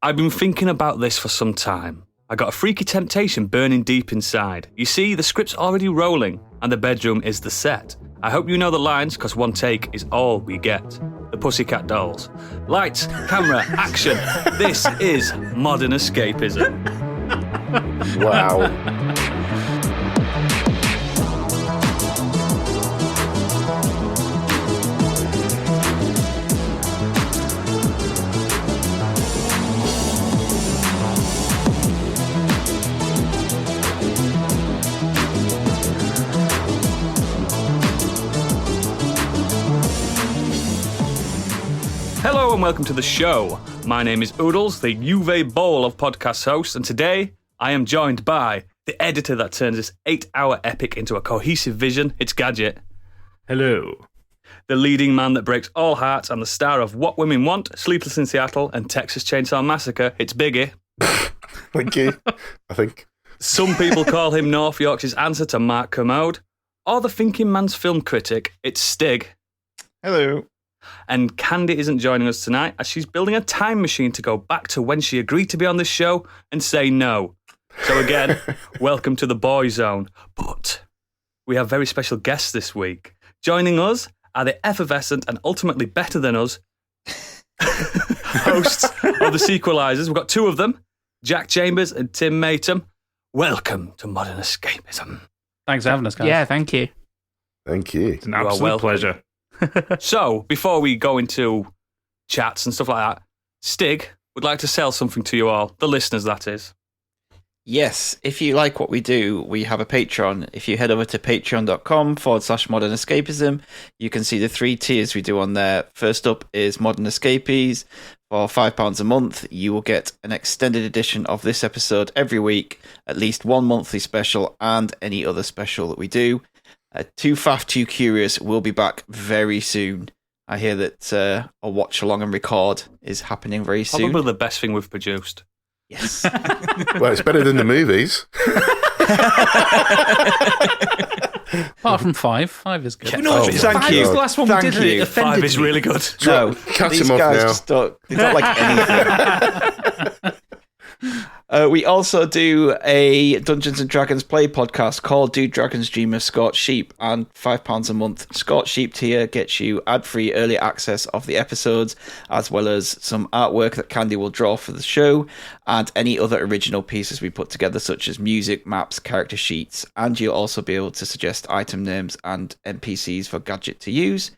I've been thinking about this for some time. I got a freaky temptation burning deep inside. You see, the script's already rolling, and the bedroom is the set. I hope you know the lines, because one take is all we get. The Pussycat Dolls. Lights, camera, action. This is modern escapism. Wow. Hello and welcome to the show. My name is Oodles, the Juve Bowl of podcast hosts, and today I am joined by the editor that turns this 8-hour epic into a cohesive vision. It's Gadget. Hello. The leading man that breaks all hearts and the star of What Women Want, Sleepless in Seattle, and Texas Chainsaw Massacre. It's Biggie. Thank you, I think. Some people call him North Yorkshire's answer to Mark Kermode, or the thinking man's film critic. It's Stig. Hello. And Candy isn't joining us tonight as she's building a time machine to go back to when she agreed to be on this show and say no. So again, welcome to the boy zone. But we have very special guests this week. Joining us are the effervescent and ultimately better than us hosts of the Sequelisers. We've got two of them, Chambers and Tim Maytom. Welcome to Modern Escapism. Thanks for having us, guys. Yeah, thank you. Thank you. It's an absolute pleasure. So, before we go into chats and stuff like that, Stig would like to sell something to you all, the listeners, that is. Yes, if you like what we do, we have a Patreon. If you head over to patreon.com/modernescapism, you can see the 3 tiers we do on there. First up is Modern Escapees. For £5 a month, you will get an extended edition of this episode every week, at least one monthly special, and any other special that we do. Too Faff, Too Curious will be back very soon. I hear that a watch along and record is happening very soon. Probably the best thing we've produced. Yes. Well, it's better than the movies. Apart from 5. 5 is good. No, thank you. Was the last one Thank we did you. It offended 5 is me. really good. No, Cut these him off guys now. just they don't like anything. We also do a Dungeons and Dragons play podcast called Do Dragons Dream of Scorched Sheep, and £5 a month. Scorched Sheep tier gets you ad-free early access of the episodes, as well as some artwork that Candy will draw for the show, and any other original pieces we put together, such as music, maps, character sheets, and you'll also be able to suggest item names and NPCs for Gadget to use.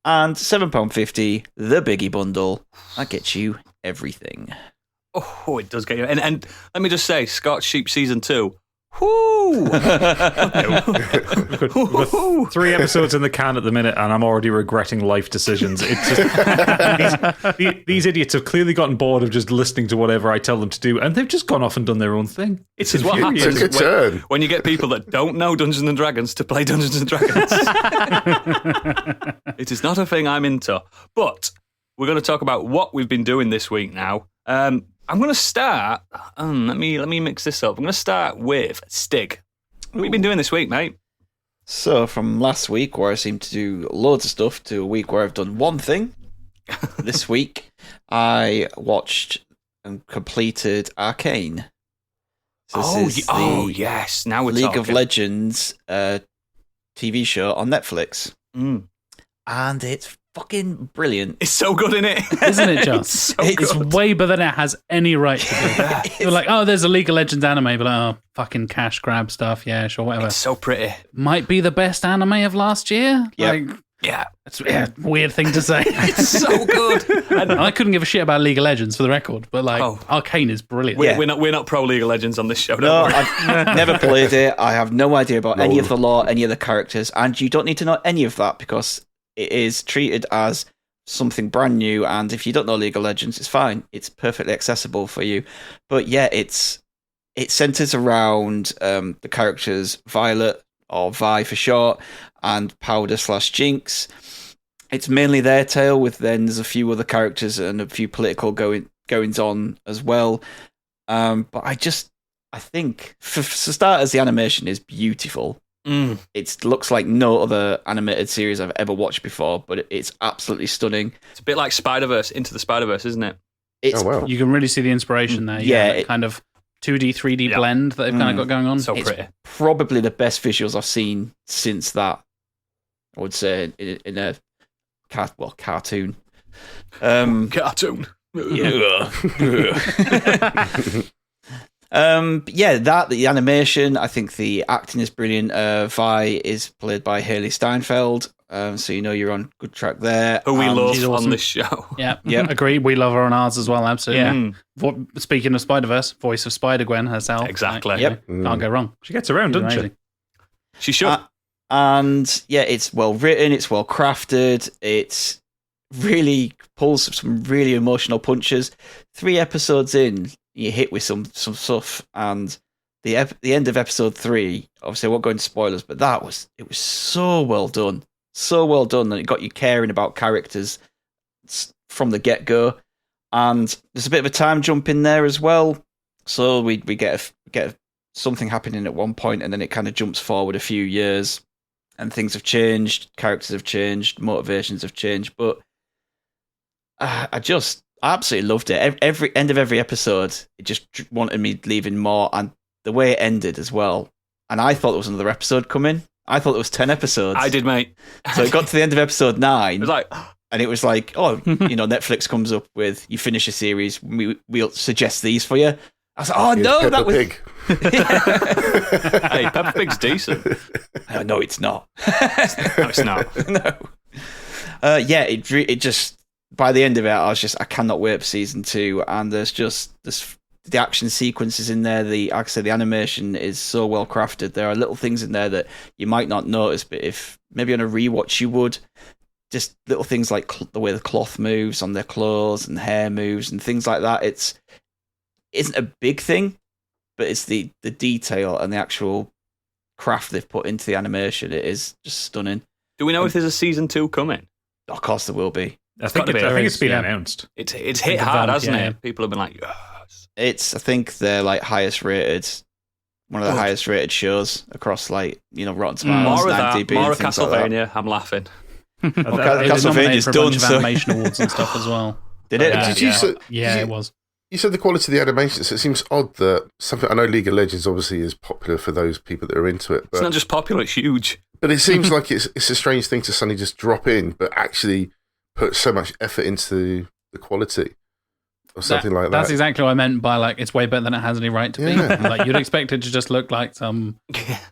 And £7.50, the Biggie Bundle, that gets you everything. Oh, it does get you. And let me just say, Scorched Sheep Season 2. Whoo! We've got 3 episodes in the can at the minute, and I'm already regretting life decisions. It's just these idiots have clearly gotten bored of just listening to whatever I tell them to do, and they've just gone off and done their own thing. It is what happens Took a turn. when you get people that don't know Dungeons and Dragons to play Dungeons and Dragons. It is not a thing I'm into. But we're going to talk about what we've been doing this week now. I'm going to start. Let me mix this up. I'm going to start with Stig. What have you been doing this week, mate? So, from last week, where I seemed to do loads of stuff, to a week where I've done one thing. This week, I watched and completed Arcane. So this is the yes. Now we're League talking. of Legends TV show on Netflix. Mm. And it's fucking brilliant. It's so good, isn't it? Isn't it, John? It's so It's good. way better than it has any right to be. They're like, oh, there's a League of Legends anime, but like, oh, fucking cash grab stuff. Yeah, sure, whatever. It's so pretty. Might be the best anime of last year. Yep. Like, Yeah. it's a weird thing to say. It's so good. And I couldn't give a shit about League of Legends for the record, but like Arcane is brilliant. Yeah. We're not pro League of Legends on this show. Don't No, worry. I've never played it. I have no idea about any of the lore, any of the characters, and you don't need to know any of that because it is treated as something brand new, and if you don't know League of Legends, it's fine. It's perfectly accessible for you. But yeah, it centers around the characters Violet, or Vi for short, and Powder/Jinx. It's mainly their tale, with then there's a few other characters and a few political goings on as well. But I think, for starters, the animation is beautiful. It looks like no other animated series I've ever watched before, but it's absolutely stunning. It's a bit like Spider-Verse, Into the Spider-Verse, isn't it? It's Oh, wow. You can really see the inspiration there. Yeah, that kind of 2D, 3D blend that they've kind of got going on. So pretty. probably the best visuals I've seen since that. I would say in a cartoon. Cartoon. Yeah. The animation, I think the acting is brilliant. Vi is played by Haley Steinfeld, so you know you're on good track there. Who we love she's on awesome. this show. Yeah, Yep. agree. We love her on ours as well, absolutely. Yeah. Speaking of Spider-Verse, voice of Spider-Gwen herself. Exactly. Like, Yep. Can't go wrong. She gets around, She's doesn't amazing. She should. And yeah, it's well written, it's well crafted, it's really pulls some really emotional punches. 3 episodes in, you hit with some stuff, and the end of episode 3, obviously I won't go into spoilers, but it was so well done. So well done, and it got you caring about characters from the get-go. And there's a bit of a time jump in there as well. So we get something happening at one point, and then it kind of jumps forward a few years, and things have changed, characters have changed, motivations have changed. But I absolutely loved it. Every end of every episode, it just wanted me leaving more, and the way it ended as well. And I thought there was another episode coming. I thought it was 10 episodes. I did, mate. So it got to the end of episode 9. It was like, and it was like, Netflix comes up with, you finish a series, we'll suggest these for you. I was like, oh, Here's no, Peppa that was... Pig. hey, Peppa Pig's decent. No, it's not. No, it's not. No. It just, by the end of it, I cannot wait for season 2. And there's the action sequences in there. Like I said, the animation is so well crafted. There are little things in there that you might not notice, but if maybe on a rewatch you would. Just little things like the way the cloth moves on their clothes and hair moves and things like that. Isn't a big thing, but it's the detail and the actual craft they've put into the animation. It is just stunning. Do we know if there's a season 2 coming? Of course there will be. I think it's been announced. It's hit hard, hasn't yeah. it? People have been like, yes. I think they're like highest rated, one of the highest rated shows across Rotten Tomatoes, More of that, IMDb, more and of things like that. Castlevania. I'm laughing. Castlevania's for a done, bunch of so- animation awards and stuff as well. Did it? Did you say- Yeah, did you- it was. You said the quality of the animation, so it seems odd that something. I know League of Legends obviously is popular for those people that are into it, It's but not just popular, it's huge. it seems like it's a strange thing to suddenly just drop in, but actually put so much effort into the quality or something like that. That's exactly what I meant by it's way better than it has any right to be. Yeah. You'd expect it to just look like some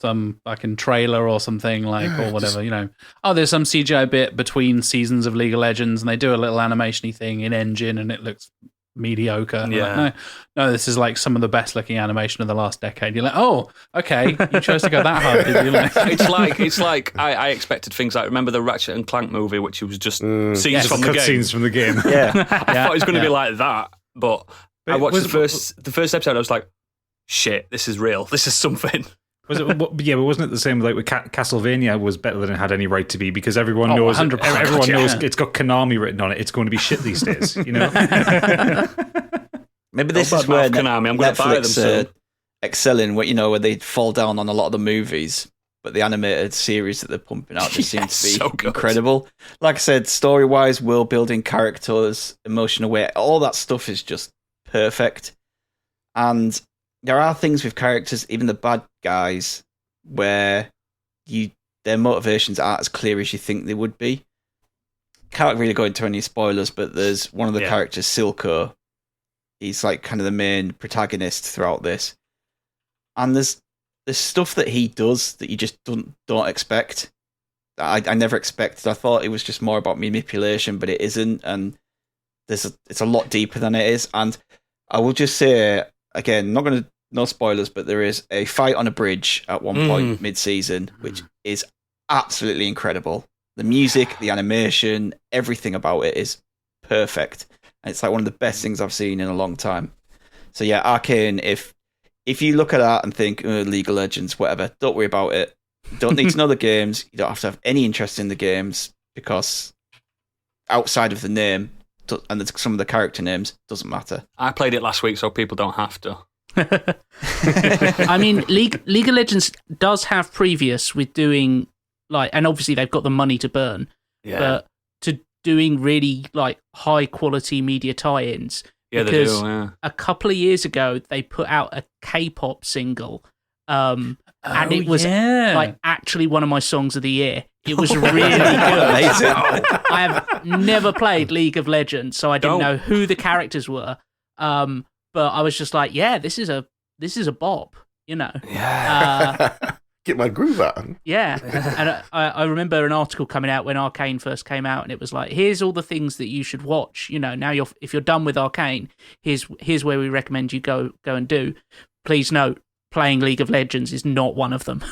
fucking trailer or something or whatever. Oh, there's some CGI bit between seasons of League of Legends, and they do a little animation-y thing in Engine, and it looks mediocre. And Yeah. no, this is like some of the best looking animation of the last decade. You're like, oh, okay, you chose to go that hard, did you? It's like I expected things like, remember the Ratchet and Clank movie, which was just scenes Yes. from the game. Scenes from the game. Yeah. I thought it was going to be like that, but I watched the first episode. I was like, shit, this is real. This is something. Was it? Yeah, but wasn't it the same? Like with Castlevania was better than it had any right to be because everyone knows. 100%. Everyone knows Yeah. it's got Konami written on it. It's going to be shit these days. You know. Maybe this Don't is where badmouth Konami, I'm gonna buy them Netflix soon. excelling, where they fall down on a lot of the movies, but the animated series that they're pumping out just seems to be so good. incredible. Like I said, story-wise, world building, characters, emotional weight, all that stuff is just perfect. And there are things with characters, even the bad guys, where their motivations aren't as clear as you think they would be. Can't really go into any spoilers, but there's one of the characters, Silco. He's like kind of the main protagonist throughout this, and there's stuff that he does that you just don't expect. I never expected. I thought it was just more about manipulation, but it isn't, and it's a lot deeper than it is. And I will just say again, no spoilers, but there is a fight on a bridge at one point mid-season, which is absolutely incredible. The music, the animation, everything about it is perfect. And it's like one of the best things I've seen in a long time. So yeah, Arcane, if you look at that and think, League of Legends, whatever, don't worry about it. You don't need to know the games. You don't have to have any interest in the games because outside of the name and some of the character names, doesn't matter. I played it last week, so people don't have to. I mean, League of Legends does have previous with doing and obviously they've got the money to burn, Yeah. but to doing really high quality media tie-ins Yeah, they because do. Yeah. a couple of years ago they put out a K-pop single, and it was like actually one of my songs of the year. It was really good. Amazing. I have never played League of Legends, so I didn't know who the characters were. But I was just like, yeah, this is a bop, you know. Yeah. Get my groove on. Yeah, and I remember an article coming out when Arcane first came out, and it was like, here's all the things that you should watch. You know, now if you're done with Arcane, here's where we recommend you go and do. Please note, playing League of Legends is not one of them.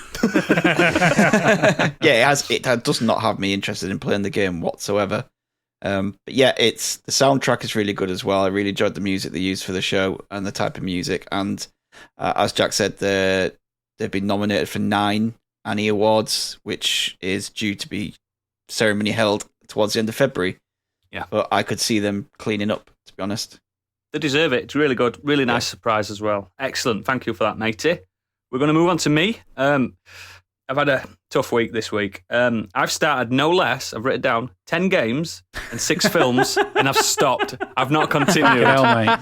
Yeah, it does not have me interested in playing the game whatsoever. But yeah, the soundtrack is really good as well. I really enjoyed the music they used for the show and the type of music. And as Jack said, they've been nominated for 9 Annie Awards, which is due to be ceremony held towards the end of February. Yeah, but I could see them cleaning up, to be honest. They deserve it. It's really good. Really nice surprise as well. Excellent. Thank you for that, matey. We're going to move on to me. I've had a tough week this week. I've started no less, I've written down 10 games and 6 films, and I've stopped. I've not continued. Hell, mate.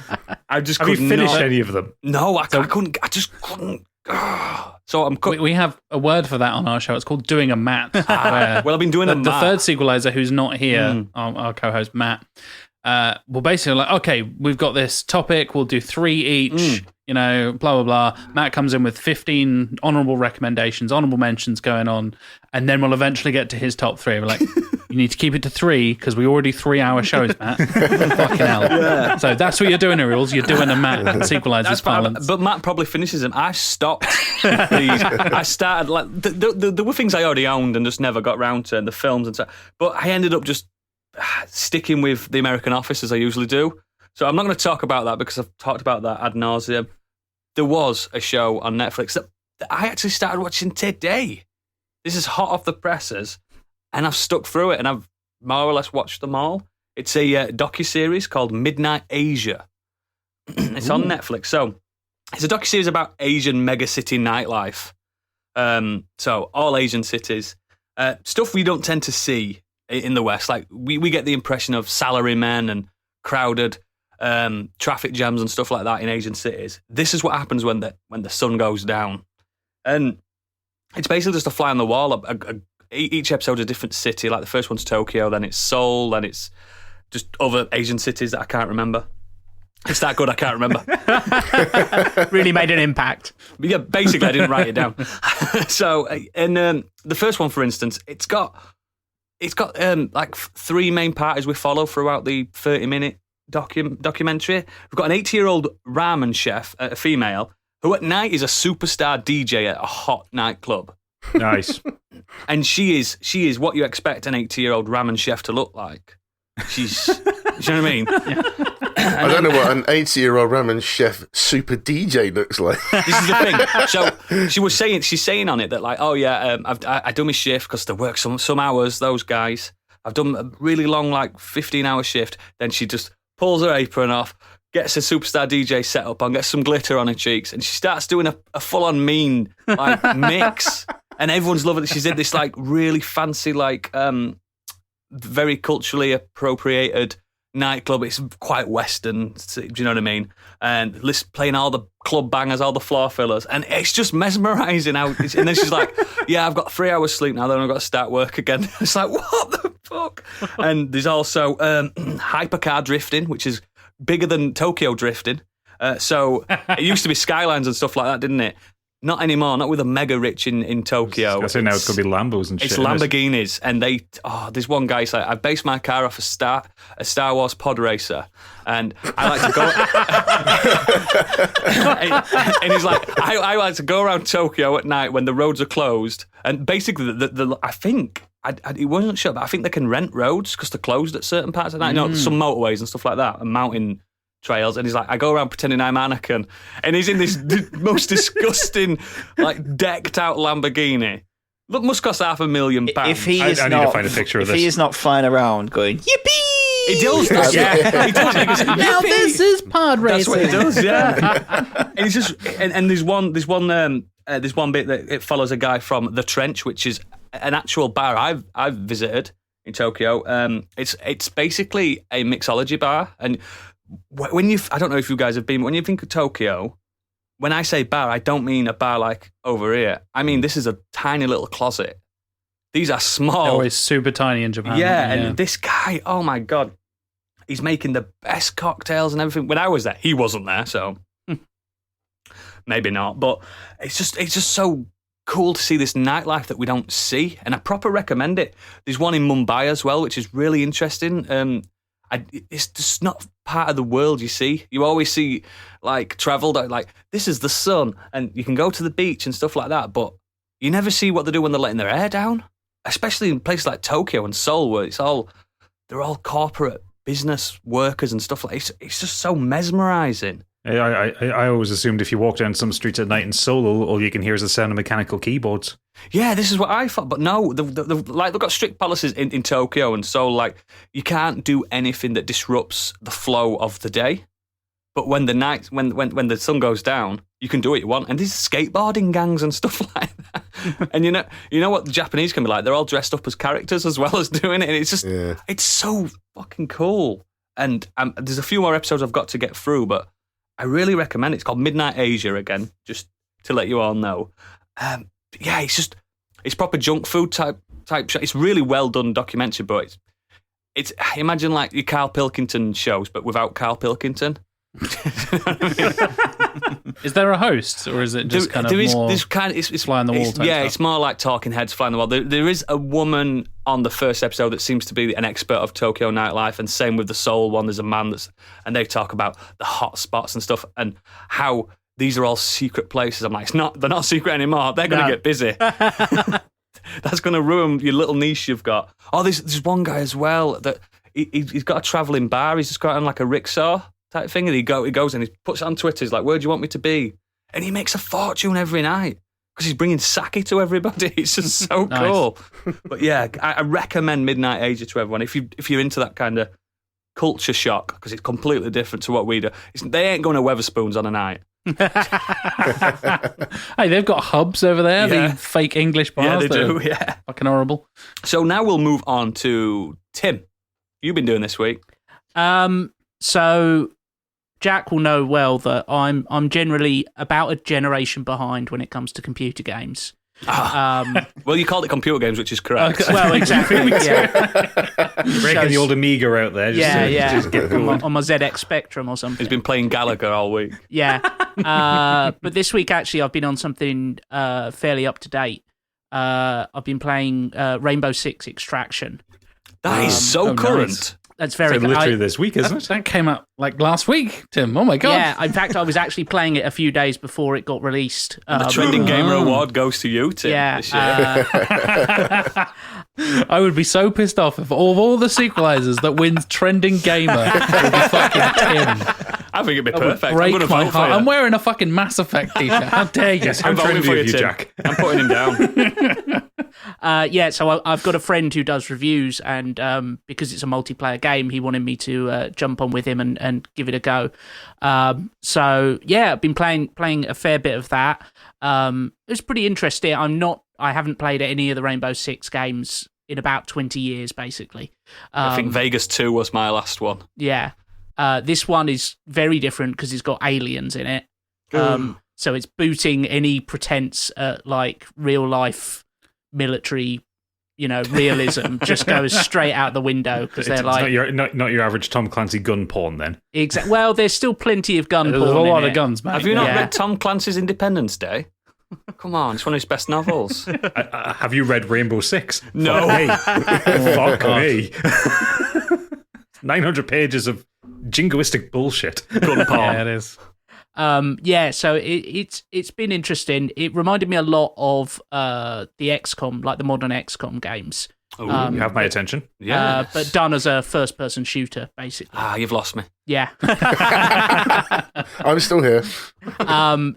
I just Have you couldn't finished any of them? No, I couldn't. I just couldn't. So I'm. We have a word for that on our show. It's called doing a Matt. Well, I've been doing the third Sequelizer, who's not here, our co-host Matt. Well, basically, like, okay, we've got this topic. We'll do 3 each. You know, blah blah blah. Matt comes in with 15 honourable recommendations, honourable mentions going on, and then we'll eventually get to his top 3. We're like, you need to keep it to 3 because we already 3-hour shows, Matt. Fucking hell. Yeah. So that's what you're doing, Ariels. You're doing a Matt Sequelizers balance. But Matt probably finishes them. I stopped these. I started like there were things I already owned and just never got round to, and the films and stuff. But I ended up just sticking with The American Office as I usually do. So I'm not going to talk about that because I've talked about that ad nauseum. There was a show on Netflix that I actually started watching today. This is hot off the presses, and I've stuck through it, and I've more or less watched them all. It's a docuseries called Midnight Asia. It's on Netflix. So it's a docuseries about Asian megacity nightlife. So all Asian cities. Stuff we don't tend to see in the West. Like we get the impression of salarymen and crowded traffic jams and stuff like that in Asian cities. This is what happens when the sun goes down, and it's basically just a fly on the wall. Each episode is a different city. Like the first one's Tokyo, then it's Seoul, then it's just other Asian cities that I can't remember. It's that good I can't remember. Really made an impact. But yeah, basically I didn't write it down. So, and the first one, for instance, it's got like 3 main parties we follow throughout the 30-minute documentary. We've got an 80-year-old ramen chef, a female, who at night is a superstar DJ at a hot nightclub. Nice. And she is what you expect an 80-year-old ramen chef to look like. She's, you know what I mean? Yeah. I don't know what an 80-year-old ramen chef super DJ looks like. This is the thing. So she's saying on it that like, oh yeah, I do my shift because they work some hours. Those guys, I've done a really long like 15-hour shift. Then she just pulls her apron off, gets a superstar DJ set up on, gets some glitter on her cheeks, and she starts doing a full-on mean like mix, and everyone's loving it. She's in this like really fancy like very culturally appropriated nightclub. It's quite Western, do you know what I mean? And playing all the club bangers, all the floor fillers, and it's just mesmerising. And then she's like, "Yeah, I've got 3 hours sleep now. Then I've got to start work again." It's like, what the fuck? And there's also hypercar drifting, which is bigger than Tokyo drifting. So it used to be skylines and stuff like that, didn't it? Not anymore, not with a mega rich in Tokyo. I say now it's going to be Lambos and shit. It's Lamborghinis, and there's one guy, like, I based my car off a Star Wars pod racer, and I like to go, and he's like, I like to go around Tokyo at night when the roads are closed, and basically I think, he wasn't sure, but I think they can rent roads because they're closed at certain parts of the night, some motorways and stuff like that, and mountain trails, and he's like, I go around pretending I'm Anakin, and he's in this most disgusting, like decked out Lamborghini. Look, must cost £500,000. If he is I need to find a picture of this. If he is not flying around going yippee, he does. Yeah, he does. He goes, now this is pod racing. That's what he does. Yeah, and he's just and there's one bit that it follows a guy from The Trench, which is an actual bar I've visited in Tokyo. It's basically a mixology bar, and when I don't know if you guys have been, but when you think of Tokyo, when I say bar, I don't mean a bar like over here. I mean, this is a tiny little closet. These are small. They're always super tiny in Japan. Yeah, and this guy, oh my God, he's making the best cocktails and everything. When I was there, he wasn't there, so maybe not. But it's just so cool to see this nightlife that we don't see, and I proper recommend it. There's one in Mumbai as well, which is really interesting. It's just not part of the world you see. You always see like travel, like this is the sun, and you can go to the beach and stuff like that, but you never see what they do when they're letting their hair down, especially in places like Tokyo and Seoul, where they're all corporate business workers and stuff like that. It's just so mesmerizing. I always assumed if you walk down some streets at night in Seoul, all you can hear is the sound of mechanical keyboards. Yeah, this is what I thought, but no, they've got strict policies in Tokyo and Seoul. Like, you can't do anything that disrupts the flow of the day. But when the sun goes down, you can do what you want. And there's skateboarding gangs and stuff like that. And you know what the Japanese can be like? They're all dressed up as characters as well as doing it. And it's just, It's so fucking cool. And there's a few more episodes I've got to get through, but I really recommend it. It's called Midnight Asia again, just to let you all know. It's proper junk food type show. It's really well done documentary, but it's imagine like your Carl Pilkington shows, but without Carl Pilkington. Is there a host, or is it just it's fly on the wall type stuff? It's more like talking heads fly on the wall. There is a woman on the first episode that seems to be an expert of Tokyo nightlife, and same with the Seoul one. There's a man and they talk about the hot spots and stuff, and how these are all secret places. I'm like, they're not secret anymore. They're going to get busy. That's going to ruin your little niche you've got. Oh, there's one guy as well that he's got a travelling bar. He's just got on like a rickshaw type thing, and he goes and he puts it on Twitter. He's like, "Where do you want me to be?" And he makes a fortune every night because he's bringing sake to everybody. It's just so cool. But yeah, I recommend Midnight Asia to everyone if you're into that kind of culture shock, because it's completely different to what we do. They ain't going to Weatherspoons on a night. Hey, they've got hubs over there. The fake English bars. Yeah, they do. Yeah, fucking horrible. So now we'll move on to Tim. You've been doing this week. So Jack will know well that I'm generally about a generation behind when it comes to computer games. Well, you called it computer games, which is correct. Okay. Well, exactly. Breaking the old Amiga out there. Just get going. On my ZX Spectrum or something. He's been playing Gallagher all week. Yeah. But this week, actually, I've been on something fairly up to date. I've been playing Rainbow Six Extraction. That is so current. Nice. That's very good. Literally this week, isn't it? That came out like last week, Tim. Oh my God. Yeah, in fact, I was actually playing it a few days before it got released. The Trending Gamer Award goes to you, Tim. Yeah. This year. I would be so pissed off if of all the Sequelisers that wins Trending Gamer would be fucking Tim. I think it'd be perfect. Break my heart. I'm wearing a fucking Mass Effect t-shirt. How dare you? I'm voting for you, Jack. I'm putting him down. So I've got a friend who does reviews, and because it's a multiplayer game, he wanted me to jump on with him and give it a go. So yeah, I've been playing a fair bit of that. It was pretty interesting. I haven't played any of the Rainbow Six games in about 20 years, basically. I think Vegas 2 was my last one. Yeah. This one is very different because it's got aliens in it. So it's booting any pretense at like real life military, realism just goes straight out the window because they're like not your average Tom Clancy gun porn then. Exactly. Well, there's still plenty of gun porn. There's a lot of guns, mate. Have you not read Tom Clancy's Independence Day? Come on, it's one of his best novels. Have you read Rainbow Six? No. Fuck me. 900 pages of jingoistic bullshit. Gun porn. Yeah, it is. So it's been interesting. It reminded me a lot of the XCOM, like the modern XCOM games. You have my attention. Yeah, but done as a first-person shooter, basically. You've lost me. Yeah. I'm still here.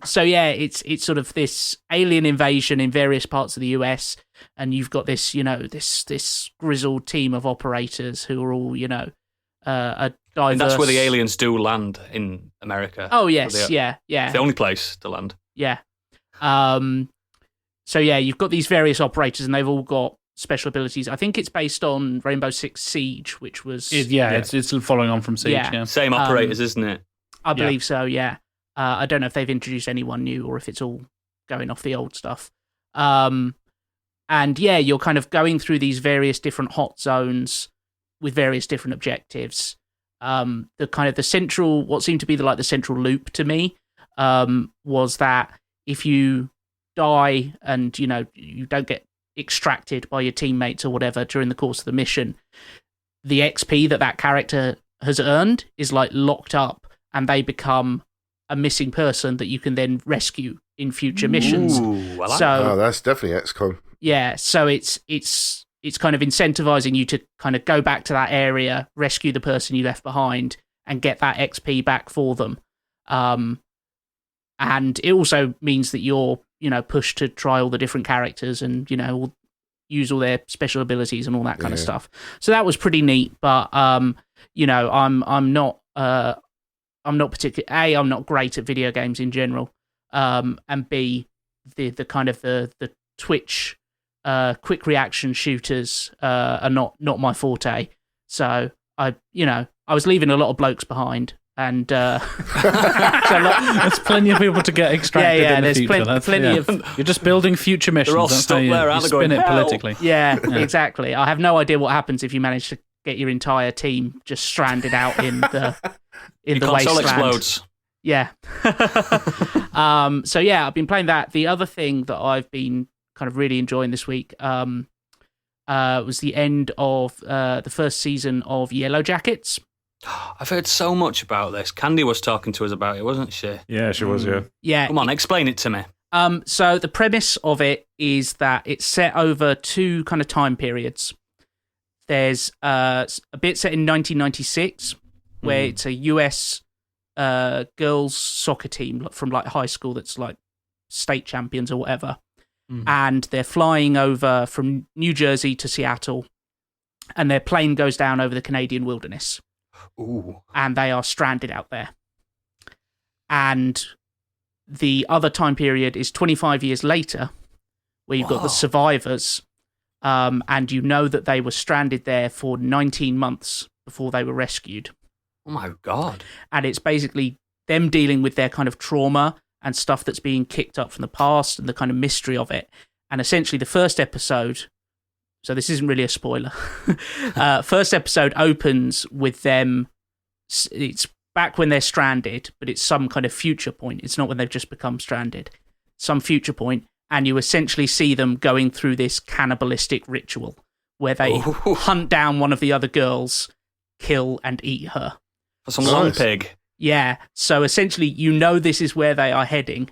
So yeah, it's sort of this alien invasion in various parts of the US, and you've got this, this grizzled team of operators who are all, a diverse. And that's where the aliens do land in America. Oh yes, yeah. It's the only place to land. Yeah. So yeah, you've got these various operators, and they've all got special abilities. I think it's based on Rainbow Six Siege, which was it's following on from Siege. Yeah. Same operators, isn't it? I believe so. Yeah. I don't know if they've introduced anyone new or if it's all going off the old stuff. And yeah, you're kind of going through these various different hot zones with various different objectives. The central, what seemed to be the central loop to me, was that if you die and you don't get extracted by your teammates or whatever during the course of the mission, the XP that character has earned is locked up, and they become a missing person that you can then rescue in future missions. Ooh, I like So that's definitely XCOM. Yeah, so it's kind of incentivizing you to kind of go back to that area, rescue the person you left behind, and get that XP back for them. And it also means that you're, pushed to try all the different characters and, use all their special abilities and all that kind of stuff. So that was pretty neat. But I'm not particularly, I'm not great at video games in general. And B, the kind of the Twitch quick reaction shooters are not my forte. So I was leaving a lot of blokes behind, and there's plenty of people to get extracted in the future. There's plenty of. You're just building future missions. They're all stuck there, aren't they, spin going, it "Help!" politically. Yeah, exactly. I have no idea what happens if you manage to get your entire team just stranded out in the Your console wasteland. explodes. Yeah. So yeah, I've been playing that. The other thing that I've been kind of really enjoying this week was the end of the first season of Yellowjackets. I've heard so much about this. Candy was talking to us about it, wasn't she? Yeah, she was, yeah. Yeah. Come on, explain it to me. So the premise of it is that it's set over two kind of time periods. There's a bit set in 1996 where it's a US girls soccer team from high school that's state champions or whatever. And they're flying over from New Jersey to Seattle, and their plane goes down over the Canadian wilderness. Ooh. And they are stranded out there. And the other time period is 25 years later, where you've got the survivors, and that they were stranded there for 19 months before they were rescued. Oh my God. And it's basically them dealing with their kind of trauma and stuff that's being kicked up from the past and the kind of mystery of it. And essentially the first episode, so this isn't really a spoiler, first episode opens with them, it's back when they're stranded, but it's some kind of future point. It's not when they've just become stranded. Some future point, and you essentially see them going through this cannibalistic ritual where they hunt down one of the other girls, kill and eat her. For some long pig. Yeah, so essentially this is where they are heading.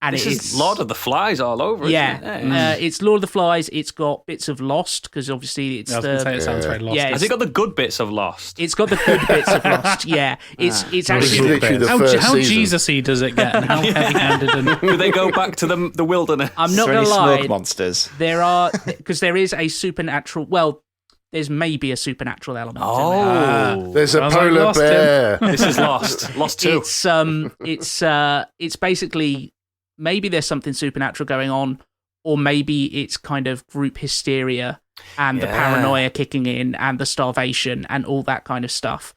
And this is Lord of the Flies all over, isn't it? It's Lord of the Flies. It's got bits of Lost, because obviously it's it sounds very Lost. Yeah, has it got the good bits of Lost? It's got the good bits of Lost, yeah. It's actually... literally the How first season. Jesus-y does it get? And how heavy-handed? And... Do they go back to the wilderness? I'm not Is there going to any lie. smoke monsters? There are... Because there is a supernatural... Well, there's maybe a supernatural element in there. There's a Sounds like polar Lost, bear. This is Lost. Lost 2. It's basically... Maybe there's something supernatural going on, or maybe it's kind of group hysteria and the paranoia kicking in and the starvation and all that kind of stuff.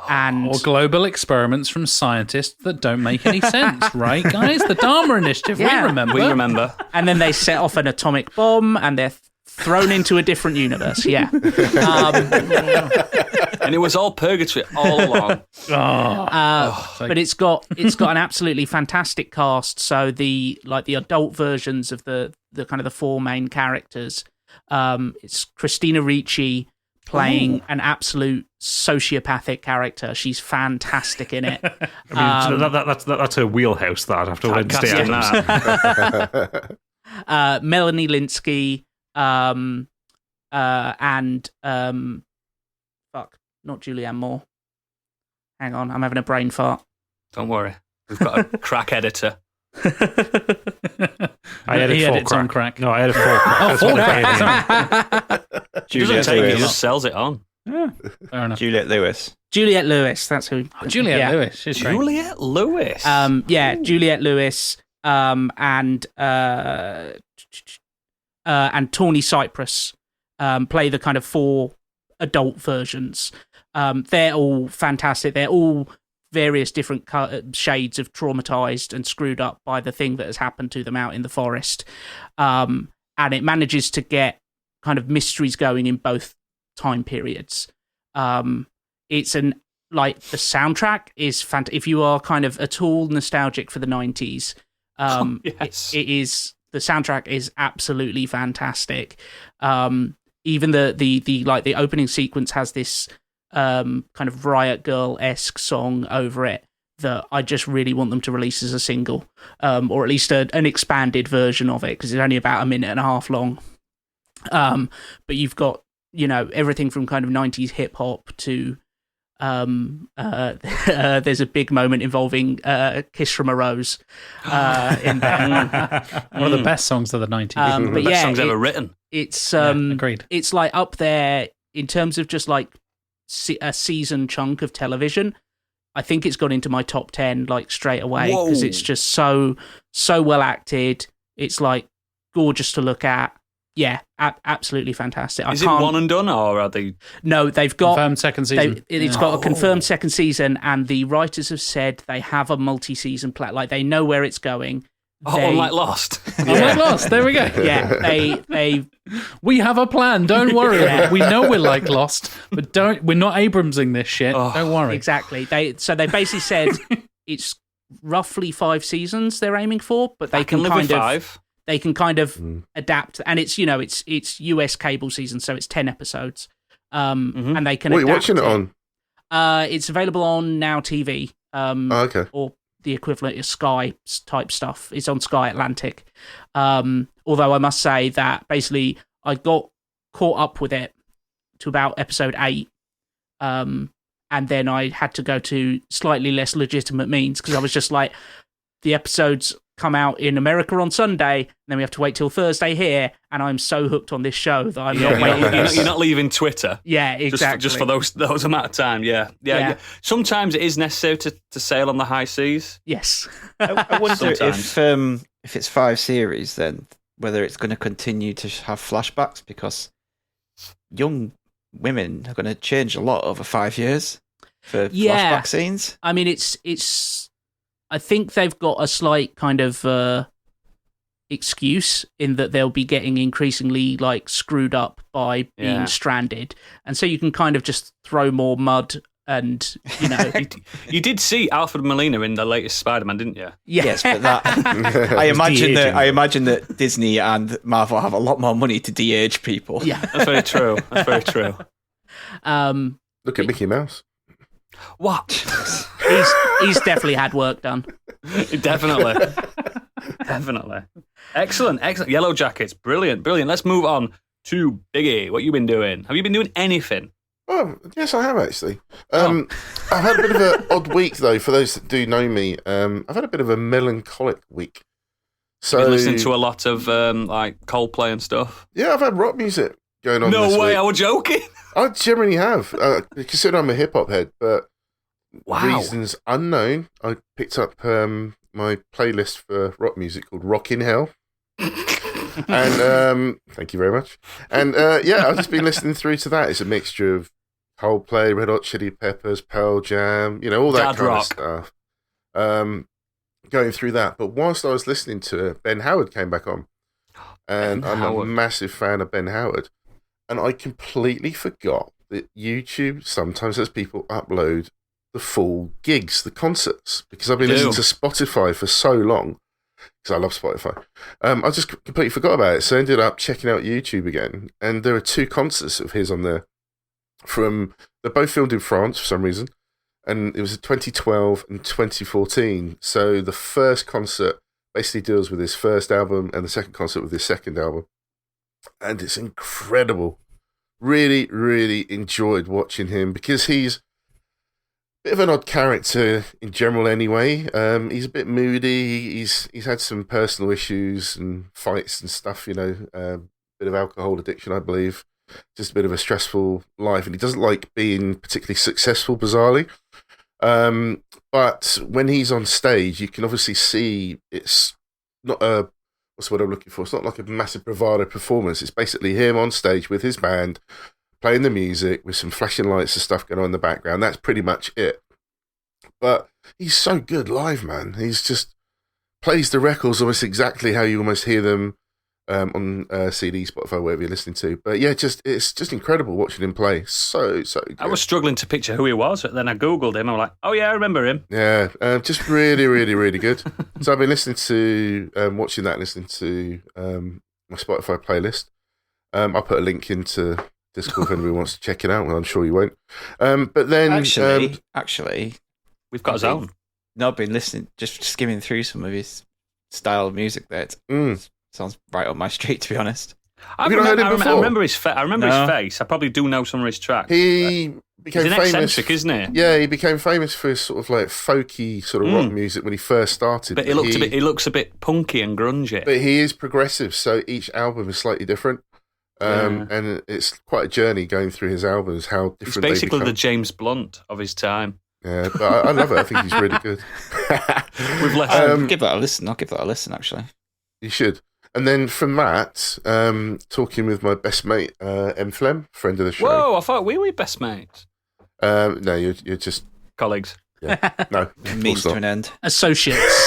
And or global experiments from scientists that don't make any sense, right, guys? The Dharma Initiative, Yeah. We remember. And then they set off an atomic bomb and they're thrown into a different universe. Yeah. And it was all purgatory all along. But it's got an absolutely fantastic cast. So the adult versions of the kind of the four main characters. It's Christina Ricci playing an absolute sociopathic character. She's fantastic in it. That's her wheelhouse, that, after Wednesday Addams. Melanie Linsky, and not Julianne Moore. Hang on, I'm having a brain fart. Don't worry. We've got a crack editor. I edit He full edits on crack. No, I edit full crack. That's full what crack. I'm saying. He doesn't take it, he just sells it on. Fair enough. Juliette Lewis. Juliette Lewis, that's who. Juliette Lewis. She's great. Juliette Lewis. Juliette Lewis, and and Tawny Cypress play the kind of 4 adult versions. They're all fantastic. They're all various different shades of traumatized and screwed up by the thing that has happened to them out in the forest. And it manages to get kind of mysteries going in both time periods. It's the soundtrack is fantastic. If you are kind of at all nostalgic for the 90s, yes. it is. The soundtrack is absolutely fantastic. Even the opening sequence has this kind of Riot Girl-esque song over it that I just really want them to release as a single, or at least an expanded version of it, because it's only about 1.5 minutes long. But you've got, everything from kind of 90s hip hop to there's a big moment involving Kiss from a Rose in there. One of the best songs of the 90s. The best songs ever written. It's agreed. It's like up there in terms of just like a season chunk of television. I think it's got into my top 10 like straight away, because it's just so well acted. It's like gorgeous to look at. Yeah, absolutely fantastic. Is it one and done, or are they? No, they've got confirmed second season. It's got a confirmed second season, and the writers have said they have a multi-season plan. Like they know where it's going. Unlike Lost. Unlike Lost. There we go. Yeah, we have a plan. Don't worry. We know we're like Lost, but we're not Abramsing this shit. Don't worry. Exactly. They basically said it's roughly 5 seasons they're aiming for, but they can kind of 5. They can kind of adapt, and it's it's US cable season, so it's 10 episodes, and they can. What are you watching it on? It's available on Now TV, okay, or the equivalent of Sky type stuff. It's on Sky Atlantic. Although I must say that basically I got caught up with it to about episode 8, and then I had to go to slightly less legitimate means, because I was just like, the episodes come out in America on Sunday, and then we have to wait till Thursday here, and I'm so hooked on this show that I'm not waiting. You're not leaving Twitter. Yeah, exactly. Just for those amount of time. Yeah. Sometimes it is necessary to sail on the high seas. Yes. I wonder if it's 5 series, then whether it's going to continue to have flashbacks, because young women are going to change a lot over 5 years for flashback scenes. I mean, it's. I think they've got a slight kind of excuse in that they'll be getting increasingly like screwed up by being stranded, and so you can kind of just throw more mud and You did see Alfred Molina in the latest Spider-Man, didn't you? Yes, but that I imagine that Disney and Marvel have a lot more money to de-age people. Yeah, that's very true. Look at Mickey Mouse. What? He's definitely had work done. Definitely. Excellent. Yellowjackets, brilliant. Let's move on to Biggie. What you been doing? Have you been doing anything? Oh, yes, I have actually. I've had a bit of an odd week though. For those that do know me, I've had a bit of a melancholic week. So you've been listening to a lot of like Coldplay and stuff. Yeah, I've had rock music going on. No way! Week. I was joking. I generally have. Consider I'm a hip hop head, but reasons unknown, I picked up my playlist for rock music called Rock in Hell. And thank you very much. And I've just been listening through to that. It's a mixture of Coldplay, Red Hot Chili Peppers, Pearl Jam, all that kind of stuff. Going through that. But whilst I was listening to it, Ben Howard came back on. And I'm a massive fan of Ben Howard. And I completely forgot that YouTube sometimes has people upload the full gigs, the concerts, because I've been listening to Spotify for so long, because I love Spotify. I just completely forgot about it, so I ended up checking out YouTube again, and there are 2 concerts of his on there. They're both filmed in France for some reason, and it was 2012 and 2014. So the first concert basically deals with his first album, and the second concert with his second album, and it's incredible. Really, really enjoyed watching him, because he's bit of an odd character in general anyway. He's a bit moody. He's had some personal issues and fights and stuff, bit of alcohol addiction, I believe. Just a bit of a stressful life, and he doesn't like being particularly successful, bizarrely. But when he's on stage, you can obviously see it's not a what's the word I'm looking for? It's not like a massive bravado performance. It's basically him on stage with his band, playing the music with some flashing lights and stuff going on in the background. That's pretty much it. But he's so good live, man. He's just plays the records almost exactly how you almost hear them on CD, Spotify, whatever you're listening to. But yeah, it's just incredible watching him play. So good. I was struggling to picture who he was, but then I Googled him. I'm like, oh yeah, I remember him. Yeah, just really, really, really good. So I've been listening to, listening to my Spotify playlist. I'll put a link into Discord if anybody wants to check it out. Well, I'm sure you won't. But then... Actually... We've got his own. No, I've been listening, just skimming through some of his style of music there. Sounds right up my street, to be honest. I remember his face. I probably do know some of his tracks. He became He's an famous, eccentric, isn't he? Yeah, he became famous for his sort of like folky sort of rock music when he first started. But he looks a bit punky and grungy. But he is progressive, so each album is slightly different. And it's quite a journey going through his albums, how different He's they basically become. the James Blunt of his time. Yeah, but I love it. I think he's really good. We've left. Give that a listen. I'll give that a listen, actually. You should. And then from that, talking with my best mate, M. Flem, friend of the show. Whoa, I thought we were best mates. No, you're just... Colleagues. Yeah. No. Means to an end. Associates.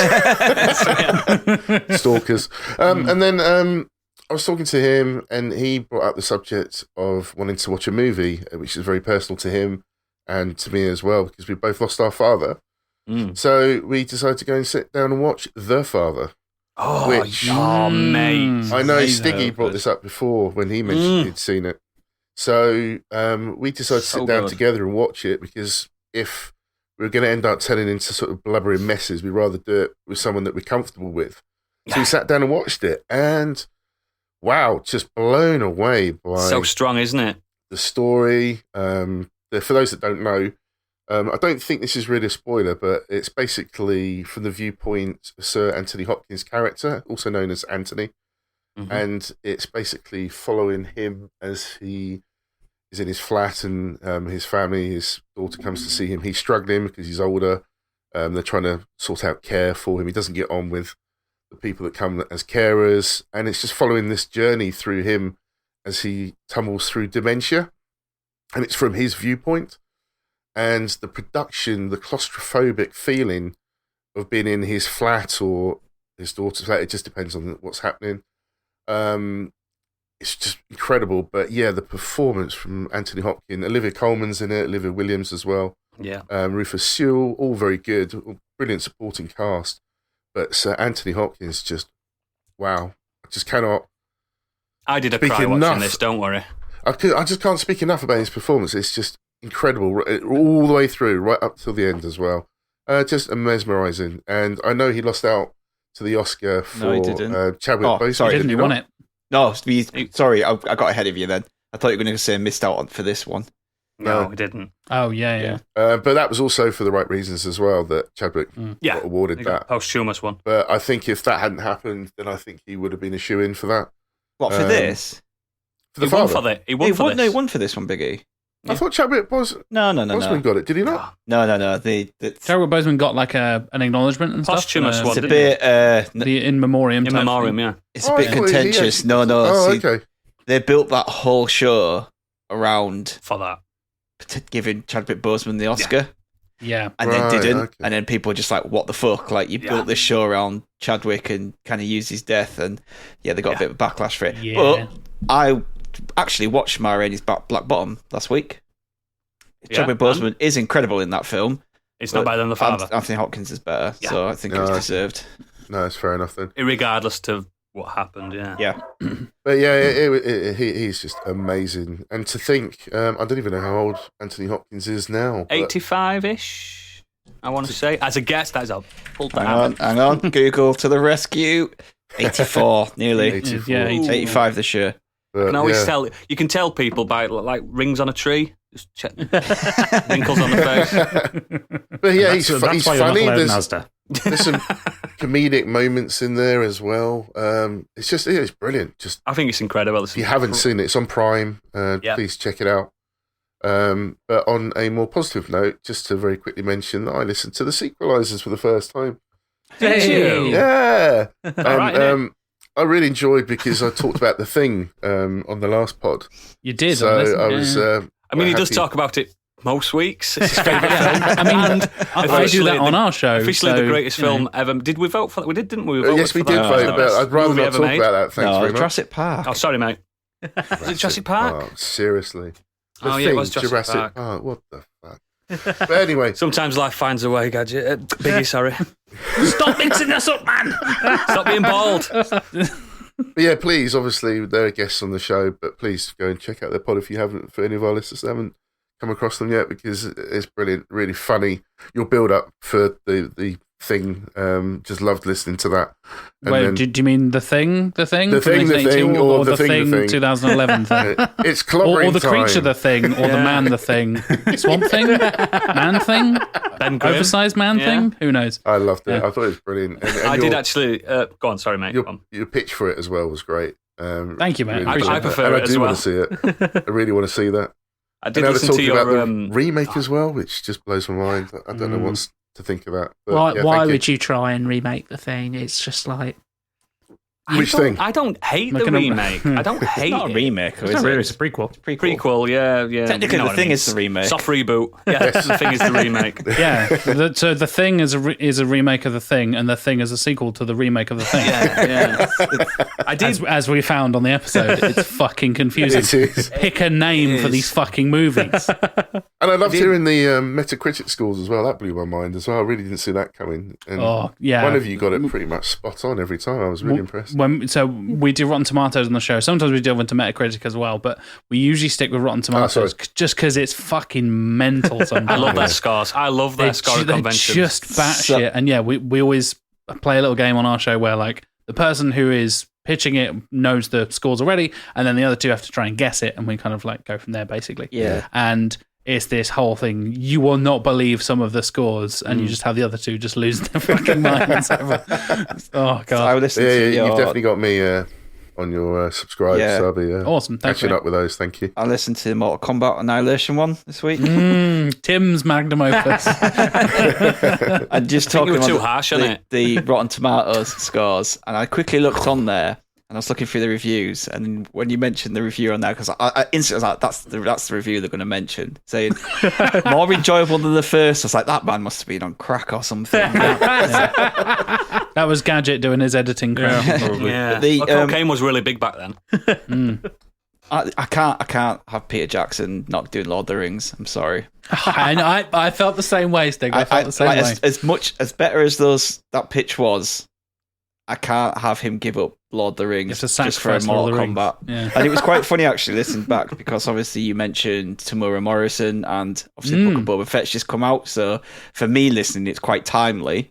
Stalkers. And then I was talking to him, and he brought up the subject of wanting to watch a movie, which is very personal to him and to me as well, because we both lost our father. So we decided to go and sit down and watch The Father. Oh, mate. I know Stiggy brought this up before when he mentioned he'd seen it. So we decided to sit down together and watch it, because if we were going to end up turning into sort of blubbering messes, we'd rather do it with someone that we're comfortable with. So we sat down and watched it, and wow, just blown away by... So strong, isn't it? The story. For those that don't know, I don't think this is really a spoiler, but it's basically from the viewpoint of Sir Anthony Hopkins' character, also known as Anthony. And it's basically following him as he is in his flat, and his family, his daughter comes to see him. He's struggling because he's older. They're trying to sort out care for him. He doesn't get on with the people that come as carers, and it's just following this journey through him as he tumbles through dementia. And it's from his viewpoint, and the production, the claustrophobic feeling of being in his flat or his daughter's flat, it just depends on what's happening. It's just incredible. But yeah, the performance from Anthony Hopkins, Olivia Colman's in it, Olivia Williams as well. Yeah. Rufus Sewell, all very good, brilliant supporting cast. But Sir Anthony Hopkins, just wow. I just cannot. I did a cry watching this, don't worry. I just can't speak enough about his performance. It's just incredible, all the way through, right up till the end as well. Just mesmerising. And I know he lost out to the Oscar for Chadwick Boseman. Sorry, didn't he won it? No, sorry, I got ahead of you then. I thought you were going to say missed out for this one. No, he didn't. Oh, yeah. But that was also for the right reasons as well, that Chadwick got awarded that. Posthumous one. But I think if that hadn't happened, then I think he would have been a shoo-in for that. What, for this? For the father. He won for this. No, he won for this one, Biggie. I thought Chadwick Boseman got it. Did he not? No. Chadwick Boseman got like an acknowledgement and Posthumous stuff. one, It's a bit... the in memoriam. In memoriam, yeah. It's a bit contentious. No. Okay. They built that whole show around For that. giving Chadwick Boseman the Oscar. Yeah. And then didn't. Okay. And then people were just like, what the fuck? Like, you built this show around Chadwick and kind of used his death. And yeah, they got a bit of a backlash for it. Yeah. But I actually watched Ma Rainey's Black Bottom last week. Chadwick Boseman is incredible in that film. It's not better than The Father. Anthony Hopkins is better. So I think it was deserved. No, it's fair enough then. Regardless to what happened, yeah. Yeah. But yeah, he's just amazing. And to think, I don't even know how old Anthony Hopkins is now. 85-ish, I want to say. As a guess, that's a pulled that Hang on. Google to the rescue. 84, nearly. 84. Yeah, 85 this year. But, You can always tell. You can tell people by like rings on a tree. Just check wrinkles on the face. But yeah, he's That's why funny. you're not allowed There's Mazda. some comedic moments in there as well. It's just it's brilliant. Just I think it's incredible. if you haven't seen it, it's on Prime. Please check it out. But on a more positive note, just to very quickly mention that I listened to the Sequelisers for the first time. Did you? Yeah. All right, I really enjoyed because I talked about The Thing on the last pod. You did. So I was. I mean, he does talk about it most weeks. It's his favourite film. I mean, I do that on our show. Officially the greatest film ever. Did we vote for that? We did, didn't we? Yes, we did vote, but I'd rather not talk about that. Thanks very much. Jurassic Park. Oh, sorry, mate. Was it Jurassic Park? Oh, seriously. Yeah, it was Jurassic Park. What the fuck? But anyway. Sometimes life finds a way, Gadget. Biggie, sorry. Stop mixing us up, man! Stop being bald. But yeah, please, obviously, they're guests on the show, but please go and check out their pod if you haven't, for any of our listeners that haven't come across them yet, because it's brilliant, really funny. Your build up for the thing, just loved listening to that. And wait, do you mean The Thing? The Thing? The Thing, or the thing, 2011 thing? It's clobbering or the time. creature, The Thing, or the man, The Thing. Swamp Thing? Man Thing? Ben Grimm. Oversized man thing? Who knows? I loved it. Yeah. I thought it was brilliant. And I did actually. Go on, sorry, mate. Your pitch for it as well was great. Thank you, mate. Really I prefer and it I as do well. want to see it. I really want to see that. I did and listen talking to your about the remake as well, which just blows my mind. I don't know what to think of that. But, why would you try and remake The Thing? It's just like... Which thing? I don't hate the remake. I don't hate It's not a it. remake, It's not really, it's a prequel. Prequel, yeah. Technically, You know The what I Thing mean. is the remake. Soft reboot. Yes, The Thing is the remake. Yeah. So The Thing is a remake of The Thing, and The Thing is a sequel to the remake of The Thing. Yeah. I did. As we found on the episode, it's fucking confusing. It is. Pick a name for these fucking movies. And I loved hearing the Metacritic scores as well. That blew my mind as well. I really didn't see that coming. And one of you got it pretty much spot on every time. I was really impressed. So we do Rotten Tomatoes on the show. Sometimes we delve into Metacritic as well, but we usually stick with Rotten Tomatoes just because it's fucking mental sometimes. I love their scores. I love their scoring conventions. Just batshit. And yeah, we always play a little game on our show where like the person who is pitching it knows the scores already, and then the other two have to try and guess it, and we kind of like go from there basically. Yeah. And it's this whole thing. You will not believe some of the scores, and you just have the other two just lose their fucking minds over. Oh god! I listened to you've definitely got me on your subscribe. Yeah. So I'll be Awesome. Thanks, catching mate. up with those. Thank you. I listened to the Mortal Kombat Annihilation one this week. Tim's magnum opus. And just I think talking you were too about harsh on it. the Rotten Tomatoes scores, and I quickly looked on there, and I was looking through the reviews, and when you mentioned the review on there, because I instantly was like, that's the review they're going to mention, saying more enjoyable than the first. I was like, that man must have been on crack or something. That was Gadget doing his editing craft. Probably. Yeah. The, Cocaine was really big back then. I can't have Peter Jackson not doing Lord of the Rings. I'm sorry. And I felt the same way, Stig. I felt the same way. As better as that pitch was, I can't have him give up Lord of the Rings It's a just for a sacrifice, Lord Mortal of the Kombat. Rings. Yeah. And it was quite funny actually listening back, because obviously you mentioned Tamura Morrison, and obviously Book of Boba Fett's just come out. So for me listening, it's quite timely.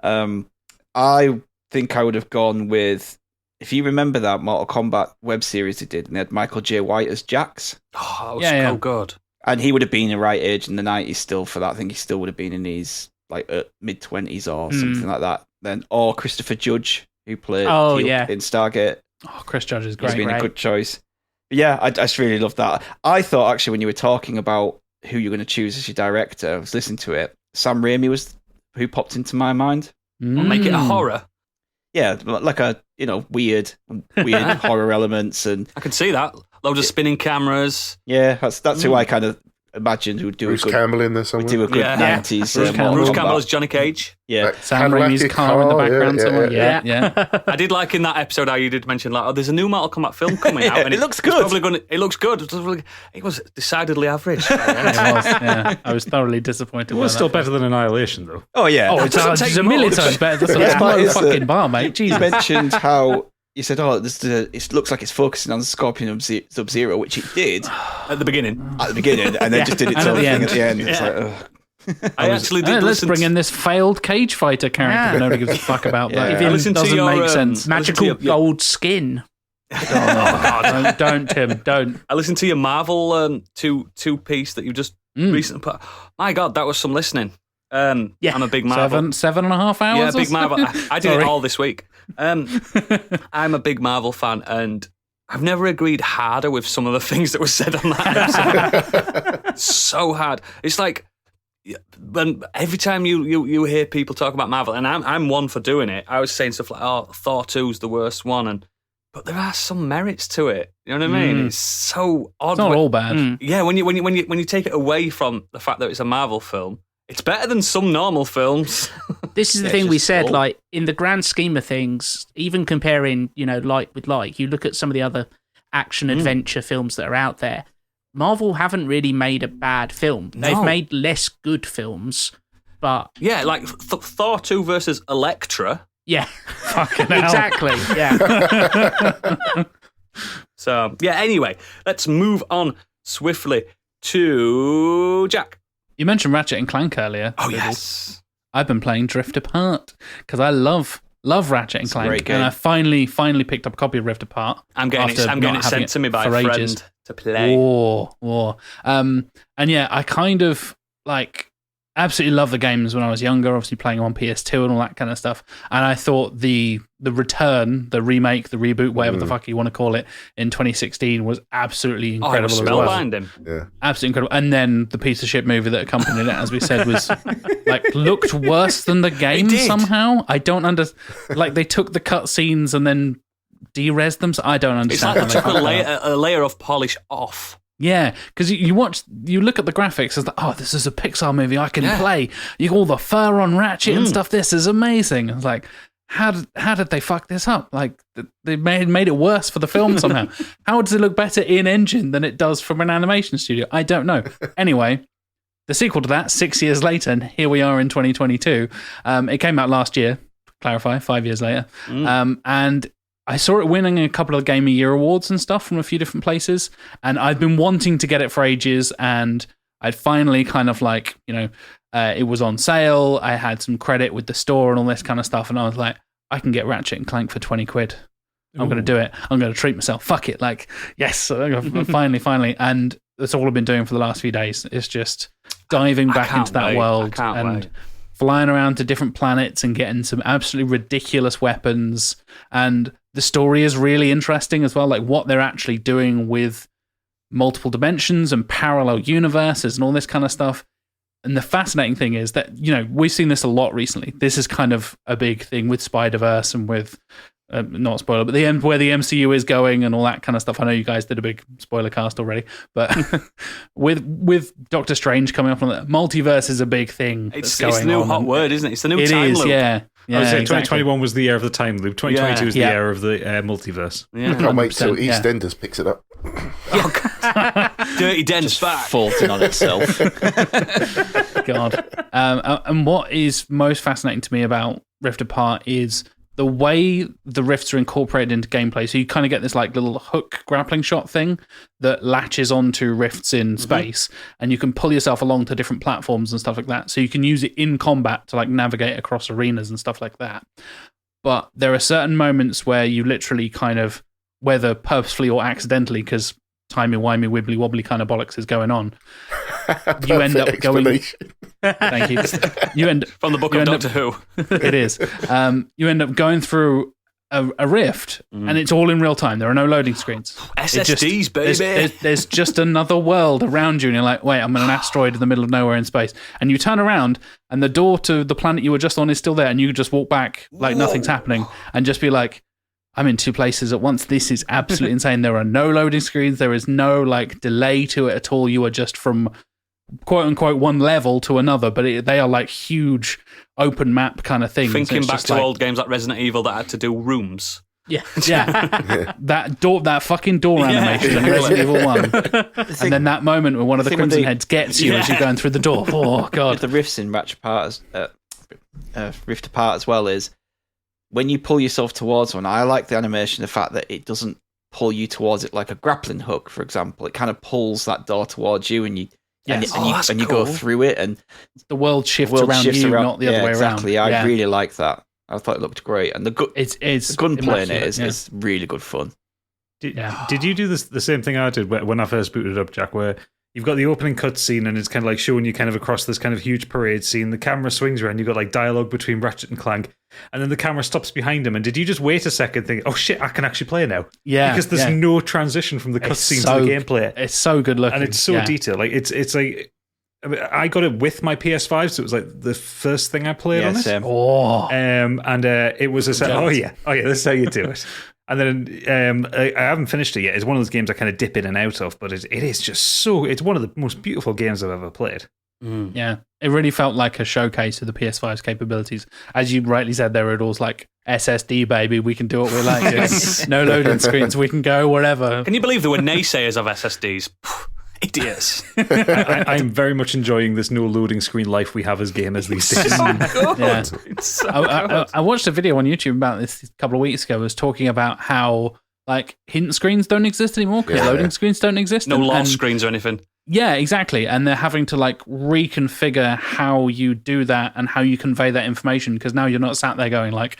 I think I would have gone with, if you remember that Mortal Kombat web series they did, and they had Michael J. White as Jax. Oh, that was Yeah. so good. And he would have been the right age in the 90s still for that. I think he still would have been in his like mid-20s or something like that. Then, or Christopher Judge, who played Teal in Stargate. Oh, Chris Judge is He's great. been a good choice. But yeah, I just really love that. I thought actually when you were talking about who you're going to choose as your director, I was listening to it. Sam Raimi was who popped into my mind. Make it a horror. Yeah, like a weird horror elements, and I can see that. Loads of spinning cameras. yeah, that's who I kind of imagined would do Bruce a good Campbell in there somewhere. do a good Yeah. 90s. Bruce Campbell. Bruce Mortal Campbell Kombat. as Johnny Cage. Yeah, Sam Cadillac Raimi's car in the background somewhere. Yeah. I did like in that episode how you did mention like, there's a new Mortal Kombat film coming out, and it looks good. It looks good. It was decidedly average. It was, yeah. I was thoroughly disappointed. It was still better than Annihilation, though. Oh yeah. Oh, it's a million times better. That's best part a is fucking that bar, mate. You Jesus. mentioned how you said, it looks like it's focusing on Scorpion Sub-Zero, which it did At the beginning. at the beginning, and then just did its And at own the thing end. at the end. It's Yeah. like, ugh. I actually did Let's listen bring to... in this failed cage fighter character. Nobody gives a fuck about that. Yeah. Even I listened to doesn't your, make sense. Magical gold skin. Don't, Tim. Don't. I listened to your Marvel two-piece that you just recently put. My God, that was some listening. I'm a big Marvel. 7.5 hours. Yeah, or big Marvel. I did it Sorry. all this week. I'm a big Marvel fan, and I've never agreed harder with some of the things that were said on that episode. So hard. It's like when every time you hear people talk about Marvel, and I'm one for doing it, I was saying stuff like, "Oh, Thor 2's the worst one," but there are some merits to it. You know what I mean? It's so odd. It's not all bad. Yeah, when you take it away from the fact that it's a Marvel film, it's better than some normal films. This is the thing we said. Like, in the grand scheme of things, even comparing, like with like, you look at some of the other action adventure films that are out there. Marvel haven't really made a bad film. No. They've made less good films, but yeah, like Thor 2 versus Elektra. Yeah, fucking hell. Exactly. Yeah. So yeah. Anyway, let's move on swiftly to Jack. You mentioned Ratchet and Clank earlier. Oh yes. I've been playing Drift Apart because I love Ratchet and Clank, and I finally picked up a copy of Rift Apart. I'm getting it sent to me by a friend to play. And yeah, I kind of absolutely love the games when I was younger, obviously playing on PS2 and all that kind of stuff. And I thought the return, the remake, the reboot, whatever the fuck you want to call it, in 2016 was absolutely incredible as well. Yeah. Absolutely incredible. And then the piece of shit movie that accompanied it, as we said, was looked worse than the game somehow. I don't understand. They took the cutscenes and then de-res them. So I don't understand. It's like they took a layer of polish off. Yeah, because you look at the graphics as this is a Pixar movie I can play. All the fur on Ratchet and stuff. This is amazing. It's like, how did they fuck this up? They made it worse for the film somehow. How does it look better in engine than it does from an animation studio? I don't know. Anyway, the sequel to that, 6 years later, and here we are in 2022. It came out last year. To clarify, 5 years later, and I saw it winning a couple of Game of Year awards and stuff from a few different places, and I'd been wanting to get it for ages, and I'd finally kind of it was on sale, I had some credit with the store and all this kind of stuff, and I was like, I can get Ratchet and Clank for 20 quid. I'm going to do it. I'm going to treat myself. Fuck it. Yes, finally. And that's all I've been doing for the last few days. It's just diving back into that world and flying around to different planets and getting some absolutely ridiculous weapons. And the story is really interesting as well, what they're actually doing with multiple dimensions and parallel universes and all this kind of stuff. And the fascinating thing is that, we've seen this a lot recently. This is kind of a big thing with Spider-Verse and with, not spoiler, but where the MCU is going and all that kind of stuff. I know you guys did a big spoiler cast already, but with Doctor Strange coming up on that, multiverse is a big thing. It's the new hot word, isn't it? It's the new time loop. Yeah. I was saying 2021 was the year of the time loop. 2022 is the year of the multiverse. Yeah. I can't wait till EastEnders picks it up. Dirty Den's back. Faulting on itself. God. And what is most fascinating to me about Rift Apart is the way the rifts are incorporated into gameplay. So you kind of get this little hook grappling shot thing that latches onto rifts in space, and you can pull yourself along to different platforms and stuff like that. So you can use it in combat to navigate across arenas and stuff like that. But there are certain moments where you literally kind of, whether purposefully or accidentally, because timey-wimey, wibbly-wobbly kind of bollocks is going on, you end up going... Thank you. You end from the book of Doctor Who. It is. You end up going through a rift, and it's all in real time. There are no loading screens. SSDs, baby. There's just another world around you, and you're like, wait, I'm in an asteroid in the middle of nowhere in space. And you turn around, and the door to the planet you were just on is still there, and you just walk back like nothing's happening, and just be like, I'm in two places at once. This is absolutely insane. There are no loading screens. There is no delay to it at all. You are just from quote unquote one level to another, but they are huge open map kind of things. Thinking back to old games like Resident Evil that had to do rooms. Yeah. That fucking door animation in Resident Evil 1. And then that moment where one of the Crimson Heads gets you as you're going through the door. Oh, God. The rifts in Rift Apart as well is when you pull yourself towards one, I like the animation, the fact that it doesn't pull you towards it like a grappling hook, for example. It kind of pulls that door towards you and you go through it, and the world shifts around you, not the other way around. Exactly. I really like that. I thought it looked great, and the gunplay in it is really good fun. Did you do the same thing I did when I first booted up, Jack? Where you've got the opening cutscene, and it's kind of showing you kind of across this kind of huge parade scene. The camera swings around. You've got dialogue between Ratchet and Clank, and then the camera stops behind him. And did you just wait a second, think, "Oh shit, I can actually play now"? Yeah, because there's no transition from the cutscene to the gameplay. It's so good looking, and it's so detailed. It's like I got it with my PS5, so it was like the first thing I played on it. Same. And it was oh yeah, this is how you do it. And then I haven't finished it yet. It's one of those games I kind of dip in and out of, but it is just it's one of the most beautiful games I've ever played. Yeah, it really felt like a showcase of the PS5's capabilities. As you rightly said, there it was like SSD, baby, we can do what we like. No loading screens, we can go wherever. Can you believe there were naysayers of SSDs? Idiots. I'm very much enjoying this no loading screen life we have as gamers these days. I watched a video on YouTube about this a couple of weeks ago. It was talking about how like hint screens don't exist anymore because loading screens don't exist. No lock screens or anything. Yeah, exactly. And they're having to like reconfigure how you do that and how you convey that information, because now you're not sat there going like,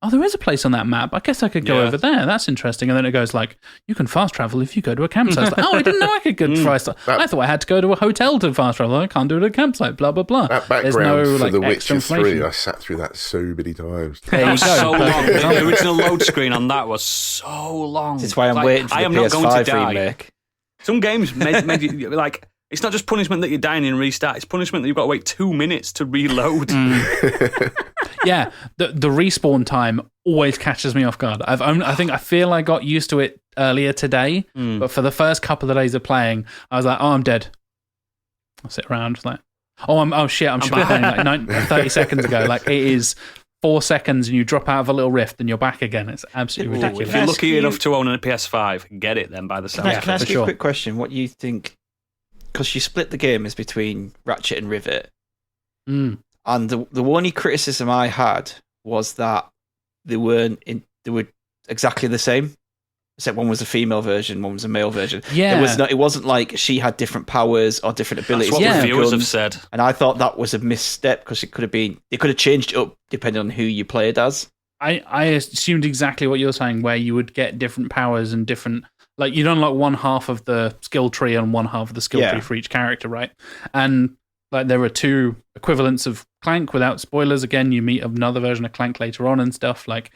oh, there is a place on that map. I guess I could go over there. That's interesting. And then it goes like, you can fast travel if you go to a campsite. Like, oh, I didn't know I could go fast travel. I thought I had to go to a hotel to fast travel. I can't do it at a campsite, blah, blah, blah. That background for The Witcher 3, I sat through that so many times. It was so long. The original load screen on that was so long. That's why I'm waiting for the PS5 remake. Some games made you, like, it's not just punishment that you're dying and restart, it's punishment that you've got to wait 2 minutes to reload. Yeah, the respawn time always catches me off guard. I feel I got used to it earlier today, but for the first couple of days of playing, I was like, oh, I'm dead. I'll sit around like, oh shit, I'm playing like 30 seconds ago. Like, it is 4 seconds and you drop out of a little rift and you're back again. It's absolutely ridiculous. If you're lucky enough to own a PS5, get it then by the sound. Can I ask you a quick question? What you think? Because you split the game as between Ratchet and Rivet. And the only criticism I had was that they were exactly the same, except one was a female version, one was a male version. Yeah, it wasn't like she had different powers or different abilities. That's what reviewers have said, and I thought that was a misstep because they could have changed it up depending on who you played as. I assumed exactly what you're saying, where you would get different powers and different. Like, you'd unlock one half of the skill tree and one half of the skill tree for each character, right? And like, there are two equivalents of Clank without spoilers. Again, you meet another version of Clank later on and stuff. Like,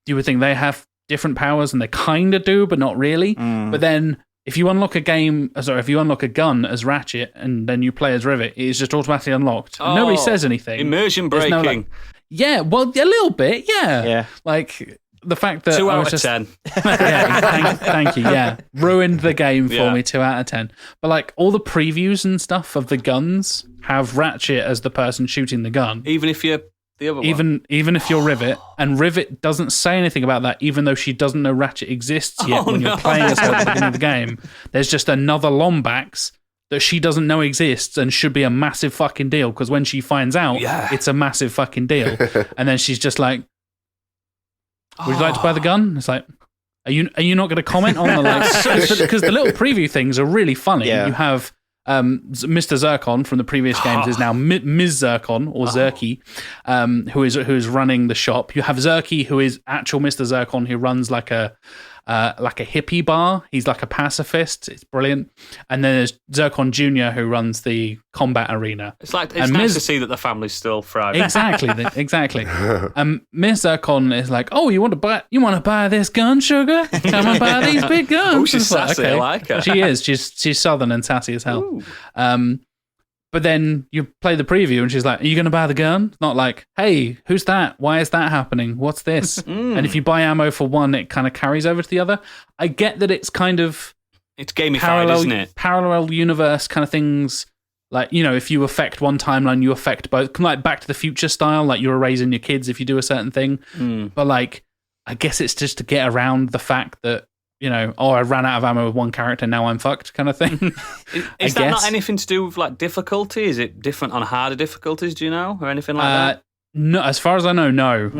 you would think they have different powers, and they kind of do, but not really. But then, if you unlock a gun as Ratchet, and then you play as Rivet, it is just automatically unlocked. And nobody says anything. Immersion breaking. No, like, yeah, well, a little bit, yeah. Like, the fact that 2 out of 10. Thank you. Yeah, ruined the game for me. 2 out of 10. But like, all the previews and stuff of the guns have Ratchet as the person shooting the gun, even if you're the other one. Even if you're Rivet, and Rivet doesn't say anything about that, even though she doesn't know Ratchet exists yet. When you're playing as her at the beginning of the game, there's just another Lombax that she doesn't know exists and should be a massive fucking deal, because when she finds out, it's a massive fucking deal. And then she's just like, would you like to buy the gun? It's like, are you not going to comment on the like? Because the little preview things are really funny. You have Mr. Zircon from the previous games is now Ms. Zircon or Zerky, who is running the shop. You have Zerky, who is actual Mr. Zircon, who runs like a hippie bar. He's like a pacifist. It's brilliant. And then there's Zircon Jr., who runs the combat arena. It's nice to see that the family's still thriving. Exactly. Miss Zircon is like, oh, you want to buy this gun, sugar? Come and buy these big guns. Oh, she's sassy. Okay. I like her. She is. She's southern and sassy as hell. But then you play the preview and she's like, are you going to buy the gun? Not like, hey, who's that? Why is that happening? What's this? And if you buy ammo for one, it kind of carries over to the other. I get that it's kind of... It's gamified, isn't it? Parallel universe kind of things. Like, you know, if you affect one timeline, you affect both. Like Back to the Future style, like you're raising your kids if you do a certain thing. But like, I guess it's just to get around the fact that, you know, I ran out of ammo with one character, now I'm fucked kind of thing. Is that not anything to do with like difficulty? Is it different on harder difficulties, do you know? Or anything like that? No, as far as I know, no.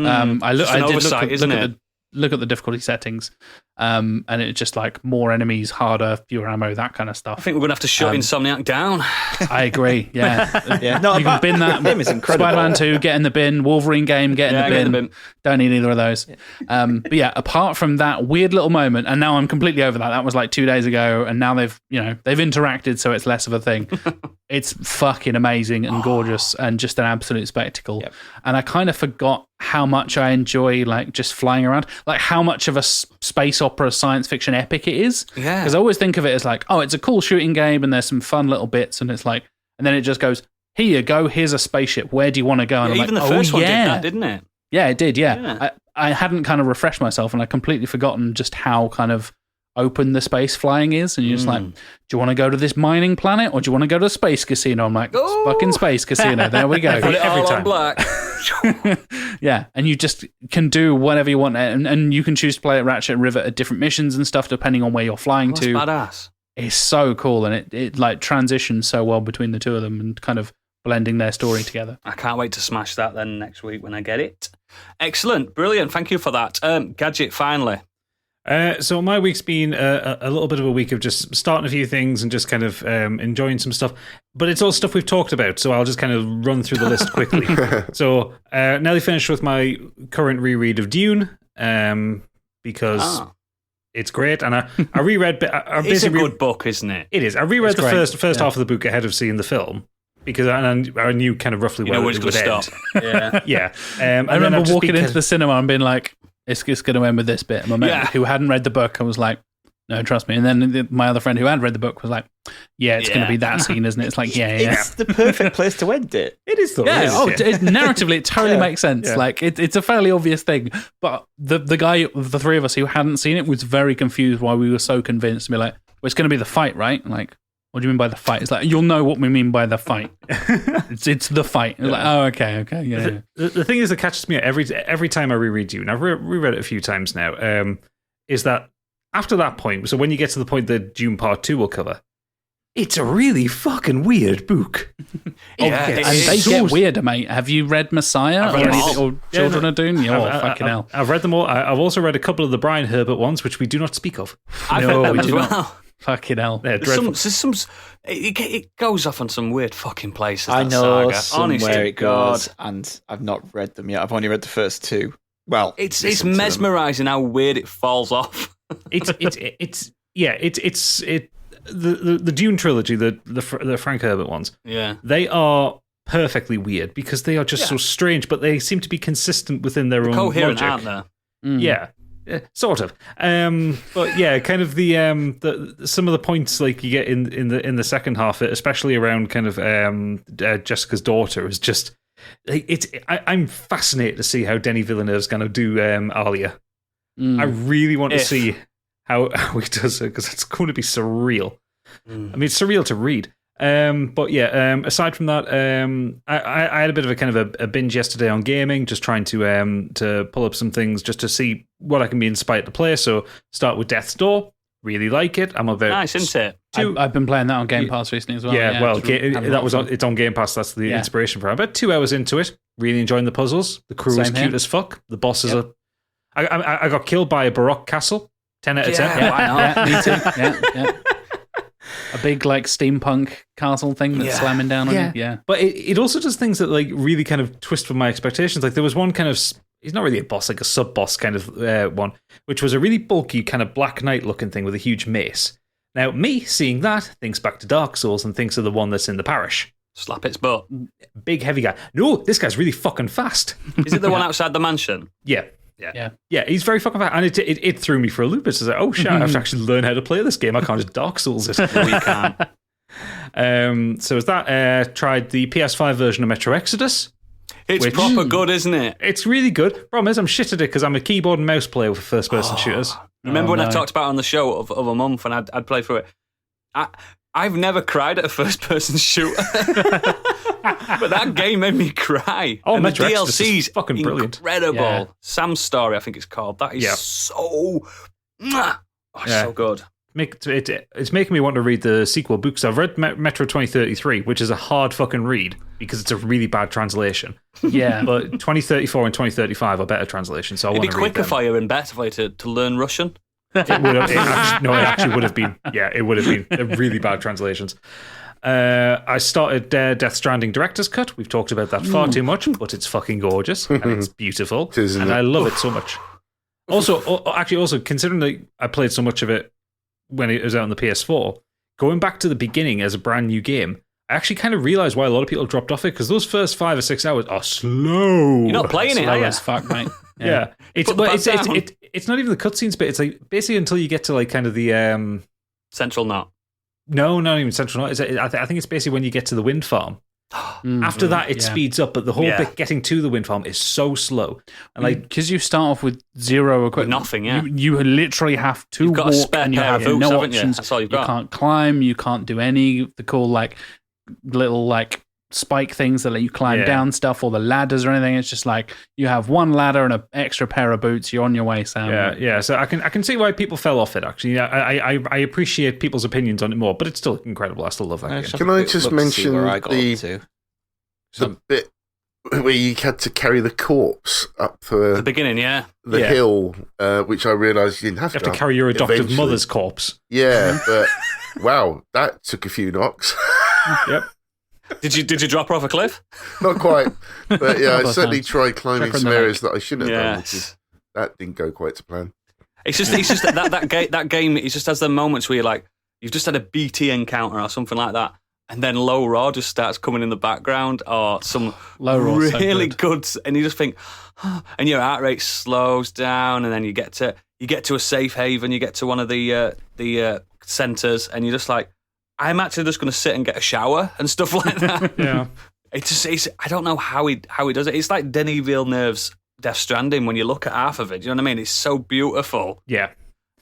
I did look at the difficulty settings, and it's just like more enemies, harder, fewer ammo, that kind of stuff. I think we're going to have to shut Insomniac down. I agree, yeah. No, you can bin that. Game is incredible. Spider-Man 2, get in the bin. Wolverine game, get in the bin. Don't need either of those. But yeah, apart from that weird little moment, and now I'm completely over that. That was like 2 days ago, and now they've interacted, so it's less of a thing. It's fucking amazing and gorgeous and just an absolute spectacle. Yep. And I kind of forgot how much I enjoy like just flying around, like how much of a space opera science fiction epic it is. Yeah. Because I always think of it as like, oh, it's a cool shooting game and there's some fun little bits, and it's like, and then it just goes, here you go, here's a spaceship, where do you want to go? And Yeah, I'm even like, the first one did yeah. that, didn't it? Yeah, it did, yeah. Yeah. I hadn't kind of refreshed myself, and I'd completely forgotten just how kind of open the space flying is. And you're just like, do you want to go to this mining planet, or do you want to go to a space casino? I'm like, it's fucking space casino. There we go. Put it Every all time. on black. Yeah, and you just can do whatever you want, and you can choose to play at Ratchet and Rivet at different missions and stuff, depending on where you're flying That's to. badass. It's so cool, and it like transitions so well between the two of them and kind of blending their story together. I can't wait to smash that then next week when I get it. Excellent. Brilliant. Thank you for that. Gadget, finally. So my week's been a little bit of a week of just starting a few things and just kind of enjoying some stuff. But it's all stuff we've talked about, so I'll just kind of run through the list quickly. So nearly finished with my current reread of Dune because it's great. And I reread... It's a good book, isn't it? It is. I reread It's the great. first half of the book ahead of seeing the film because I knew kind of roughly where it would end. Yeah. Yeah. I remember walking into the cinema and being like, it's going to end with this bit. And my mate who hadn't read the book, I was like, no, trust me. And then my other friend who had read the book was like, yeah, it's going to be that scene, isn't it? It's like, yeah. It's the perfect place to end it. It is though. Yeah, narratively, it totally makes sense. Yeah. Like, it's a fairly obvious thing. But the guy, the three of us who hadn't seen it, was very confused why we were so convinced to be like, well, it's going to be the fight, right? And like, what do you mean by the fight? It's like, you'll know what we mean by the fight. It's the fight. It's like, oh, okay, yeah. The thing is that catches me out every time I reread Dune, I've reread it a few times now, is that after that point, so when you get to the point that Dune Part 2 will cover, it's a really fucking weird book. Yeah, and they get weirder, mate. Have you read Messiah read or, them all. anything, or Children of Dune? Fucking hell. I've read them all. I've also read a couple of the Brian Herbert ones, which we do not speak of. I've No, read them we as do not. well. Fucking hell. They're dreadful. It goes off on some weird fucking places. I that know saga. somewhere Honest to it goes, and I've not read them yet. I've only read the first two. Well, It's listened to them. mesmerising how weird it falls off. The Dune trilogy, the Frank Herbert ones. Yeah. They are perfectly weird because they are just so strange, but they seem to be consistent within their own Coherent, logic. aren't they? Yeah, sort of. But yeah, kind of the some of the points like you get in the second half, especially around kind of Jessica's daughter, is just I'm fascinated to see how Denis Villeneuve's going to do Alia. I really want to see how he does it because it's going to be surreal. I mean, it's surreal to read. But yeah, aside from that, I had a bit of a kind of a binge yesterday on gaming, just trying to pull up some things just to see what I can be inspired to play. So start with Death's Door. Really like it. I'm about Nice, isn't it? I've been playing that on Game Pass recently as well. Yeah, well, it's it's on Game Pass. That's the inspiration for it. I'm about 2 hours into it. Really enjoying the puzzles. The crew is cute as fuck. The bosses are. I got killed by a Baroque castle. 10 out of 10. Yeah, why not? me too. Yeah. A big like steampunk castle thing that's slamming down on you. Yeah. But it also does things that like really kind of twist from my expectations. Like there was one kind of, he's not really a boss, like a sub-boss kind of one, which was a really bulky kind of Black Knight looking thing with a huge mace. Now me seeing that thinks back to Dark Souls and thinks of the one that's in the parish. Slap its butt. Big heavy guy. No, this guy's really fucking fast. Is it the one outside the mansion? Yeah, he's very fucking fast. And it threw me for a loop. It's like, oh shit, I have to actually learn how to play this game. I can't just Dark Souls it. No, you can't. So is that tried the PS5 version of Metro Exodus. It's proper good, isn't it? It's really good. Problem is, I'm shit at it because I'm a keyboard and mouse player with first-person shooters. Remember when I talked about it on the show of a month and I'd play through it? I've never cried at a first-person shooter. But that game made me cry. Oh, and the Metro Exodus is DLC's fucking brilliant. Incredible. Yeah. Sam's Story, I think it's called. That is so... so good. It's making me want to read the sequel books. I've read Metro 2033, which is a hard fucking read because it's a really bad translation. Yeah. But 2034 and 2035 are better translations, so I It'd want be to read quicker them. for you and better for you to learn Russian. It actually would have been. Yeah, it would have been. They're really bad translations. I started Death Stranding Director's Cut. We've talked about that far too much, but it's fucking gorgeous and it's beautiful, and I love it so much. Also, considering that I played so much of it when it was out on the PS4, going back to the beginning as a brand new game, I actually kind of realised why a lot of people dropped off it because those first 5 or 6 hours are slow. You're not playing it, are Slow you? as fuck, mate. Yeah, it's not even the cutscenes bit. It's like basically until you get to like kind of the Central knot. No, not even central north. I think it's basically when you get to the wind farm. After that, it speeds up, but the whole bit getting to the wind farm is so slow. And because you start off with zero equipment, nothing. Yeah, you literally have to got walk, a spare and you pair have of boots, no haven't you? options. That's all you've got. You can't climb. You can't do any of the cool little spike things that let you climb down stuff, or the ladders or anything. It's just like you have one ladder and an extra pair of boots. You're on your way, Sam. Yeah. So I can see why people fell off it. Actually, I appreciate people's opinions on it more, but it's still incredible. I still love that game. Can I just mention the bit where you had to carry the corpse up the beginning, the hill, which I realised you didn't have to. You have to carry your adoptive mother's corpse. Yeah, but wow, that took a few knocks. Yep. Did you drop her off a cliff? Not quite, but yeah, I certainly tried climbing some areas that I shouldn't have done. Because that didn't go quite to plan. It's just that game. It just has the moments where you're like, you've just had a BT encounter or something like that, and then Low Raw just starts coming in the background, or some really good, and you just think, and your heart rate slows down, and then you get to a safe haven, you get to one of the centers, and you're just like, I'm actually just going to sit and get a shower and stuff like that. Yeah, it's I don't know how he does it. It's like Denis Villeneuve's Death Stranding when you look at half of it. Do you know what I mean? It's so beautiful. Yeah,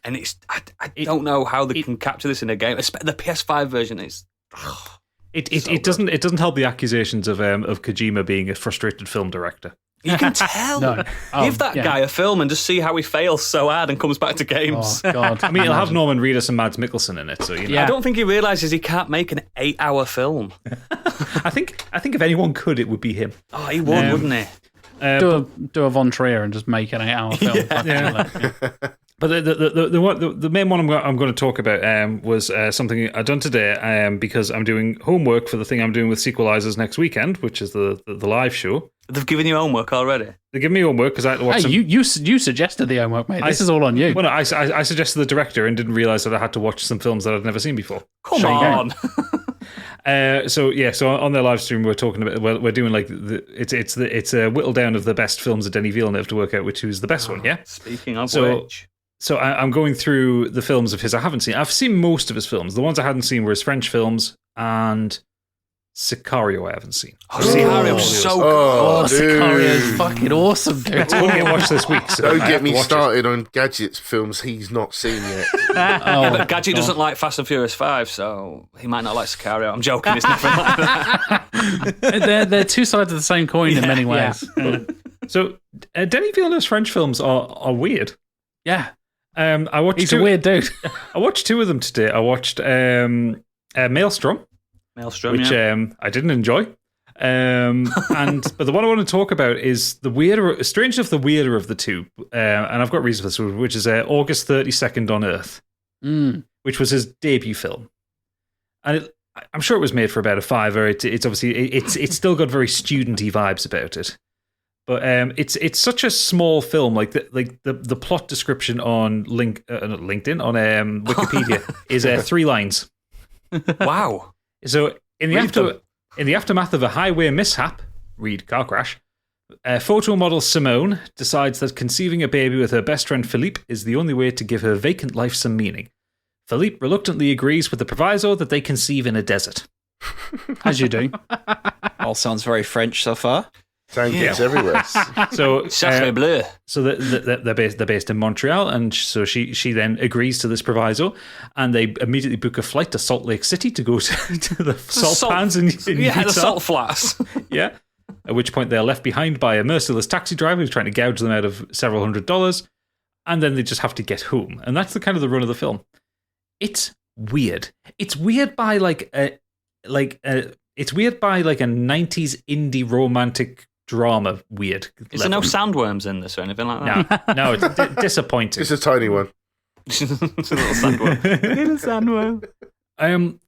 and I don't know how they can capture this in a game. The PS5 version is. It doesn't help the accusations of Kojima being a frustrated film director. You can tell. Give that guy a film and just see how he fails so hard and comes back to games. Oh, God. I mean, it'll have Norman Reedus and Mads Mikkelsen in it, so you know. I don't think he realises he can't make an 8-hour film. I think if anyone could, it would be him. Oh, he would, wouldn't he? Do a Von Trier and just make an 8-hour film. But the main one I'm going to talk about was something I've done today because I'm doing homework for the thing I'm doing with Sequelisers next weekend, which is the live show. They've given you homework already? They give me homework because I had to watch you suggested the homework, mate. This is all on you. Well, no, I suggested the director and didn't realise that I had to watch some films that I'd never seen before. Come on. So on their live stream we're talking about we're doing like it's a whittle down of the best films of Denis Villeneuve to work out which is the best one. Yeah. Speaking of which. So I'm going through the films of his I haven't seen. I've seen most of his films. The ones I hadn't seen were his French films and Sicario I haven't seen. Sicario's so good. Sicario's fucking awesome, dude. It's only get watched this week. So don't get me started on Gadget's films he's not seen yet. But Gadget doesn't like Fast and Furious 5, so he might not like Sicario. I'm joking, it's nothing like that. They're two sides of the same coin in many ways. So Denis Villeneuve's French films are weird. Yeah. He's a weird dude. I watched two of them today. I watched Maelstrom, which I didn't enjoy. But the one I want to talk about is the weirder, strange enough, the weirder of the two. And I've got reason for this, which is August 32nd on Earth, which was his debut film. And I'm sure it was made for about a $5. It's obviously it's still got very studenty vibes about it. But it's such a small film. Like the plot description on LinkedIn on Wikipedia is 3 lines. Wow! So in the aftermath of a highway mishap, read car crash, photo model Simone decides that conceiving a baby with her best friend Philippe is the only way to give her vacant life some meaning. Philippe reluctantly agrees with the proviso that they conceive in a desert. As you do. All sounds very French so far. It's everywhere. So Sacré bleu. So they're based in Montreal, and so she then agrees to this proviso, and they immediately book a flight to Salt Lake City to go to the salt pans in Utah. The salt flats. Yeah. At which point they're left behind by a merciless taxi driver who's trying to gouge them out of several $100s, and then they just have to get home, and that's the kind of the run of the film. It's weird. It's weird by it's weird by like a 90s indie romantic drama weird. Is there no sandworms in this or anything like that? No, it's disappointing. It's a tiny one. It's a little sandworm.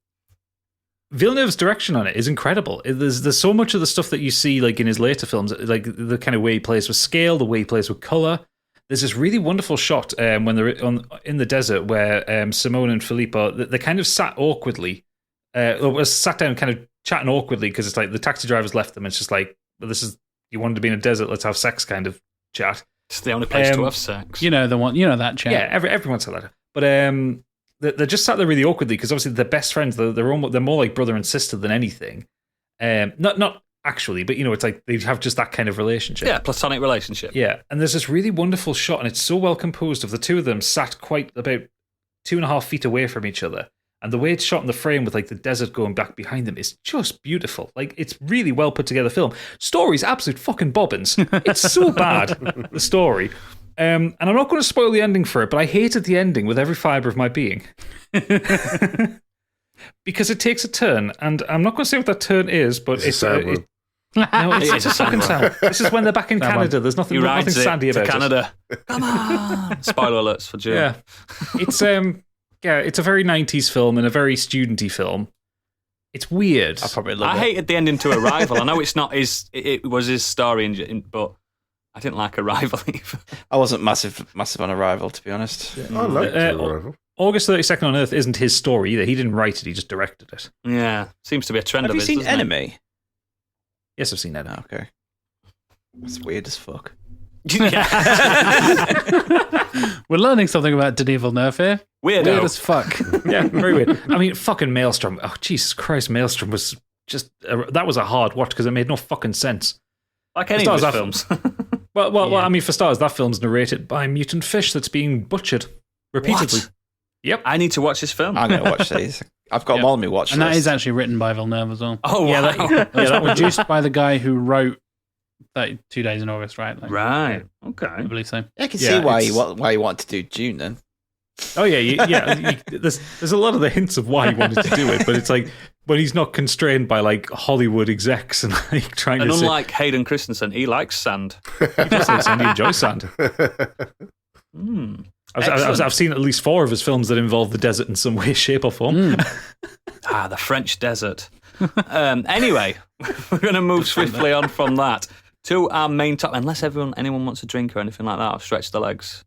Villeneuve's direction on it is incredible. There's so much of the stuff that you see like in his later films, like the kind of way he plays with scale, the way he plays with color. There's this really wonderful shot when they're in the desert where Simone and Philippe are they kind of sat awkwardly, sat down kind of chatting awkwardly because it's like the taxi driver's left them. And it's just like, well, this is. You wanted to be in a desert, let's have sex kind of chat. It's the only place to have sex. You know the one, you know that chat. Yeah, everyone's had that. But they're just sat there really awkwardly because obviously they're best friends. They're more like brother and sister than anything. Not actually, but it's like they have just that kind of relationship. Yeah, platonic relationship. Yeah, and there's this really wonderful shot, and it's so well composed of the two of them sat quite about 2.5 feet away from each other. And the way it's shot in the frame with like the desert going back behind them is just beautiful. Like, it's really well put together film. Story's absolute fucking bobbins. It's so bad, the story. And I'm not going to spoil the ending for it, but I hated the ending with every fibre of my being. Because it takes a turn, and I'm not going to say what that turn is, but it's no, it's a fucking sound. This is when they're back in Canada. There's nothing sandy about Canada. Come on. Spoiler alerts for June. Yeah. It's it's a very 90s film and a very studenty film. It's weird. I hated the ending to Arrival. I know it's not his. It was his story, but I didn't like Arrival either. I wasn't massive on Arrival, to be honest. Yeah, I liked Arrival. August 32nd on Earth isn't his story either. He didn't write it. He just directed it. Yeah, seems to be a trend of his. Have you seen Enemy? Yes, I've seen Enemy. Okay, that's weird as fuck. We're learning something about Denis Villeneuve here. Weird as fuck. Yeah, very weird. I mean, fucking Maelstrom. Oh, Jesus Christ, Maelstrom was just... that was a hard watch because it made no fucking sense. Like any of his films. Well, I mean, for starters, that film's narrated by a mutant fish that's being butchered repeatedly. What? Yep. I need to watch this film. I'm going to watch these. I've got them all on my watch and list. that is actually written by Villeneuve as well. Oh, wow. That was produced by the guy who wrote 2 Days in August, right? Right. Okay. I believe so. I can see why you want to do Dune then. Oh yeah. There's a lot of the hints of why he wanted to do it, but it's like when he's not constrained by like Hollywood execs and like trying and to. Unlike Hayden Christensen, he likes sand. He does like sand. He enjoys sand. I've seen at least 4 of his films that involve the desert in some way, shape, or form. The French desert. Anyway, we're going to move swiftly on from that to our main topic. Unless anyone wants a drink or anything like that, I'll stretch the legs.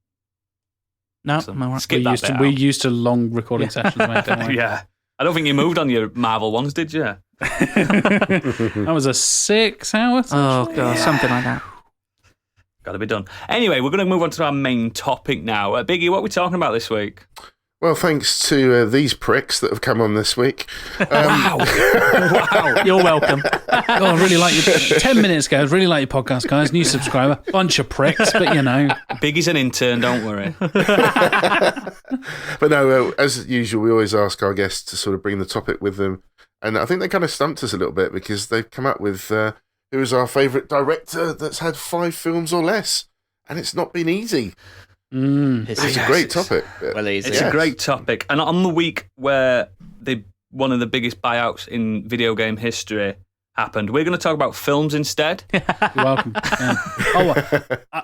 No, skip that bit. We're used to long recording sessions, mate. Don't worry. Yeah. I don't think you moved on your Marvel ones, did you? That was a 6 hours. Oh, God, something like that. Got to be done. Anyway, we're going to move on to our main topic now. Biggie, what are we talking about this week? Well, thanks to these pricks that have come on this week. Wow. You're welcome. I really like your 10 minutes ago. I really like your podcast, guys. New subscriber, bunch of pricks, but Biggie's an intern. Don't worry. But no, as usual, we always ask our guests to sort of bring the topic with them, and I think they kind of stumped us a little bit because they've come up with who is our favourite director that's had 5 films or less, and it's not been easy. It's a great topic. It's a great topic. And on the week where one of the biggest buyouts in video game history happened, we're going to talk about films instead. You're welcome. Yeah.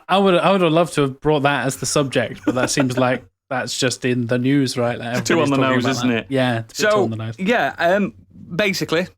I would have loved to have brought that as the subject, but that seems like that's just in the news, right? Like it's too on the nose, isn't it? Yeah, it's too on the nose. Yeah, basically,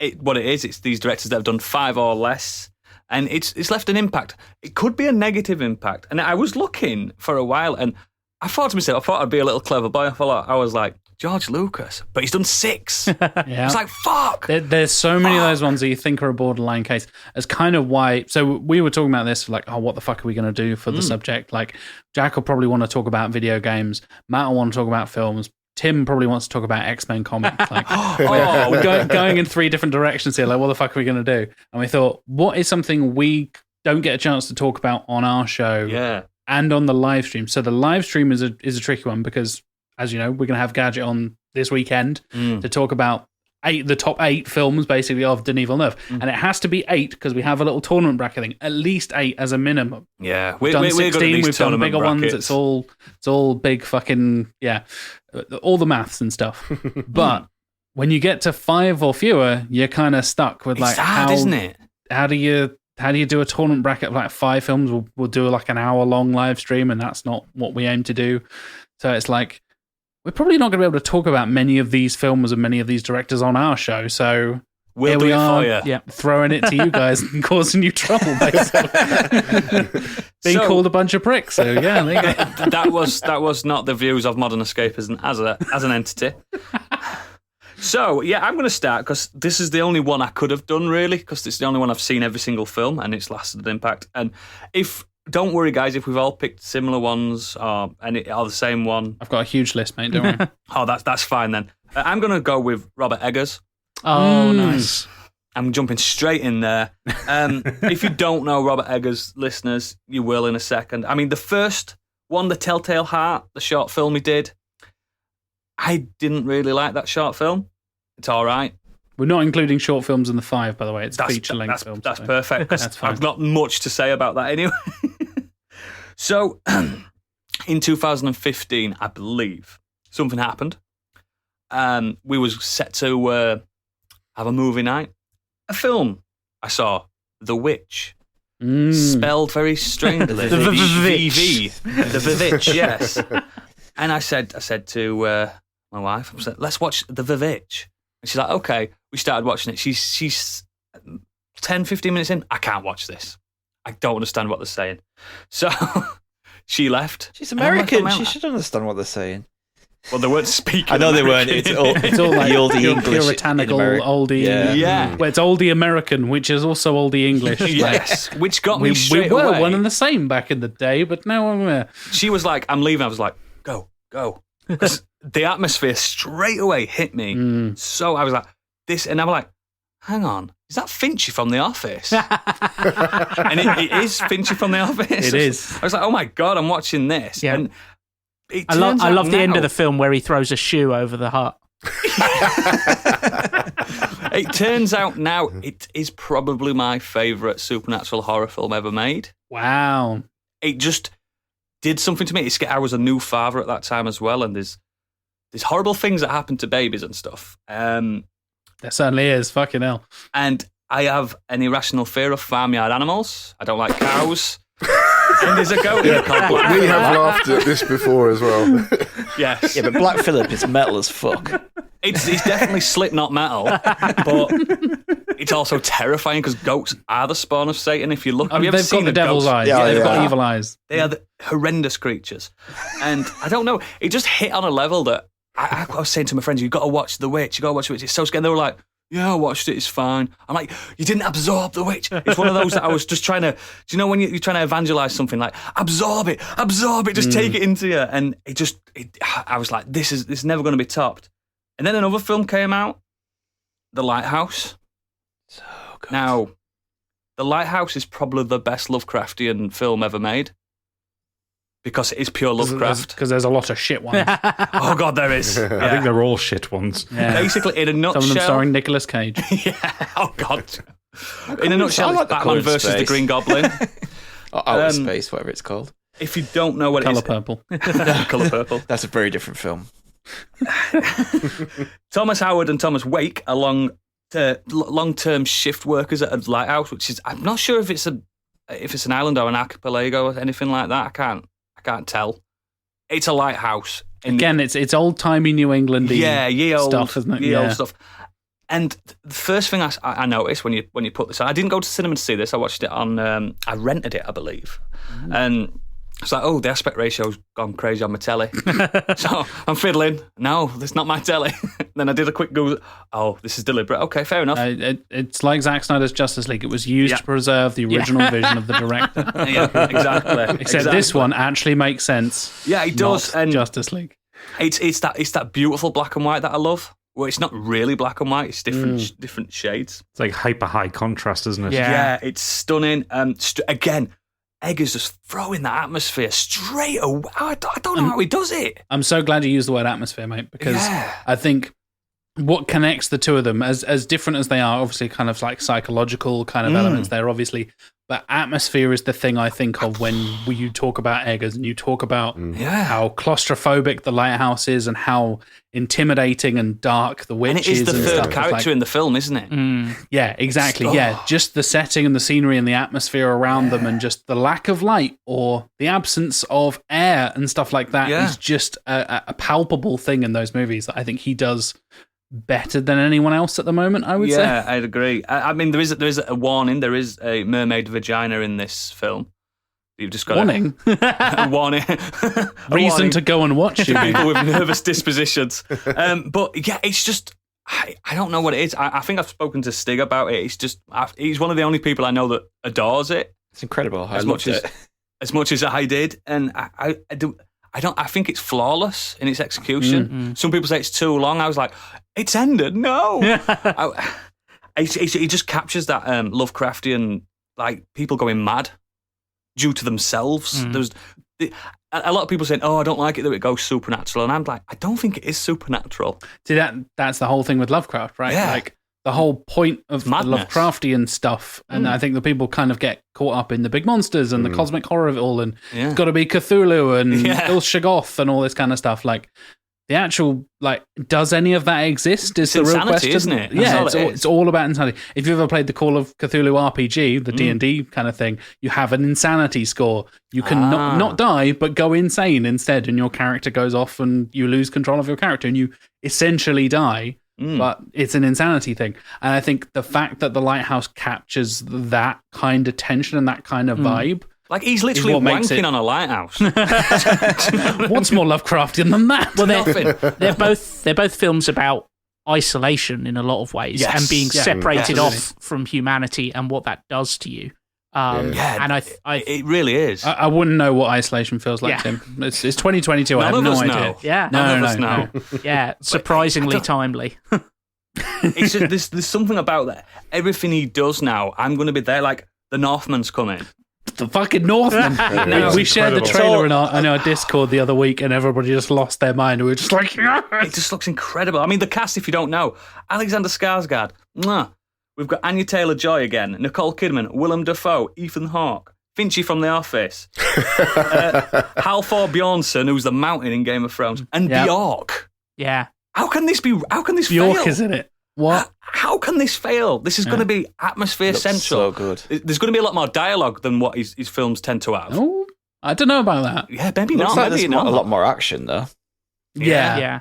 it's these directors that have done 5 or less. And it's left an impact. It could be a negative impact. And I was looking for a while, and I thought to myself, I'd be a little clever boy. I was like, George Lucas, but he's done 6. Yeah. It's like, fuck. There's so many of those ones that you think are a borderline case. It's kind of why. So we were talking about this, like, what the fuck are we going to do for the subject? Like, Jack will probably want to talk about video games. Matt will want to talk about films. Tim probably wants to talk about X-Men comics. Like, we're going in 3 different directions here. Like, what the fuck are we going to do? And we thought, what is something we don't get a chance to talk about on our show and on the live stream? So the live stream is a tricky one because, as you know, we're going to have Gadget on this weekend to talk about the top 8 films, basically, of Denis Villeneuve. And it has to be 8 because we have a little tournament bracket thing. At least 8 as a minimum. Yeah. We've done 16, we've done bigger ones. It's all big fucking, all the maths and stuff. But when you get to 5 or fewer, you're kind of stuck with like, it's hard, isn't it? How do you do a tournament bracket of like 5 films? We'll do like an hour-long live stream, and that's not what we aim to do. So it's like, we're probably not going to be able to talk about many of these films and many of these directors on our show. So we'll do it for you. Yeah, throwing it to you guys and causing you trouble, basically. Being called a bunch of pricks. So yeah, there you go. that was not the views of Modern Escapism as an entity. So yeah, I'm going to start because this is the only one I could have done really, because it's the only one I've seen every single film and it's lasted an impact. And if don't worry, guys, if we've all picked similar ones or the same one. I've got a huge list, mate. Don't worry. Oh, that's fine then. I'm going to go with Robert Eggers. Oh, nice. I'm jumping straight in there. If you don't know Robert Eggers, listeners, you will in a second. I mean, the first one, The Telltale Heart, the short film he did, I didn't really like that short film. It's all right. We're not including short films in the 5, by the way. It's feature-length films. That's perfect, because I've got much to say about that anyway. So, in 2015, I believe, something happened. We was set to have a movie night. A film I saw, The Witch. Spelled very strangely. The Vivitch. The Vivitch, yes. And I said to my wife, I said, let's watch The Vivitch. And she's like, okay. We started watching it. She's 10, 15 minutes in. I can't watch this. I don't understand what they're saying. So she left. She's American. She should understand what they're saying. Well, they weren't speaking. I know American. they weren't. It's all like the oldie English, puritanical oldie. Yeah. Well, it's oldie American, which is also oldie English. Yes, which got me we straight were away. one and the same back in the day, but now we're. She was like, I'm leaving. I was like, go. 'Cause the atmosphere straight away hit me. So I was like, this, and I'm like, hang on, is that Finchy from The Office? And it is Finchy from The Office. It is. I was like, oh my God, I'm watching this. Yeah. And I love the end of the film where he throws a shoe over the hut. It turns out now it is probably my favourite supernatural horror film ever made. Wow. It just did something to me. I was a new father at that time as well, and there's horrible things that happen to babies and stuff. There certainly is. Fucking hell. And I have an irrational fear of farmyard animals. I don't like cows. And there's a goat in the called We have laughed at this before as well. Yes. Yeah, but Black Phillip is metal as fuck. It's definitely Slipknot metal, but it's also terrifying because goats are the spawn of Satan. If you look, have you ever They've seen got the devil's eyes. Yeah, They've yeah. got evil eyes. They are the horrendous creatures. And I don't know, it just hit on a level that I was saying to my friends, you've got to watch The Witch. You've got to watch The Witch. It's so scary. And they were like, yeah, I watched it. It's fine. I'm like, you didn't absorb The Witch. It's one of those that I was just trying to, do you know when you're trying to evangelize something, like, absorb it, just take it into you. And I was like, this is never going to be topped. And then another film came out, The Lighthouse. So good. Now, The Lighthouse is probably the best Lovecraftian film ever made. Because it is pure Lovecraft. Because there's a lot of shit ones. Oh, God, there is. I think they're all shit ones. Yeah. Basically, in a nutshell. Some of them starring Nicolas Cage. Yeah. Oh, God. In a nutshell, I like it's the Batman colour versus the space. Green Goblin. Or Outer Space, whatever it's called. If you don't know what Colour it is. purple. Colour Purple. That's a very different film. Thomas Howard and Thomas Wake are long-term shift workers at a lighthouse, which is, I'm not sure if it's an island or an archipelago or anything like that. I can't tell. It's a lighthouse. Again, it's old-timey New England-y ye old stuff, isn't it? Ye old stuff. And the first thing I noticed when you put this on, I didn't go to cinema to see this. I watched it on, I rented it, I believe. And it's like, oh, the aspect ratio's gone crazy on my telly. So I'm fiddling. No, that's not my telly. Then I did a quick Google. Oh, this is deliberate. Okay, fair enough. It's like Zack Snyder's Justice League. It was used to preserve the original vision of the director. Yeah, exactly. Except this one actually makes sense. Yeah, it does. Not And Justice League. it's that beautiful black and white that I love. Well, it's not really black and white. It's different shades. It's like hyper high contrast, isn't it? Yeah, it's stunning. Again, Eggers just throwing that atmosphere straight away. I don't know how he does it. I'm so glad you used the word atmosphere, mate, because I think what connects the two of them, as different as they are, obviously kind of like psychological kind of elements there, obviously, but atmosphere is the thing I think of when you talk about Eggers and you talk about how claustrophobic the lighthouse is and how intimidating and dark the witch is. And it is the third stuff. character in the film, isn't it? Yeah, exactly. Yeah, just the setting and the scenery and the atmosphere around them and just the lack of light or the absence of air and stuff like that is just a palpable thing in those movies that I think he does better than anyone else at the moment, I would say. Yeah, I'd agree. I mean, there is a warning. There is a mermaid vagina in this film. You've just got warning. A warning. Reason to go and watch it. People with nervous dispositions. But yeah, it's just, I don't know what it is. I think I've spoken to Stig about it. It's just, he's one of the only people I know that adores it. It's incredible. As much as as much as I did, and I think it's flawless in its execution. Mm-hmm. Some people say it's too long. I was like, it's ended. No, he just captures that Lovecraftian, like people going mad due to themselves. There's a lot of people saying, "Oh, I don't like it that it goes supernatural," and I'm like, I don't think it is supernatural. See, that's the whole thing with Lovecraft, right? Yeah. Like the whole point of the Madness. Lovecraftian stuff, and I think the people kind of get caught up in the big monsters and the cosmic horror of it all, and it's got to be Cthulhu and Il Shoggoth and all this kind of stuff. Like the actual, like, does any of that exist? Is It's the real insanity, question, isn't it? Yeah, That's all it is. it's all about insanity. If you've ever played the Call of Cthulhu RPG, the D&D kind of thing, you have an insanity score. You can not die, but go insane instead, and your character goes off, and you lose control of your character, and you essentially die. But it's an insanity thing. And I think the fact that The Lighthouse captures that kind of tension and that kind of vibe. Like, he's literally what makes wanking it- on a lighthouse. What's more Lovecraftian than that? Well, Nothing. they're both films about isolation in a lot of ways, Yes. and being Yeah. separated Absolutely. off from humanity and what that does to you. Yeah, And it really is. I wouldn't know what isolation feels like, Yeah. Tim. It's 2022. I None have of no us idea. know. yeah, None of us know. yeah, surprisingly timely. It's just, there's something about that. Everything he does now, I'm going to be there. Like, the Northman's coming. The fucking Northman. Yeah, We shared the incredible. trailer in our Discord the other week, and everybody just lost their mind. We were just like, It just looks incredible. I mean, the cast, if you don't know, Alexander Skarsgård. Mwah. We've got Anya Taylor-Joy again, Nicole Kidman, Willem Dafoe, Ethan Hawke, Finchy from The Office, Halfor Bjornsson, who's the mountain in Game of Thrones, and Yeah. Bjork. Yeah, How can this fail? Bjork is in it. What? How can this fail? This is going to be atmosphere Looks central. so good. There's going to be a lot more dialogue than what his films tend to have. Oh, I don't know about that. Yeah, maybe Looks not. like Maybe there's not. a lot more action though. Yeah.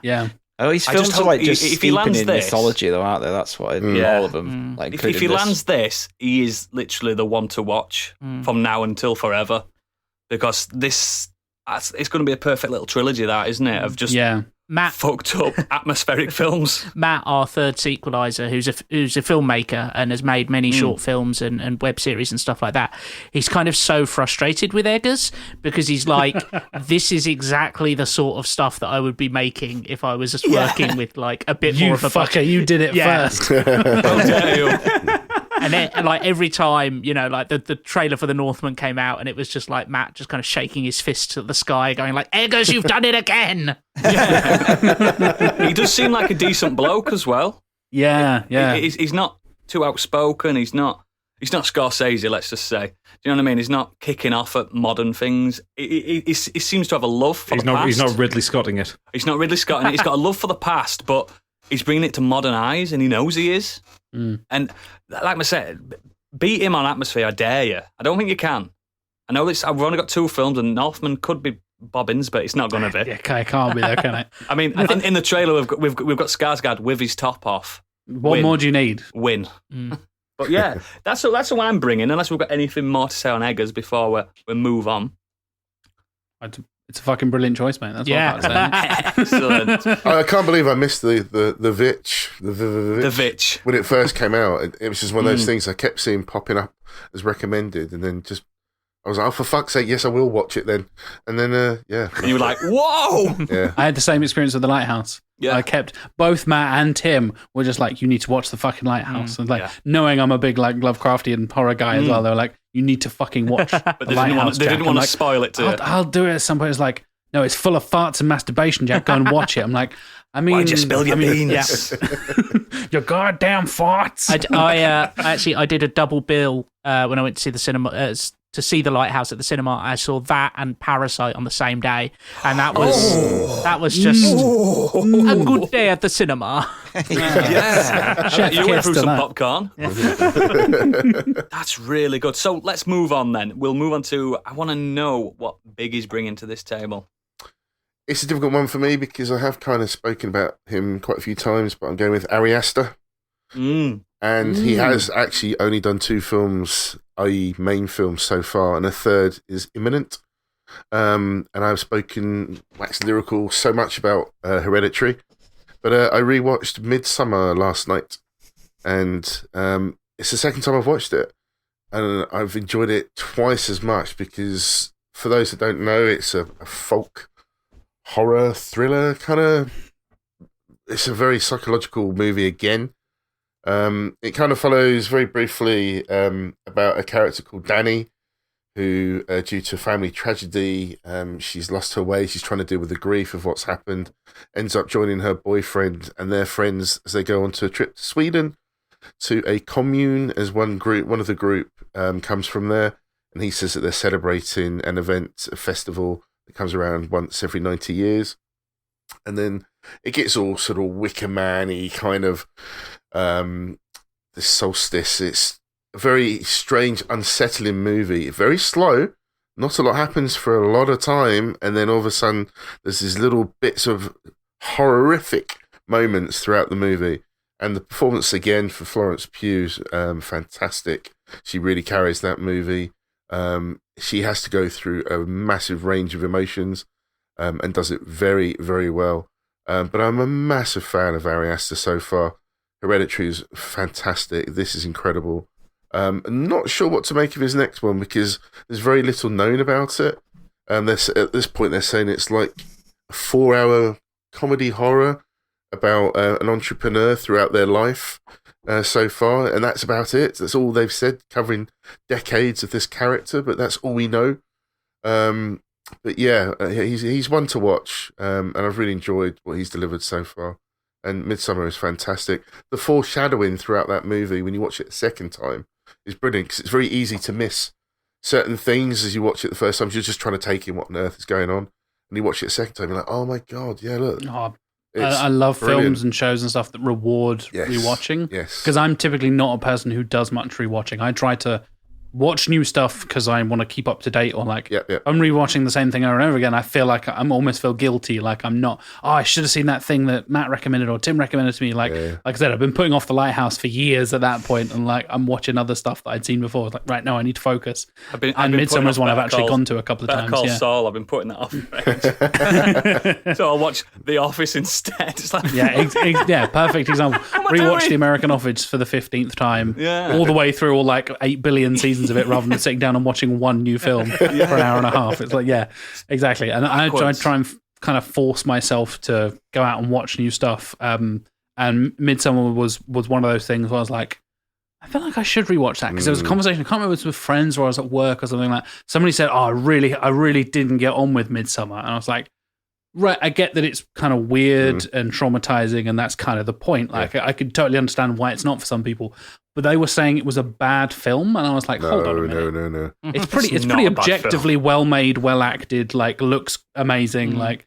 Oh, his I films just are hope like he- just if he steeping lands in this- mythology, though, aren't they? That's what all of them. Like, If he including this. lands this, he is literally the one to watch from now until forever, because it's going to be a perfect little trilogy, that, isn't it? Of just Matt, fucked up atmospheric films. Matt, our third sequelizer, who's a filmmaker and has made many short films and web series and stuff like that. He's kind of so frustrated with Eggers because he's like, this is exactly the sort of stuff that I would be making if I was just working with like a bit You more of a fucker, budget. you did it Yeah. first. How dare you? And then, like every time, you know, like the trailer for The Northman came out, and it was just like Matt just kind of shaking his fist at the sky, going like, "Eggers, you've done it again!" He does seem like a decent bloke as well. Yeah. He's not too outspoken. He's not Scorsese, let's just say. Do you know what I mean? He's not kicking off at modern things. He seems to have a love for the past. He's not Ridley Scotting it. He's not Ridley Scott, and he's got a love for the past, but he's bringing it to modern eyes, and he knows he is. And like I said, beat him on atmosphere, I dare you. I don't think you can. I know this. I've only got 2 films, and Northman could be Bobbins, but it's not going to be. Yeah, I can't be there, can I? I mean, in the trailer, we've got Skarsgård with his top off. What more do you need? Win. But yeah, that's what I'm bringing. Unless we've got anything more to say on Eggers before we move on. It's a fucking brilliant choice, mate. That's what Yeah. I'm about to say. Excellent. I can't believe I missed the Vitch. The Vitch. When it first came out, it was just one of those things I kept seeing popping up as recommended, and then just I was like, oh, for fuck's sake, yes, I will watch it then. And then, yeah. And you were like, whoa! Yeah. I had the same experience with The Lighthouse. Yeah. I kept both Matt and Tim were just like, you need to watch the fucking Lighthouse. And like, knowing I'm a big like Lovecraftian horror guy as well, they were like, you need to fucking watch The But they Lighthouse. didn't Jack. want I'm to spoil it to you. I'll do it at some point. It's like, no, it's full of farts and masturbation, Jack. Go and watch it. I'm like, I mean, Why'd you spill your penis? Your goddamn farts. I did a double bill when I went to see the cinema. To see The Lighthouse at the cinema, I saw that and Parasite on the same day, and that was just a good day at the cinema. Yeah. You went through some that. popcorn. That's really good. So let's move on then. We'll move on to, I want to know what Big is bringing to this table. It's a difficult one for me because I have kind of spoken about him quite a few times, but I'm going with Ari Aster. And he has actually only done 2 films, i.e. main films so far, and a third is imminent. And I've spoken wax lyrical so much about Hereditary, but I rewatched Midsummer last night, and it's the second time I've watched it, and I've enjoyed it twice as much because for those that don't know, it's a folk horror thriller kind of. It's a very psychological movie again. It kind of follows very briefly about a character called Danny, who, due to family tragedy, she's lost her way. She's trying to deal with the grief of what's happened. Ends up joining her boyfriend and their friends as they go on to a trip to Sweden, to a commune. As one of the group comes from there, and he says that they're celebrating an event, a festival that comes around once every 90 years. And then it gets all sort of Wicker Man-y kind of the solstice. It's a very strange, unsettling movie. Very slow. Not a lot happens for a lot of time, and then all of a sudden there's these little bits of horrific moments throughout the movie. And the performance again for Florence Pugh's fantastic. She really carries that movie. She has to go through a massive range of emotions and does it very, very well. But I'm a massive fan of Ari Aster so far. Hereditary is fantastic. This is incredible. I'm not sure what to make of his next one because there's very little known about it. At this point, they're saying it's like a 4-hour comedy horror about an entrepreneur throughout their life so far, and that's about it. That's all they've said, covering decades of this character, but that's all we know. But yeah, he's one to watch, and I've really enjoyed what he's delivered so far. And Midsommar is fantastic. The foreshadowing throughout that movie, when you watch it a second time, is brilliant because it's very easy to miss certain things as you watch it the first time. You're just trying to take in what on earth is going on, and you watch it a second time, you're like, oh my god, yeah, look. Oh, I love brilliant. films and shows and stuff that reward rewatching. Yes, because I'm typically not a person who does much rewatching. I try to watch new stuff because I want to keep up to date, or like I'm rewatching the same thing over and over again. I feel like I'm almost feel guilty, like I'm not. Oh, I should have seen that thing that Matt recommended or Tim recommended to me. Like I said, I've been putting off The Lighthouse for years at that point, and like I'm watching other stuff that I'd seen before. It's like right now, I need to focus. And Midsommar's one I've actually gone to a couple of times. Call Saul. I've been putting that off. So I'll watch The Office instead. It's like perfect example. Rewatch The American Office for the 15th time. Yeah, all the way through all like 8 billion seasons of it, rather than sitting down and watching one new film for an hour and a half. It's like, yeah, exactly. And I try and kind of force myself to go out and watch new stuff. And Midsommar was one of those things where I was like, I feel like I should rewatch that because there was a conversation. I can't remember if it was with friends or I was at work or something like that. Somebody said, "Oh, I really didn't get on with Midsommar," and I was like, right, I get that it's kind of weird and traumatizing, and that's kind of the point. Like, I could totally understand why it's not for some people. But they were saying it was a bad film, and I was like, hold on a minute. No. It's pretty objectively well made, well acted, like looks amazing. Like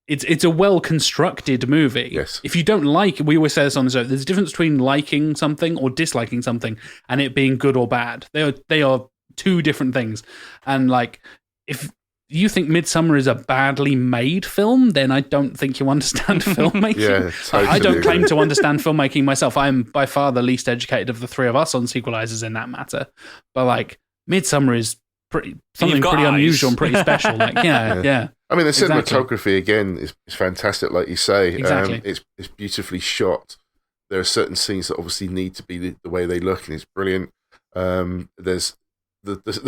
it's a well constructed movie. Yes. If you don't like, we always say this on the show, there's a difference between liking something or disliking something and it being good or bad. They are two different things. And like, if you think Midsommar is a badly made film, then I don't think you understand filmmaking. Yeah, totally I don't claim agree. to understand filmmaking myself. I'm by far the least educated of the three of us on Sequelisers in that matter. But like, Midsommar is pretty unusual and pretty special. Like, yeah. I mean, the cinematography again is fantastic, like you say. Exactly. It's beautifully shot. There are certain scenes that obviously need to be the way they look, and it's brilliant. There's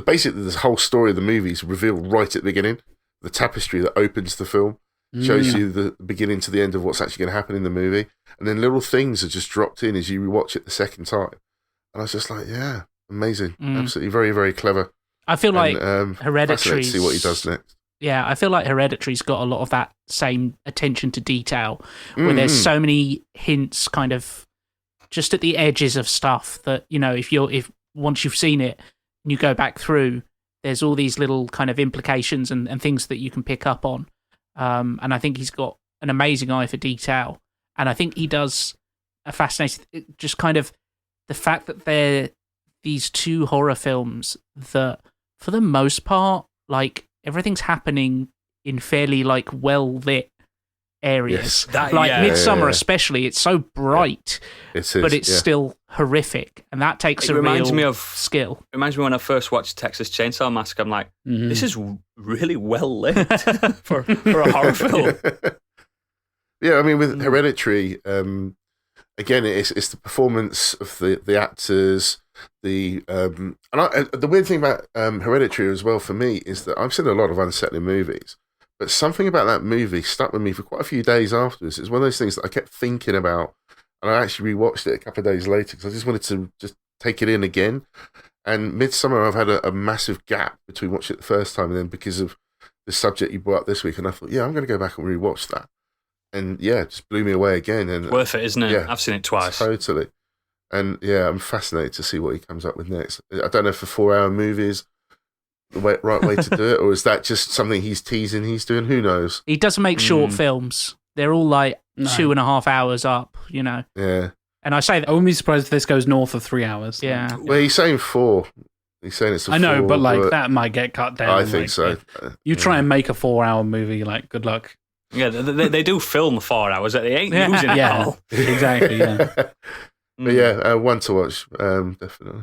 basically this whole story of the movie is revealed right at the beginning. The tapestry that opens the film shows you the beginning to the end of what's actually going to happen in the movie, and then little things are just dropped in as you rewatch it the second time. And I was just like, yeah, amazing, absolutely, very, very clever. I feel like Hereditary. See what he does next. Yeah, I feel like Hereditary's got a lot of that same attention to detail, where there's so many hints, kind of just at the edges of stuff that, you know, if once you've seen it and you go back through, there's all these little kind of implications and things that you can pick up on. And I think he's got an amazing eye for detail, and I think he does a fascinating, just kind of the fact that they're these two horror films that, for the most part, like, everything's happening in fairly like well lit areas. Yes. Midsommar, especially, it's so bright, but it's still horrific, and that takes a real skill. It reminds me when I first watched Texas Chainsaw Massacre. I'm like, this is really well lit for a horror film. Yeah, I mean, with Hereditary, again, it's the performance of the actors. The weird thing about Hereditary as well for me is that I've seen a lot of unsettling movies, but something about that movie stuck with me for quite a few days afterwards. It's one of those things that I kept thinking about, and I actually rewatched it a couple of days later because I just wanted to just take it in again. And Midsommar, I've had a massive gap between watching it the first time and then because of the subject you brought up this week, and I thought, I'm going to go back and rewatch that. And it just blew me away again. And worth it, isn't it? Yeah, I've seen it twice. Totally. And I'm fascinated to see what he comes up with next. I don't know if a 4-hour movie is the right way to do it, or is that just something he's teasing he's doing? Who knows? He doesn't make short films. They're all like 2.5 hours up, Yeah. And I say that. I wouldn't be surprised if this goes north of 3 hours. Yeah. Well, he's saying 4. He's saying it's a 4. I know, but that might get cut down. I think so. You try and make a 4-hour movie, good luck. Yeah, they do film 4 hours. They ain't using it all. Exactly, yeah. But one to watch, definitely.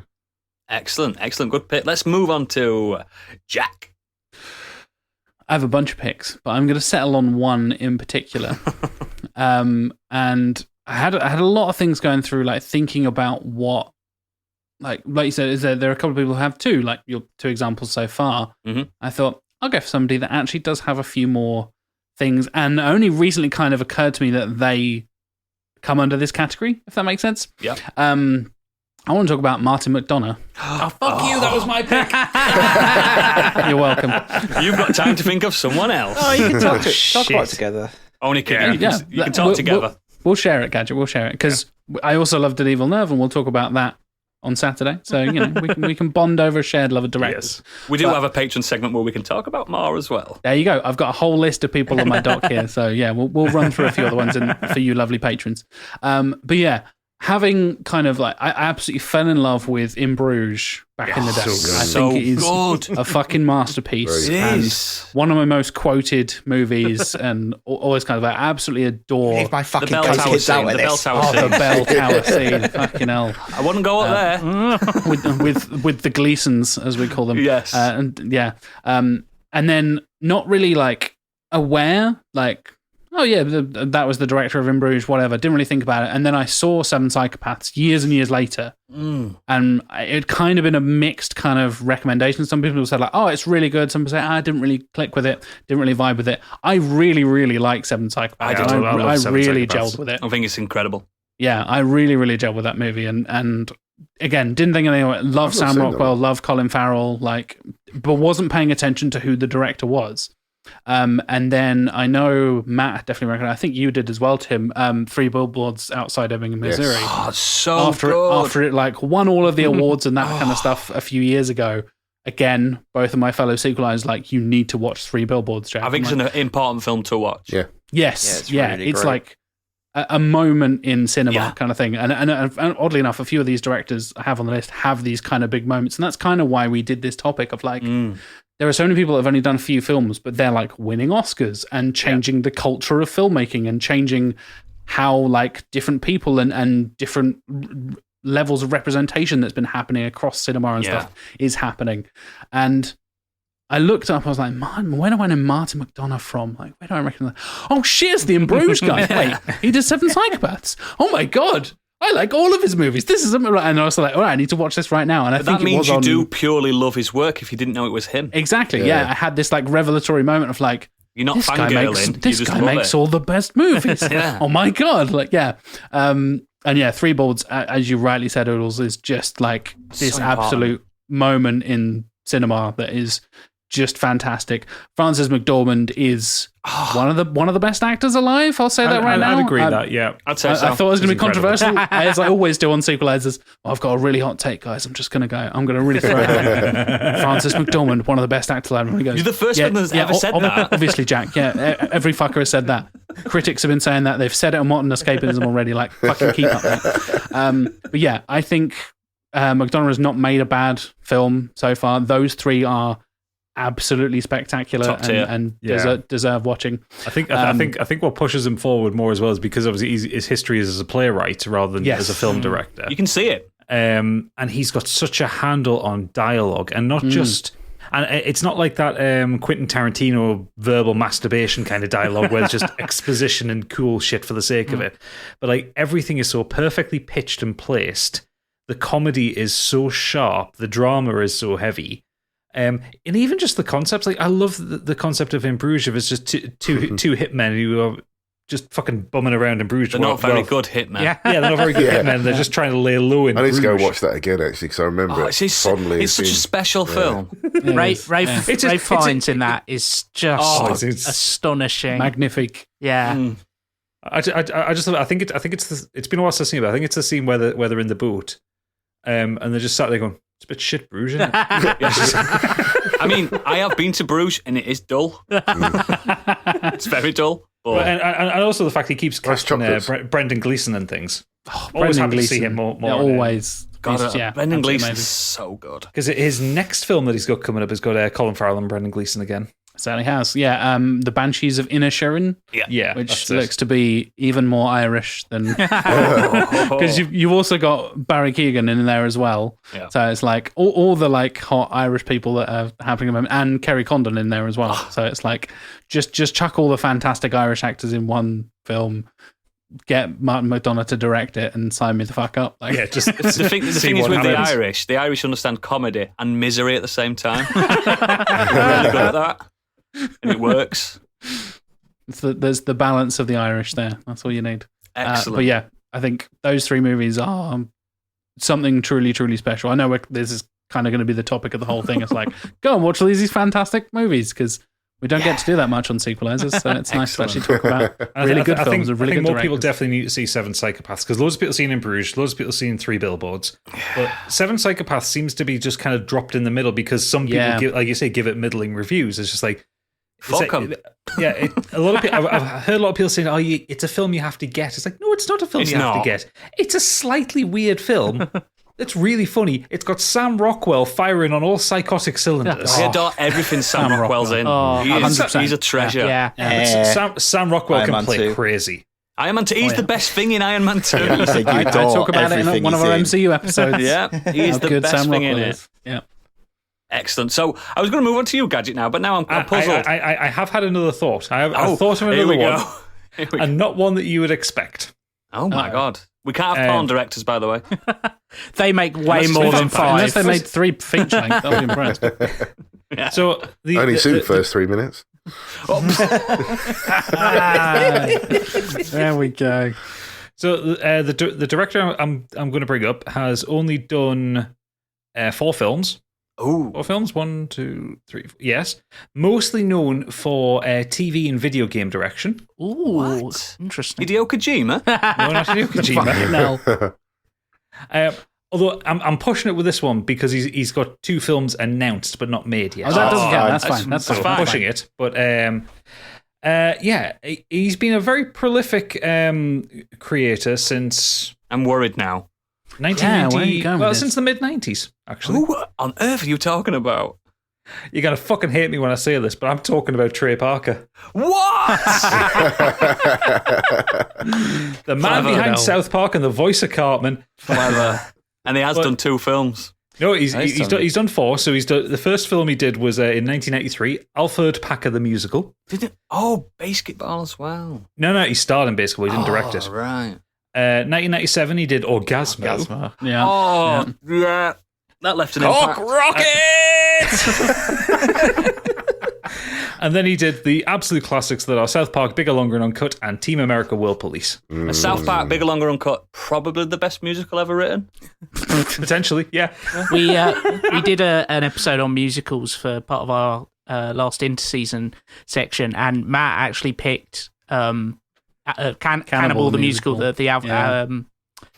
Excellent. Good pick. Let's move on to Jack. I have a bunch of picks, but I'm going to settle on one in particular. And I had a lot of things going through, thinking about what, like you said, there are a couple of people who have two, like your two examples so far. Mm-hmm. I thought, I'll go for somebody that actually does have a few more things, and only recently kind of occurred to me that they come under this category, if that makes sense. Yeah. I want to talk about Martin McDonagh. Oh, fuck you, that was my pick. You're welcome. You've got time to think of someone else. Oh, you can talk about it together. Only can you can talk together. We'll share it, Gadget. We'll share it. Because I also love An Evil Nerve, and we'll talk about that on Saturday. So, we can bond over a shared love of directors. Yes. We do have a Patreon segment where we can talk about more as well. There you go. I've got a whole list of people on my doc here. So, we'll run through a few other ones for you lovely patrons. But having kind of I absolutely fell in love with In Bruges back in the day. I think it is a fucking masterpiece. And one of my most quoted movies, and always kind of I absolutely adore. Leave my fucking bell tower kids out scene. with The bell this. tower scene. The bell tower scene. Fucking hell. I wouldn't go up there. with the Gleasons, as we call them. Yes. And then not really aware, that was the director of In Bruges, whatever. Didn't really think about it. And then I saw Seven Psychopaths years and years later. And it kind of been a mixed kind of recommendation. Some people said it's really good. Some people say, I didn't really click with it. Didn't really vibe with it. I really, really like Seven Psychopaths. I really gelled with it. I think it's incredible. Yeah, I really, really gelled with that movie. And again, didn't think anything of it. Love Sam Rockwell, love Colin Farrell, but wasn't paying attention to who the director was. And then I know Matt definitely recognized, I think you did as well, Tim, 3 Billboards Outside Ebbing, Missouri. Yes. Oh, so good. After it won all of the awards and that kind of stuff a few years ago. Again, both of my fellow sequelizers you need to watch 3 Billboards, Jack. I think it's an important film to watch. Yeah. Yes. Really it's great. a moment in cinema kind of thing. And oddly enough, a few of these directors I have on the list have these kind of big moments. And that's kind of why we did this topic of there are so many people that have only done a few films, but they're winning Oscars and changing the culture of filmmaking and changing how different people and different levels of representation that's been happening across cinema and stuff is happening. And I looked up, I was like, man, where do I know Martin McDonagh from? Where do I recognize? Oh, shit, it's the In Bruges guy. Wait, he did Seven Psychopaths. Oh my God. I like all of his movies. This is, and I was like, all right, I need to watch this right now. And I think that means you do purely love his work if you didn't know it was him. Exactly. Yeah, I had this revelatory moment of you're not fangirling. This guy makes all the best movies. Oh my God. And 3 Billboards, as you rightly said, Oodles, is just this absolute moment in cinema that is just fantastic. Frances McDormand is one of the best actors alive. I'll say that right now. I'd agree that. Yeah, I'd say so. I thought it was going to be controversial, as I always do on Sequelisers. I've got a really hot take, guys. I'm going to really throw it out. Frances McDormand, one of the best actors alive. And he goes, you're the first one that's ever said that. Obviously, Jack. Yeah, every fucker has said that. Critics have been saying that. They've said it on Modern Escapism already. Fucking keep up, mate. But yeah, I think McDonagh has not made a bad film so far. Those 3 are absolutely spectacular and deserve watching. I think what pushes him forward more as well is because obviously his history is as a playwright rather than as a film director. You can see it. And he's got such a handle on dialogue and not just. And it's not like that Quentin Tarantino verbal masturbation kind of dialogue where it's just exposition and cool shit for the sake of it. But like everything is so perfectly pitched and placed. The comedy is so sharp. The drama is so heavy. And even just the concepts, like I love the concept of in Bruges. It's just two hitmen who are just fucking bumming around in Bruges. They're not very good hitmen. Yeah, they're not very good hitmen. They're just trying to lay low in Bruges. I need to go watch that again, actually, because I remember it fondly. It's such a special film. Ray Fiennes in that is just astonishing. Magnifique. Yeah. I think it's been a while since I've seen it, but I think it's the scene where they're in the boat, and they're just sat there going, "It's a bit shit Bruges, isn't it?" I mean, I have been to Bruges and it is dull. It's very dull. But... And also the fact he keeps casting Brendan Gleeson and things. Always happy to see him more. Always. Brendan Gleeson is so good. Because his next film that he's got coming up has got Colin Farrell and Brendan Gleeson again. Certainly has. Yeah, The Banshees of Inisherin. Yeah, which looks to be even more Irish than... Because you've also got Barry Keoghan in there as well. Yeah. So it's like all the like hot Irish people that are happening at the moment, and Kerry Condon in there as well. So it's like just chuck all the fantastic Irish actors in one film, get Martin McDonagh to direct it, and sign me the fuck up. Like, the thing is with the Irish understand comedy and misery at the same time. They're really good at that. And it works. There's the balance of the Irish there. That's all you need. Excellent. But yeah, I think those three movies are something truly, truly special. I know this is kind of going to be the topic of the whole thing. It's like, go and watch these fantastic movies, because we don't get to do that much on Sequelisers, so it's nice to actually talk about really good films and really good directors. I think more people definitely need to see Seven Psychopaths, because loads of people have seen In Bruges, loads of people have seen Three Billboards, but Seven Psychopaths seems to be just kind of dropped in the middle, because some people, give it middling reviews. It's just like... Fuck them. A lot of people. I've heard a lot of people saying, "Oh, it's a film you have to get." It's like, no, it's not a film have to get. It's a slightly weird film. It's really funny. It's got Sam Rockwell firing on all psychotic cylinders. I adore everything Sam Rockwell's in. He's a treasure. Yeah. Sam Rockwell can play crazy. Iron Man 2. He's the best thing in Iron Man 2. I talk about it in one of our MCU episodes. Yeah, he's the best Sam thing Rockwell in it. Yeah. Excellent. So I was going to move on to you, Gadget, now, but now I'm puzzled. I have had another thought. I've thought of another one, and not one that you would expect. Oh my God. We can't have porn directors, by the way. They make way more than 5. Unless they made 3 feature length, I'll be impressed. Yeah. So only the first 3 minutes. There we go. So the director I'm going to bring up has only done 4 films. Oh, 4 films? 1, 2, 3. Yes, mostly known for TV and video game direction. Ooh, what? Interesting. Hideo Kojima? No, not Hideo Kojima. No. Although I'm pushing it with this one because he's got 2 films announced but not made yet. Oh, that doesn't count. That's fine. That's fine. I'm pushing it, but he's been a very prolific creator since. I'm worried now. 1990. Since the mid-90s, actually. Who on earth are you talking about? You're going to fucking hate me when I say this, but I'm talking about Trey Parker. What? The man behind South Park and the voice of Cartman. Clever. And he has done 2 films. No, he's done 4. So the first film he did was in 1993, Alfred Packer the Musical. Did it? Oh, Basketball as well. No, he starred in Basketball. He didn't direct it. Right. 1997, he did Orgasmo. Yeah. Oh, yeah. That left an impact. Rocket! And then he did the absolute classics that are South Park, Bigger, Longer and Uncut, and Team America World Police. South Park, Bigger, Longer and Uncut, probably the best musical ever written. Potentially, yeah. We did an episode on musicals for part of our last interseason section, and Matt actually picked Cannibal the musical,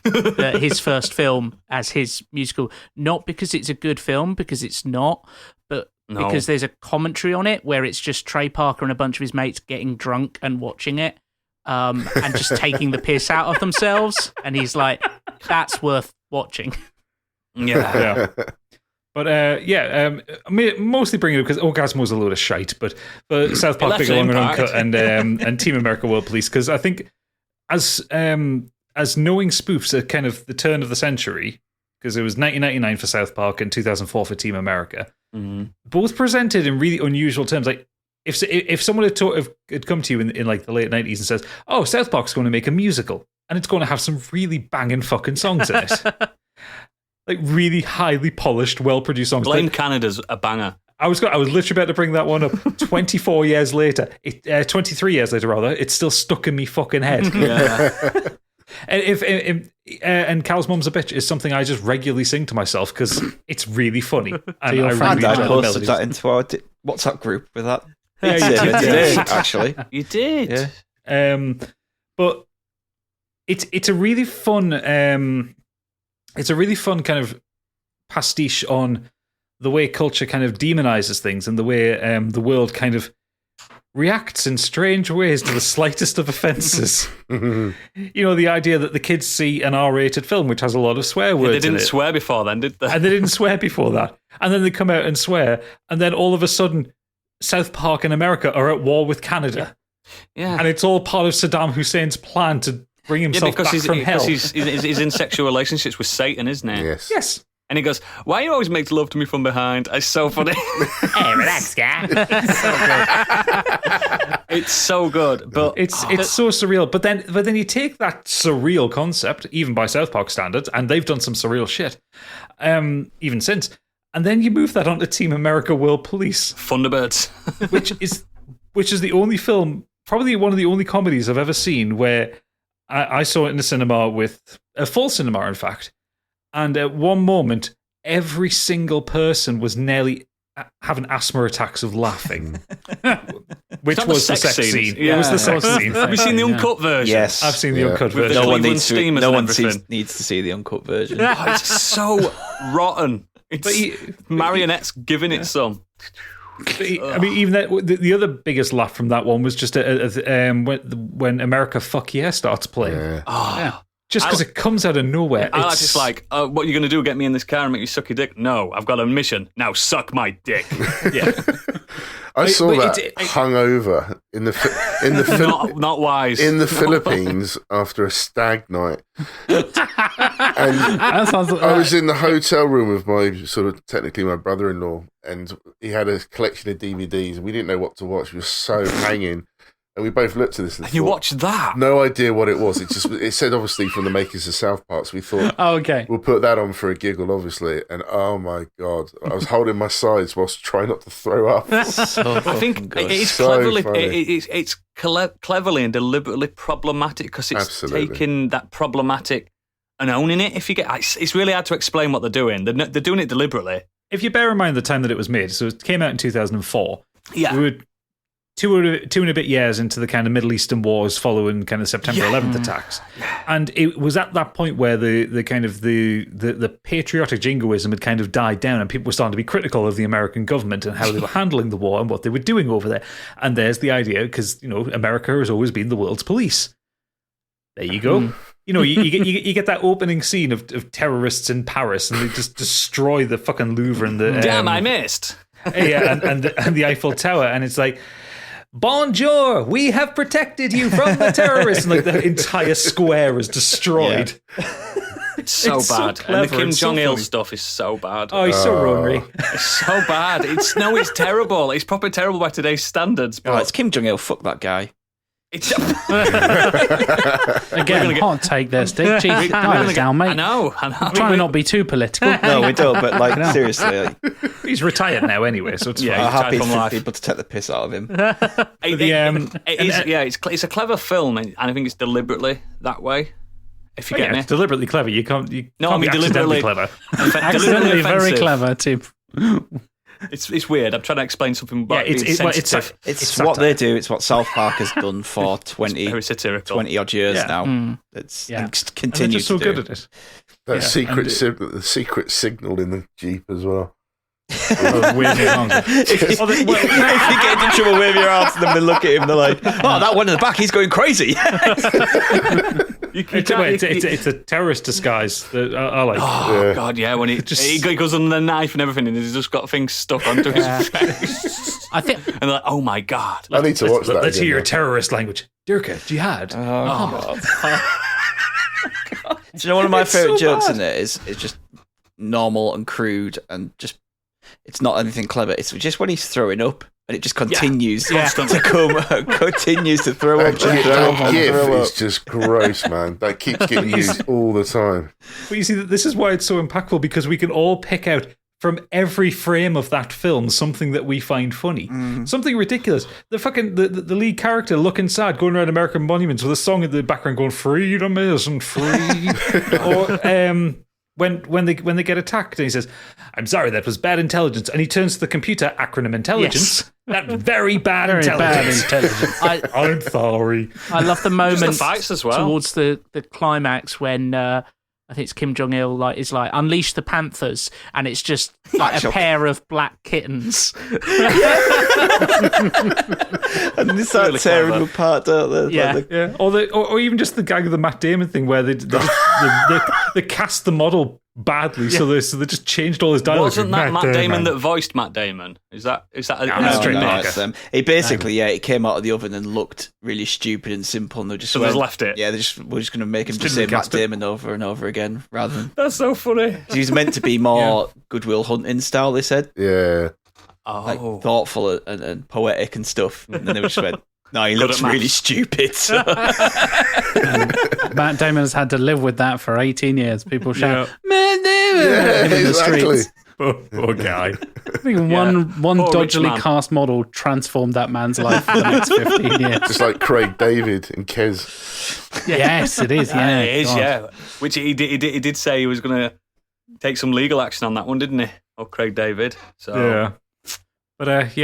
his first film as his musical, not because it's a good film, because it's not, but because there's a commentary on it where it's just Trey Parker and a bunch of his mates getting drunk and watching it, and just taking the piss out of themselves, and he's like, that's worth watching. Yeah. But I mean, mostly bringing it up because Orgasmo's a load of shite, but South Park, Bigger, Longer and Uncut, and Team America World Police, because I think as knowing spoofs at kind of the turn of the century, because it was 1999 for South Park and 2004 for Team America, both presented in really unusual terms. Like if someone had come to you in like the late 90s and says, "Oh, South Park's going to make a musical and it's going to have some really banging fucking songs in it," like really highly polished, well-produced songs. Blame Canada's a banger. I was literally about to bring that one up. 23 years later, rather, it's still stuck in me fucking head. Yeah. And Cal's Mum's a Bitch is something I just regularly sing to myself because it's really funny. And I I enjoy posted the that into our WhatsApp group with that. Yeah, you did, actually. You did. Yeah. But it's a really fun kind of pastiche on the way culture kind of demonizes things and the way the world kind of reacts in strange ways to the slightest of offenses. You know, the idea that the kids see an R-rated film which has a lot of swear words in it. They didn't swear before then, did they? And they didn't swear before that. And then they come out and swear, and then all of a sudden South Park and America are at war with Canada. Yeah. And it's all part of Saddam Hussein's plan to bring himself back from hell. Because he's in sexual relationships with Satan, isn't he? Yes. And he goes, "Why you always make love to me from behind?" It's so funny. Hey, relax, guy. It's so good, but it's so surreal. But then you take that surreal concept, even by South Park standards, and they've done some surreal shit, even since. And then you move that onto Team America World Police, Thunderbirds, which is the only film, probably one of the only comedies I've ever seen where I saw it in the cinema with a full cinema, in fact. And at one moment, every single person was nearly having asthma attacks of laughing. Which was the sex scene. Yeah. It was the sex scene. Have you seen the uncut version? Yes. I've seen the uncut version. No one needs to see the uncut version. Oh, it's so rotten. It's marionettes giving it some. I mean, even the other biggest laugh from that one was just when America Fuck Yeah starts playing. Yeah. Just because it comes out of nowhere. I like just like, what are you going to do? Get me in this car and make me suck your dick? No, I've got a mission. Now suck my dick. Yeah. I saw that hungover in the not wise in the Philippines after a stag night, and I was in the hotel room with technically my brother-in-law, and he had a collection of DVDs, and we didn't know what to watch. We were so hanging. And we both looked at this and you watched that? No idea what it was. It said obviously from the makers of South Park. So we thought, we'll put that on for a giggle, obviously. And oh my god, I was holding my sides whilst trying not to throw up. I think it's cleverly and deliberately problematic because it's taking that problematic and owning it. If you get, it's really hard to explain what they're doing. They're doing it deliberately. If you bear in mind the time that it was made, so it came out in 2004. Yeah. We were two and a bit years into the kind of Middle Eastern wars following kind of September 11th attacks. And it was at that point where the kind of the patriotic jingoism had kind of died down and people were starting to be critical of the American government and how they were handling the war and what they were doing over there. And there's the idea, because, you know, America has always been the world's police. There you go. You know, you get that opening scene of terrorists in Paris and they just destroy the fucking Louvre and the... Damn, I missed. Yeah, and the Eiffel Tower. And it's like... Bonjour, we have protected you from the terrorists. And like the entire square is destroyed. Yeah. It's so bad. So and the Kim Jong-il stuff is so bad. Oh, he's so ornery. It's so bad. It's terrible. It's proper terrible by today's standards. But it's Kim Jong-il. Fuck that guy. It's again, can't take this, Dick. Jeez, down, mate. I know. I'm trying to not be too political. No, we don't. But like, seriously, he's retired now anyway, so it's fine. I'm happy for people to take the piss out of him. It's a clever film, and I think it's deliberately that way. If you get me, it's deliberately clever. You can't be deliberately clever. Accidentally very clever, Tim. It's weird. I'm trying to explain something about it's what they do. It's what South Park has done for 20 odd years now. It's continues. They're just so good at it. That the secret signal in the Jeep as well. If you get into trouble, wave your arms, and then they look at him and they're like, "Oh, that one in the back, he's going crazy." It's a terrorist disguise that I like. God, yeah. When he goes under the knife and everything, and he's just got things stuck onto his face. I think, and they're like, "Oh my god!" I need to watch that. Let's hear your terrorist language, Dirka Jihad. God. Do you know one of my favourite jokes in it is just normal and crude and just it's not anything clever. It's just when he's throwing up. And it just continues to continues to throw up. That gif is just gross, man. That keeps getting used all the time. But you see, this is why it's so impactful, because we can all pick out from every frame of that film something that we find funny, something ridiculous. The fucking the lead character looking sad, going around American monuments with a song in the background going "Freedom isn't free," or when they get attacked, and he says, "I'm sorry, that was bad intelligence," and he turns to the computer, acronym intelligence. Yes. That very bad intelligence. I'm sorry. I love the moment the fights as well. Towards the climax when I think it's Kim Jong-il is like, unleash the panthers, and it's just like a pair of black kittens. And they start really tearing them apart, don't they? Yeah. Or even just the gag of the Matt Damon thing where they cast the model badly, so they just changed all his dialogue. Wasn't that Matt Damon that voiced Matt Damon? Is that no, he basically he came out of the oven and looked really stupid and simple, and they just left it. Yeah, we're just going to make him just say Matt Damon over and over again rather than. That's so funny. He was meant to be more Goodwill Hunting style. They said, like thoughtful and poetic and stuff, and then they just went. No, he looks really stupid. Matt Damon has had to live with that for 18 years. People shout, Matt Damon! in the streets. Poor guy. I think one dodgily cast model transformed that man's life for the next 15 years. Just like Craig David and Kez. Yes, it is. Yeah, it is. Yeah, which he did say he was going to take some legal action on that one, didn't he? Or Craig David. So yeah, but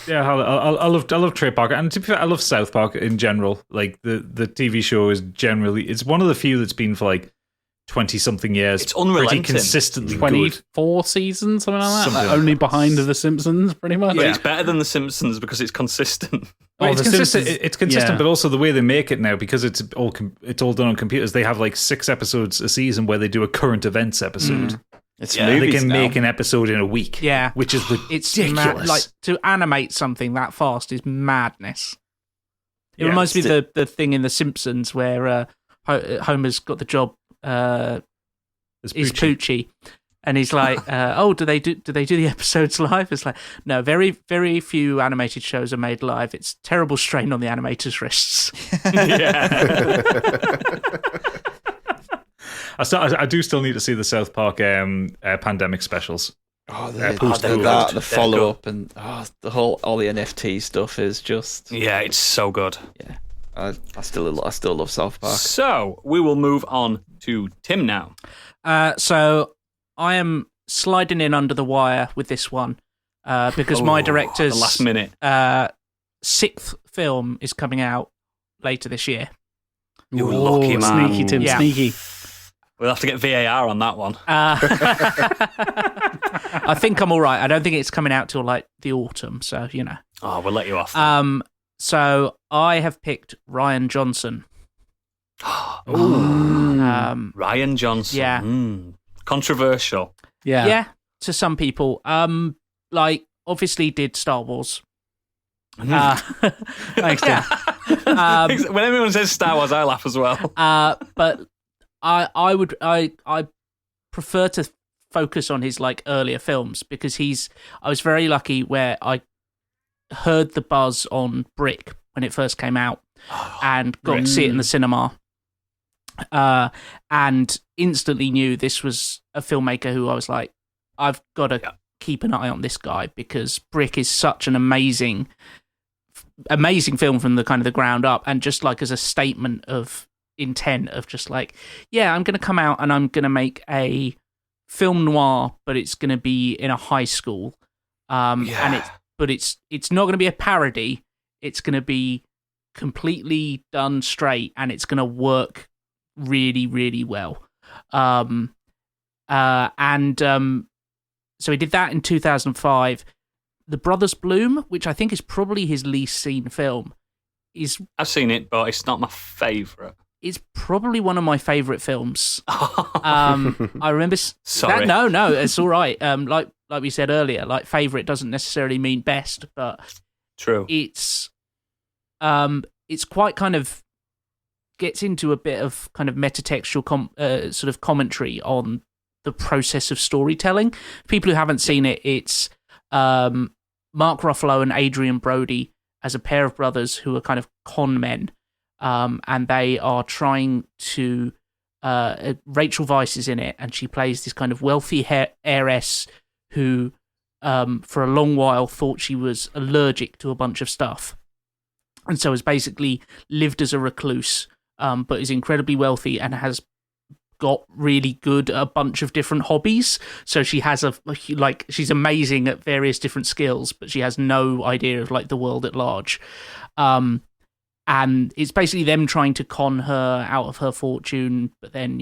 yeah, I love Trey Parker, and to be fair, I love South Park in general. Like the TV show is generally, it's one of the few that's been for like 20-something years. It's unrelenting. Pretty consistently 24 seasons, something like that. Only behind The Simpsons, pretty much. But it's better than The Simpsons because it's consistent. It's consistent. It's consistent, but also the way they make it now, because it's all done on computers. They have like 6 episodes a season where they do a current events episode. It's they can make an episode in a week. Yeah, which is ridiculous. Like to animate something that fast is madness. It reminds me of the thing in The Simpsons where Homer's got the job. Is Poochie, and he's like, do they do the episodes live? It's like, no, very, very few animated shows are made live. It's terrible strain on the animators' wrists. I do still need to see the South Park pandemic specials. The follow up and all the NFT stuff is just it's so good. Yeah, I still love South Park. So we will move on to Tim now. So I am sliding in under the wire with this one because my director's the last minute 6th film is coming out later this year. You lucky man, sneaky Tim, sneaky. We'll have to get VAR on that one. I think I'm all right. I don't think it's coming out till like the autumn, so you know. Oh, we'll let you off. So I have picked Rian Johnson. Rian Johnson. Yeah. Controversial. Yeah. Yeah, to some people. Like obviously did Star Wars. Thanks, Tim. When everyone says Star Wars, I laugh as well. But I prefer to focus on his like earlier films because I was very lucky where I heard the buzz on Brick when it first came out and got to see it in the cinema, and instantly knew this was a filmmaker who I was like, I've got to keep an eye on this guy because Brick is such an amazing film from the kind of the ground up, and just like as a statement of intent of just like, I'm going to come out and I'm going to make a film noir, but it's going to be in a high school, and it's not going to be a parody. It's going to be completely done straight, and it's going to work really, really well. So he did that in 2005. The Brothers Bloom, which I think is probably his least seen film, I've seen it, but it's not my favourite. It's probably one of my favourite films. I remember. Sorry, no, it's all right. Like we said earlier, like favourite doesn't necessarily mean best, but true. It's quite kind of gets into a bit of kind of metatextual sort of commentary on the process of storytelling. People who haven't seen it, it's Mark Ruffalo and Adrian Brody as a pair of brothers who are kind of con men, and they are trying to. Rachel Weisz is in it, and she plays this kind of wealthy heiress who, for a long while, thought she was allergic to a bunch of stuff, and so has basically lived as a recluse, but is incredibly wealthy and has got really good at a bunch of different hobbies. So she has she's amazing at various different skills, but she has no idea of like the world at large. And it's basically them trying to con her out of her fortune, but then,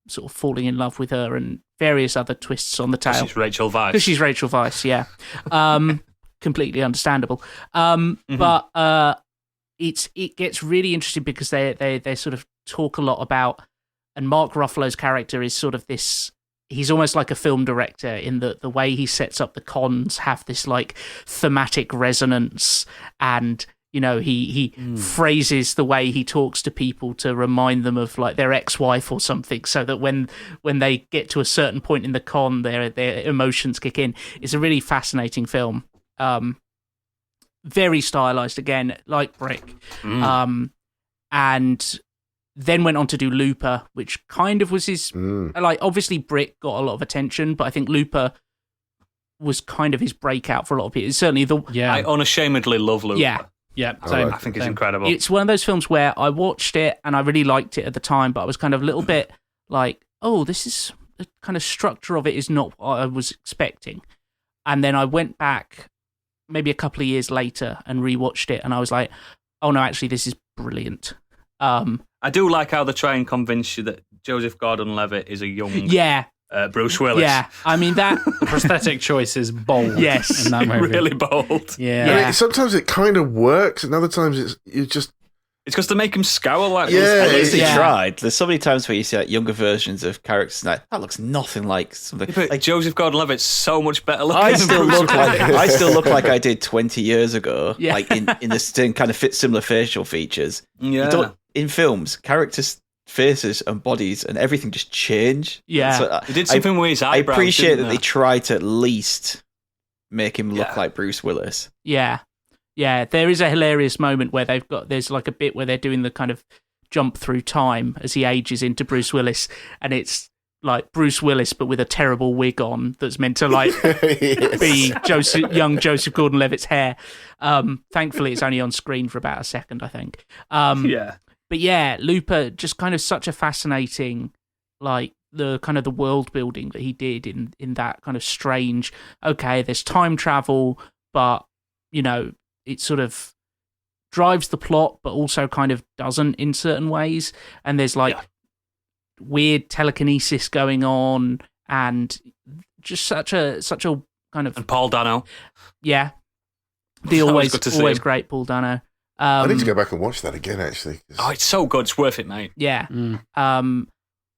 sort of falling in love with her and various other twists on the tail. She's Rachel Weisz. Because she's Rachel Weisz, yeah. Completely understandable. But it gets really interesting because they sort of talk a lot about, and Mark Ruffalo's character is sort of this, he's almost like a film director in the way he sets up the cons have this like thematic resonance, and he phrases the way he talks to people to remind them of like their ex-wife or something, so that when they get to a certain point in the con, their emotions kick in. It's a really fascinating film. Very stylized again, like Brick. And then went on to do Looper, which kind of was his like, obviously Brick got a lot of attention, but I think Looper was kind of his breakout for a lot of people. It's certainly I unashamedly love Looper. Yeah, same. I think it's incredible. It's one of those films where I watched it and I really liked it at the time, but I was kind of a little bit like, oh, this is the kind of structure of it is not what I was expecting. And then I went back maybe a couple of years later and rewatched it, and I was like, oh no, actually this is brilliant. I do like how they try and convince you that Joseph Gordon-Levitt is a young Bruce Willis. Yeah, I mean that the prosthetic choice is bold. Yes, in that movie. Really bold. Yeah. I mean, sometimes it kind of works, and other times it's because they make him scowl like Yeah, At least they Yeah. tried. There's so many times where you see like younger versions of characters and that looks nothing like something. But Like, Joseph Gordon-Levitt's so much better looking. I than still Bruce look like Willis. I still look like I did 20 years ago. Yeah. Like in the same kind of similar facial features. Yeah. You don't, in films, characters' faces and bodies and everything just change. Yeah. So, He did something with his I eyebrows. appreciate didn't that they try to at least make him look like Bruce Willis. Yeah. There is a hilarious moment where there's like a bit where they're doing the kind of jump through time as he ages into Bruce Willis, and it's like Bruce Willis but with a terrible wig on that's meant to like be young Joseph Gordon-Levitt's hair. Thankfully it's only on screen for about a second, I think. But yeah, Looper, just kind of such a fascinating, like the kind of the world building that he did in that kind of strange, okay, there's time travel, but it sort of drives the plot, but also kind of doesn't in certain ways. And there's like weird telekinesis going on, and just such a kind of, And Paul Dano. yeah, the Always good to see always him. great Paul Dano. I need to go back and watch that again, actually. Oh, it's so good. It's worth it, mate. Yeah.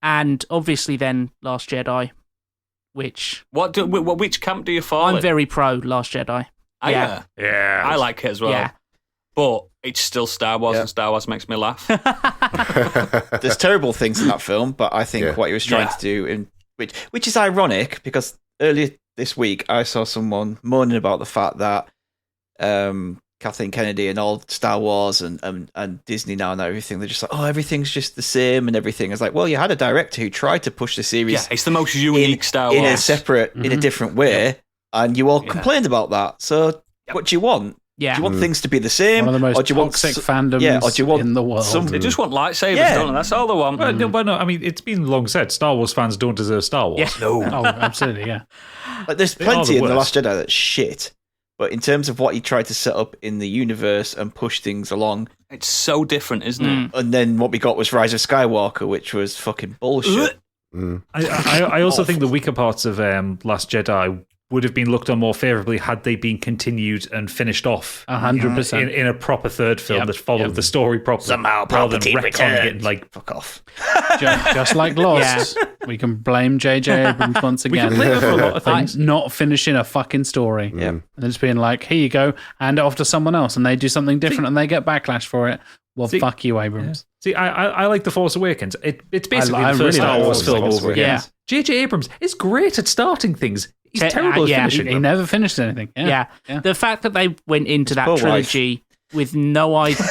And obviously then Last Jedi, which Which camp do you fall I'm in? very pro Last Jedi. Yeah. I like it as well. Yeah. But it's still Star Wars, and Star Wars makes me laugh. There's terrible things in that film, but I think what he was trying to do, which is ironic, because earlier this week I saw someone moaning about the fact that Kathleen Kennedy and all Star Wars and Disney now and everything, they're just like, oh, everything's just the same and everything. It's like, well, you had a director who tried to push the series. Yeah, it's the most unique Star Wars. In a separate, in a different way, and you all complained about that. So what do you want? Yeah. Do you want things to be the same? One of the most or do you want toxic fandoms or do you want in the world. They just want lightsabers, don't they? That's all they want. Well, no, I mean, it's been long said, Star Wars fans don't deserve Star Wars. Yeah. No. Oh, absolutely, yeah. Like, there's They are plenty the in The worst. Last Jedi that's shit. But in terms of what he tried to set up in the universe and push things along, It's so different, isn't it? and then what we got was Rise of Skywalker, which was fucking bullshit. I also think the weaker parts of Last Jedi would have been looked on more favourably had they been continued and finished off 100%. in a proper third film that followed the story properly. Somehow rather than Palpatine retconning it returned. and, like, Fuck off. Just like Lost, we can blame J.J. Abrams once again blame him for a lot of things. not finishing a fucking story. Yeah. And then just being like, here you go, hand it off to someone else, and they do something different and they get backlash for it. Well, fuck you, Abrams. See, I like The Force Awakens. It's basically I the first really Star like Wars Force film Awakens. over again. Yeah. J.J. Abrams is great at starting things. He's terrible at finishing He them. never finished anything. Yeah. The fact that they went into that trilogy with no idea,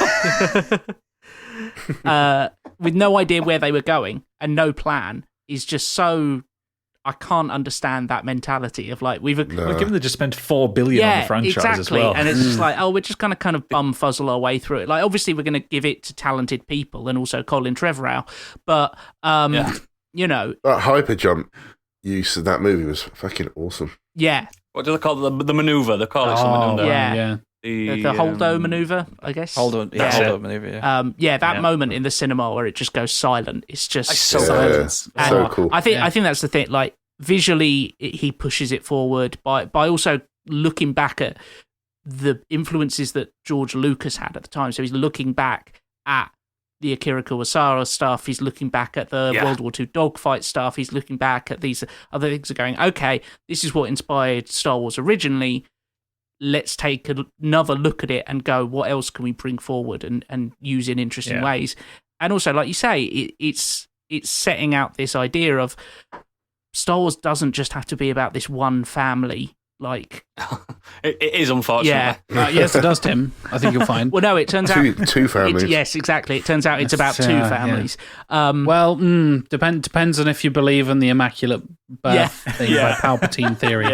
where they were going and no plan is just so. I can't understand that mentality of like given they just spent $4 billion on the franchise as well, and it's just like, we're just gonna kind of bum fuzzle our way through it. Like, obviously, we're going to give it to talented people and also Colin Trevorrow, but you know, that hyper jump use of that movie was fucking awesome. Yeah. What do they call it? The maneuver? They call it something. Yeah. The Holdo maneuver, I guess. Holdo maneuver. Yeah. That moment in the cinema where it just goes silent. It's just silence. So cool. I think that's the thing. Like, visually, he pushes it forward by also looking back at the influences that George Lucas had at the time. So he's looking back at the Akira Kurosawa stuff. He's looking back at the World War II dogfight stuff. He's looking back at these other things and going, okay, this is what inspired Star Wars originally. Let's take another look at it and go, what else can we bring forward and use in interesting ways? And also, like you say, it's setting out this idea of Star Wars doesn't just have to be about this one family. Like, it is, unfortunately. Yes, it does, Tim. I think you'll find. Well, no, it turns out two families. Yes, exactly. It turns out it's about two families. Yeah. Depends on if you believe in the immaculate birth thing by Palpatine theory.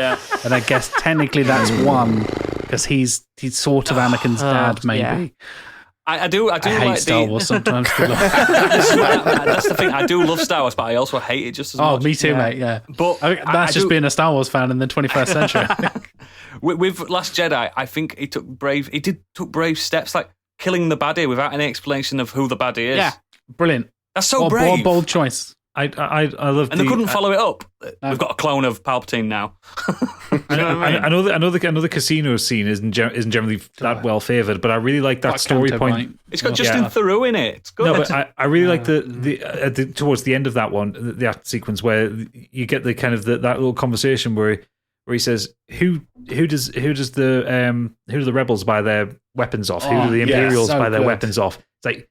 And I guess technically that's one because he's sort of Anakin's dad, maybe. Yeah. I do hate like Star Wars sometimes. That's the thing. I do love Star Wars, but I also hate it just as much. Oh, me too, mate. Yeah, but that's just being a Star Wars fan in the 21st century. With Last Jedi, I think he took brave steps, like killing the baddie without any explanation of who the baddie is. Yeah, brilliant. That's so brave. Bold choice. I love, and they couldn't follow it up. We've got a clone of Palpatine now. I know the casino scene isn't generally that well favoured, but I really like that story point. It's got Justin Theroux in it. It's good. No, but I really like the towards the end of that one, the sequence where you get the kind of that little conversation where he says, "Who do the rebels buy their weapons off? Who do the Imperials buy their weapons off?" It's like,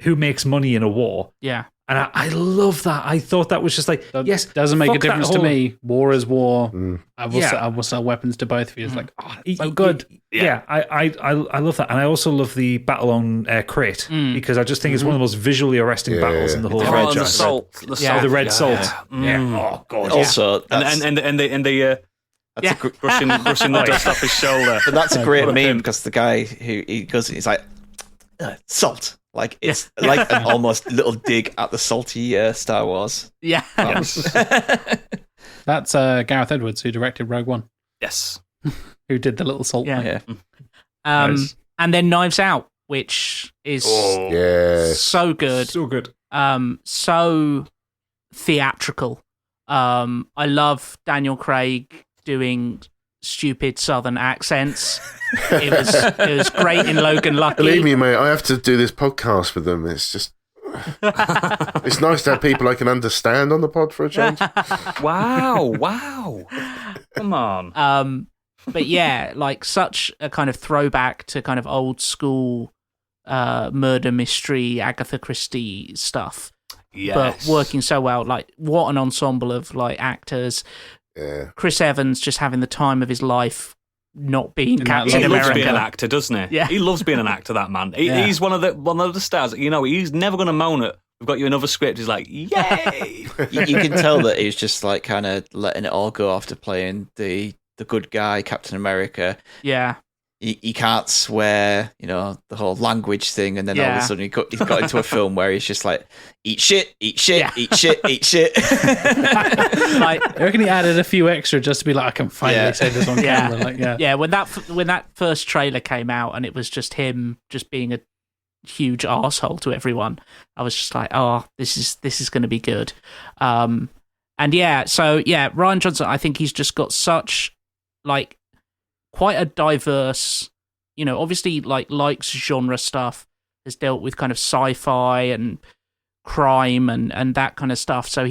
who makes money in a war? Yeah. And I love that. I thought that was just like, yes, doesn't make a difference to me. War is war. I will sell weapons to both of you. It's like, so good. Yeah, I love that, and I also love the battle on Crate because I just think it's one of the most visually arresting battles in the whole franchise. The salt, the red salt. Oh god. Also, brushing the dust off his shoulder. But that's a great meme because the guy he's like salt. Like, it's like an almost little dig at the salty Star Wars. Yeah. That's Gareth Edwards, who directed Rogue One. Yes. Who did the little salt. Yeah. Nice. And then Knives Out, which is so good. So good. So theatrical. I love Daniel Craig doing stupid southern accents. It was great in Logan Lucky. Believe me, mate, I have to do this podcast with them. It's just it's nice to have people I can understand on the pod for a change. Wow. Come on. But yeah, like such a kind of throwback to kind of old school murder mystery Agatha Christie stuff. Yes. But working so well. Like, what an ensemble of like actors. Yeah. Chris Evans just having the time of his life, not being Captain He America. loves being an actor, doesn't he? Yeah. He loves being an actor, that man. He's one of the stars. You know, he's never going to moan at, we've got you another script. He's like, yay! you can tell that he's just like kind of letting it all go after playing the good guy, Captain America. Yeah. He can't swear, the whole language thing, and then all of a sudden he's got into a film where he's just like, eat shit, eat shit, eat shit, eat shit. I reckon he added a few extra just to be like, I can finally say this on camera. Like, when that first trailer came out and it was just him just being a huge arsehole to everyone, I was just like, oh, this is going to be good. Ryan Johnson, I think he's just got such like quite a diverse, obviously likes genre stuff, has dealt with kind of sci-fi and crime and that kind of stuff. So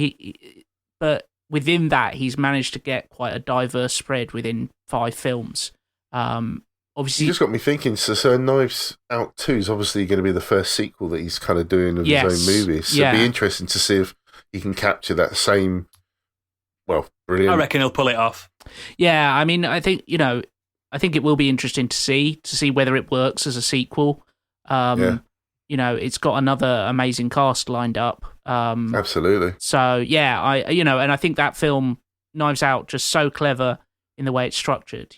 but within that, he's managed to get quite a diverse spread within 5 films. Obviously, you just got me thinking. So Knives Out 2 is obviously going to be the first sequel that he's kind of doing of his own movies. So it'd be interesting to see if he can capture that same well, brilliant. I reckon he'll pull it off. Yeah, I mean, I think it will be interesting to see whether it works as a sequel. It's got another amazing cast lined up. Absolutely. So yeah, and I think that film, Knives Out, just so clever in the way it's structured.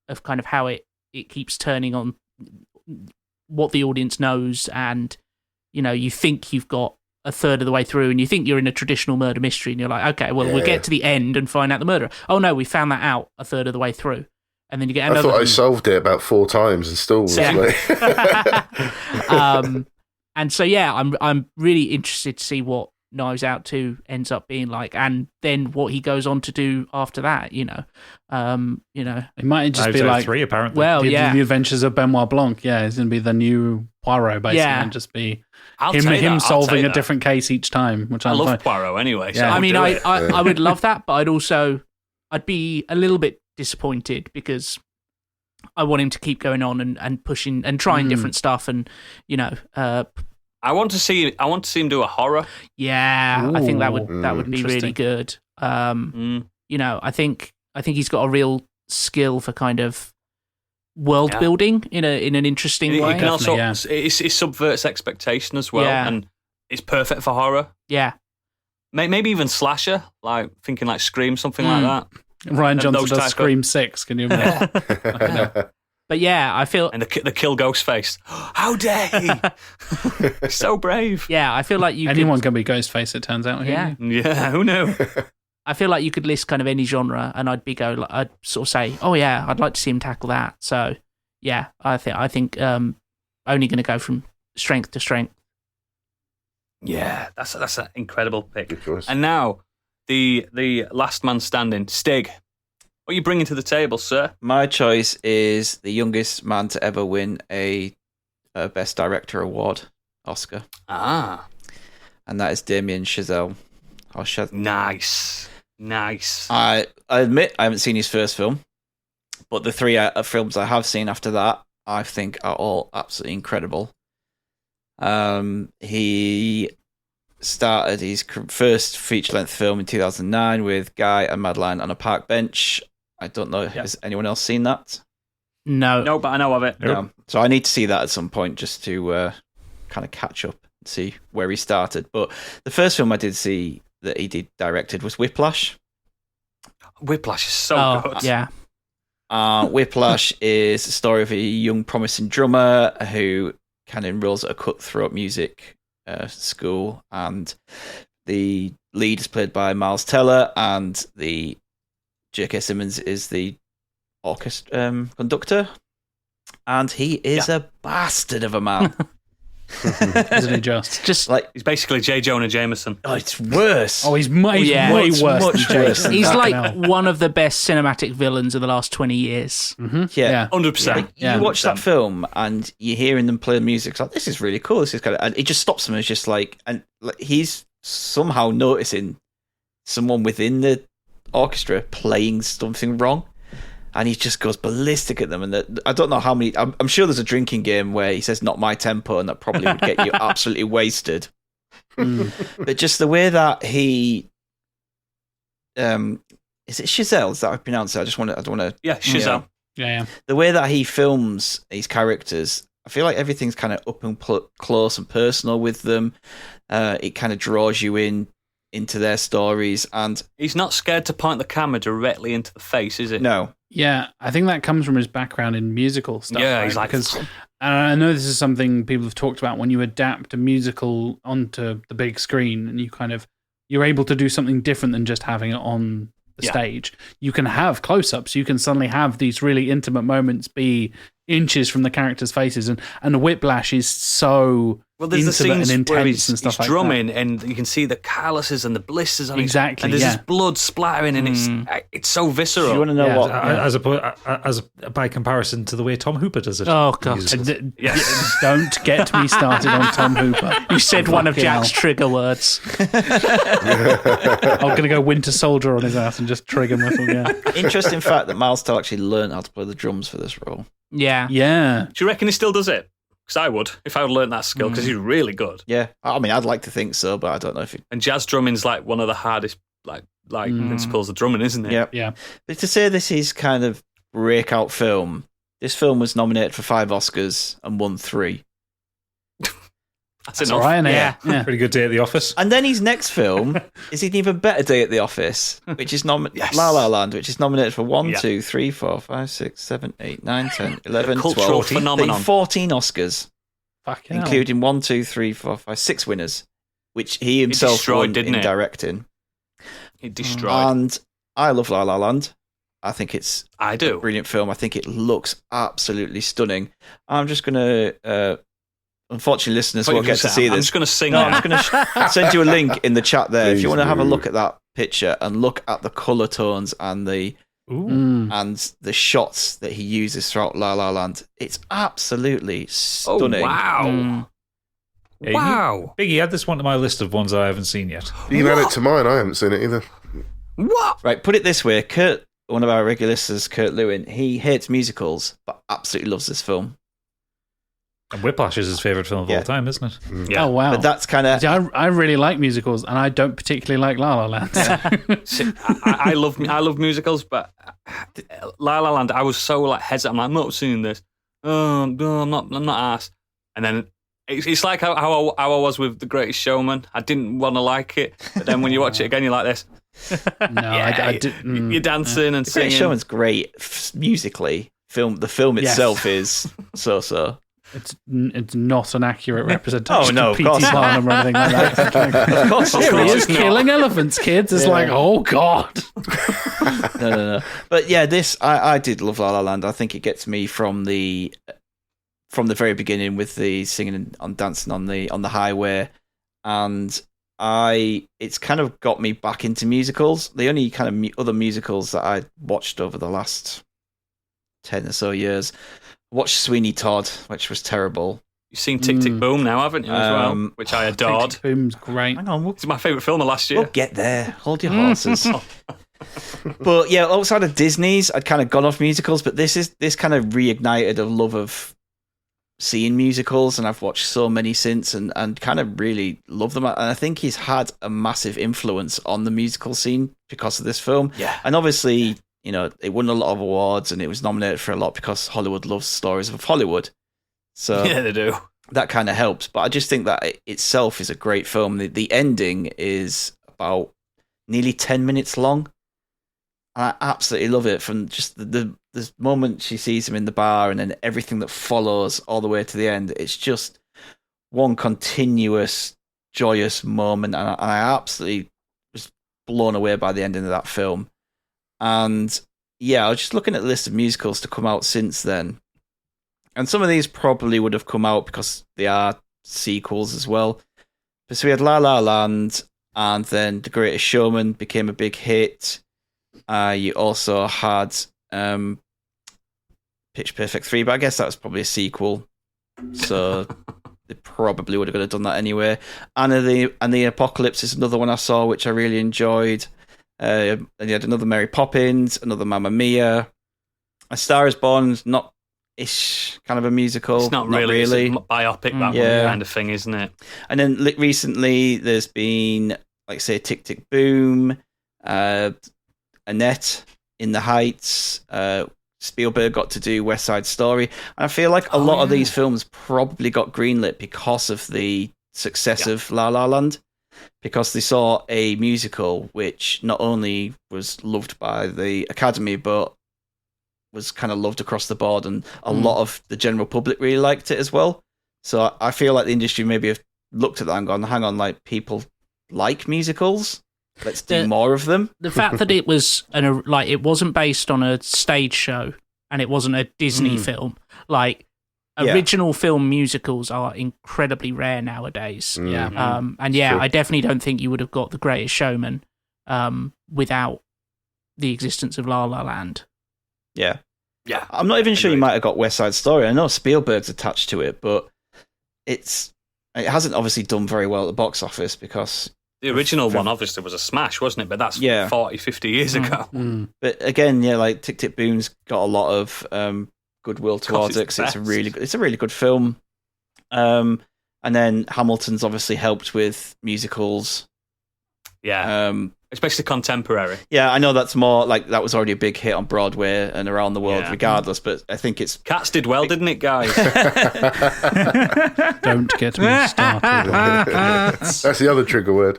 Of kind of how it keeps turning on what the audience knows, and you think you've got a third of the way through, and you think you're in a traditional murder mystery, and you're like, okay, well, we'll get to the end and find out the murderer. Oh no, we found that out a third of the way through. And then you get another. I thought I solved it about 4 times and still was like. And so yeah, I'm really interested to see what Knives Out 2 ends up being like, and then what he goes on to do after that. It might just Knives be Out like 3, apparently. Well, the Adventures of Benoit Blanc. Yeah, it's going to be the new Poirot, basically, and just be him solving a different case each time. Which I love fine. Poirot anyway. So I mean, I would love that, but I'd be a little bit disappointed because I want him to keep going on and pushing and trying different stuff, and I want to see him do a horror. Yeah, I think that would be really good. I think he's got a real skill for kind of world building in an interesting way. He can also it subverts expectation as well, and it's perfect for horror. Yeah, maybe even slasher, like thinking like Scream, something like that. Ryan Johnson does Scream 6. Can you imagine? But yeah, I feel... And the kill Ghostface. How dare he? So brave. Yeah, I feel like anyone can be Ghostface, it turns out. Yeah. Yeah, who knew? I feel like you could list kind of any genre, and I'd sort of say, oh yeah, I'd like to see him tackle that. So yeah, I think only going to go from strength to strength. Yeah, that's an incredible pick. And now, the last man standing, Stig. What are you bringing to the table, sir? My choice is the youngest man to ever win a Best Director award, Oscar. Ah. And that is Damien Chazelle. Nice. I admit I haven't seen his first film, but the 3 films I have seen after that, I think are all absolutely incredible. He started his first feature-length film in 2009 with Guy and Madeline on a Park Bench. I don't know, has anyone else seen that? No, but I know of it. No. So I need to see that at some point just to kind of catch up and see where he started. But the first film I did see that he directed was Whiplash. Whiplash is so good. Yeah. Whiplash is the story of a young promising drummer who kind of enrolls at a cutthroat music school, and the lead is played by Miles Teller, and the J.K. Simmons is the orchestra conductor, and he is a bastard of a man. Isn't he just like he's basically J. Jonah Jameson? Oh, it's worse. Oh, he's way worse. Much worse. He's like one of the best cinematic villains of the last 20 years. Mm-hmm. Yeah, 100%. You watch that film and you're hearing them play music. It's like, this is really cool. This is kind of, and it just stops him. It's just like, and like, he's somehow noticing someone within the orchestra playing something wrong, and he just goes ballistic at them. And I don't know how many. I'm sure there's a drinking game where he says "not my tempo," and that probably would get you absolutely wasted. But just the way that he, is it Chazelle? Is that how I pronounce it? I don't want to. Yeah, Chazelle. Yeah. The way that he films his characters, I feel like everything's kind of up and close and personal with them. It kind of draws you into their stories, and he's not scared to point the camera directly into the face, is it? No. Yeah, I think that comes from his background in musical stuff. Yeah, right? he's like, because I know this is something people have talked about when you adapt a musical onto the big screen, and you're able to do something different than just having it on the stage. You can have close-ups. You can suddenly have these really intimate moments be inches from the characters' faces, and Whiplash is so there's the scenes and where intense and stuff he's like drumming, that. and you can see the calluses and the blisters on exactly, and there's this blood splattering, and it's so visceral. Do you want to know what? As by comparison to the way Tom Hooper does it. Oh god! Yes. Don't get me started on Tom Hooper. You said one of Jack's trigger words. I'm going to go Winter Soldier on his ass and just trigger him with him. Interesting fact that Miles Teller actually learned how to play the drums for this role. Yeah. Yeah. Do you reckon he still does it? Because I would, if I would learn that skill, because he's really good. Yeah, I mean, I'd like to think so, but I don't know if he... And jazz drumming's like one of the hardest principles of drumming, isn't it? Yep. Yeah. But to say this is kind of breakout film, this film was nominated for 5 Oscars and won 3. That's That's enough. all right, isn't it? Yeah. Pretty good day at the office. And then his next film is an even better day at the office, which is Yes. La La Land, which is nominated for 1, Yeah. 2, 3, 4, 5, 6, 7, 8, 9, 10, 11, Cultural 12, phenomenon. 14 Oscars, Fucking hell. including 1, 2, 3, 4, 5, 6 winners, which he himself destroyed, won didn't in it? directing. It destroyed. And I love La La Land. I think it's I a do. brilliant film. I think it looks absolutely stunning. I'm just going to, unfortunately, listeners won't get to see I'm this. just going to sing No, now. I'm just going to send you a link in the chat there if you Please want to have a do. look at that picture and look at the color tones and the shots that he uses throughout La La Land. It's absolutely Oh, stunning. wow. Yeah, Wow. Biggie, add this one to my list of ones I haven't seen yet. You can add it to mine. I haven't seen it either. What? Right, put it this way: Kurt, one of our regular listeners, Kurt Lewin, he hates musicals but absolutely loves this film. And Whiplash is his favourite film of Yeah. all time, isn't it? Yeah. Oh, wow. But that's kind of I really like musicals, and I don't particularly like La La Land. See, I love musicals, but La La Land, I was so hesitant. I'm not seeing this. Oh, no, I'm not asked. And then it's like how I was with The Greatest Showman. I didn't want to like it, but then when you watch it again, you're like this. No, I did. You're dancing and The Great singing. Showman's great musically. The film Yes. itself is so. It's not an accurate representation Oh, no, of of P.T. course not. Barnum or anything like that. Of course, Here he is not. killing elephants, kids. It's Yeah. like, oh god. No. But yeah, I did love La La Land. I think it gets me from the very beginning with the singing and dancing on the highway, and it's kind of got me back into musicals. The only kind of other musicals that I watched over the last 10 or so years, I watched Sweeney Todd, which was terrible. You've seen Tick Tick Boom now, haven't you, as well? Which I adored. Tick, Tick, Boom's great. Hang on, It's my favourite film of last year. we'll get there. Hold your horses. But yeah, outside of Disney's, I'd kind of gone off musicals, but this kind of reignited a love of seeing musicals, and I've watched so many since and kind of really love them. And I think he's had a massive influence on the musical scene because of this film. Yeah. And obviously, it won a lot of awards and it was nominated for a lot because Hollywood loves stories of Hollywood. So Yeah, they do. that kind of helps. But I just think that it itself is a great film. The ending is about nearly 10 minutes long. And I absolutely love it, from just the moment she sees him in the bar and then everything that follows all the way to the end. It's just one continuous, joyous moment. And I absolutely was blown away by the ending of that film. And yeah, I was just looking at the list of musicals to come out since then. And some of these probably would have come out because they are sequels as well. But so we had La La Land, and then The Greatest Showman became a big hit. You also had Pitch Perfect 3, but I guess that was probably a sequel. So they probably would have done that anyway. And the Apocalypse is another one I saw, which I really enjoyed. And you had another Mary Poppins, another Mamma Mia. A Star is Born, not-ish kind of a musical. It's not really. It's a biopic, that Yeah. one kind of thing, isn't it? And then recently there's been, like say, Tick Tick Boom, Annette, In the Heights. Spielberg got to do West Side Story. And I feel like a lot of these films probably got greenlit because of the success of La La Land. Because they saw a musical which not only was loved by the Academy, but was kind of loved across the board, and a lot of the general public really liked it as well. So I feel like the industry maybe have looked at that and gone, hang on, like, people like musicals, let's do more of them. The fact that it was it wasn't based on a stage show and it wasn't a Disney film, original film musicals are incredibly rare nowadays. Yeah. And yeah, I definitely don't think you would have got The Greatest Showman without the existence of La La Land. Yeah. Yeah. I'm not even sure you Agreed. might have got West Side Story. I know Spielberg's attached to it, but it hasn't obviously done very well at the box office because... The original one obviously was a smash, wasn't it? But that's 40, 50 years ago. But again, yeah, like Tick Tick Boom's got a lot of goodwill towards it, 'cause it's a really good film. And then Hamilton's obviously helped with musicals. Yeah. Especially contemporary. Yeah, I know that's more like that was already a big hit on Broadway and around the world, regardless. But I think it's Cats did well, didn't it, guys? Don't get me started. That's the other trigger word.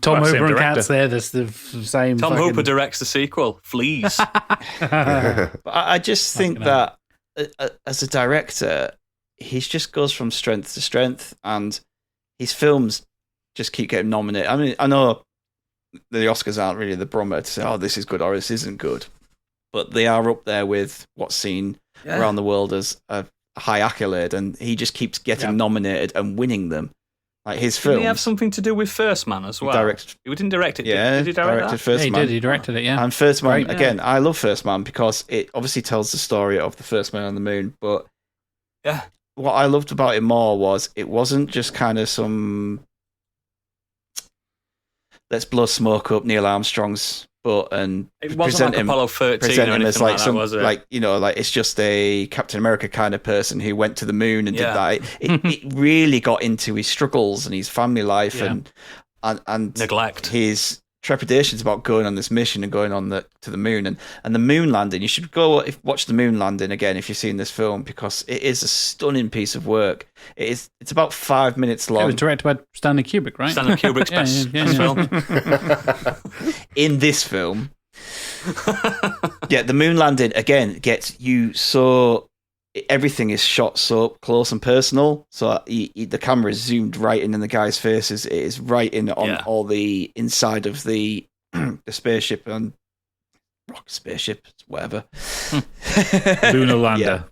Tom Hooper and Cats there. That's the same. Tom Hooper directs the sequel, Fleas. But I just think that as a director, he just goes from strength to strength, and his films just keep getting nominated. I mean, I know the Oscars aren't really the barometer to say, oh, this is good or this isn't good, but they are up there with what's seen around the world as a high accolade, and he just keeps getting nominated and winning them. Like his film. Did he have something to do with First Man as well? He didn't direct it. Yeah, did he direct that? First Man. He did. He directed it. Yeah, and First Man Great, again. I love First Man because it obviously tells the story of the first man on the moon. But what I loved about it more was it wasn't just kind of some let's blow smoke up Neil Armstrong's butt and it wasn't like Apollo 13 present or him as anything like that, some was it? like like it's just a Captain America kind of person who went to the moon and did that. It really got into his struggles and his family life and neglect, his trepidations about going on this mission and going on to the moon and the moon landing. You should go watch the moon landing again if you've seen this film, because it is a stunning piece of work. It's about 5 minutes long. It was directed by Stanley Kubrick, right? Stanley Kubrick's best film. In this film, the moon landing again gets you so. Everything is shot so close and personal, so the camera is zoomed right in the guy's faces. It is right in on all the inside of the spaceship and rocket spaceship, whatever. Lunar lander.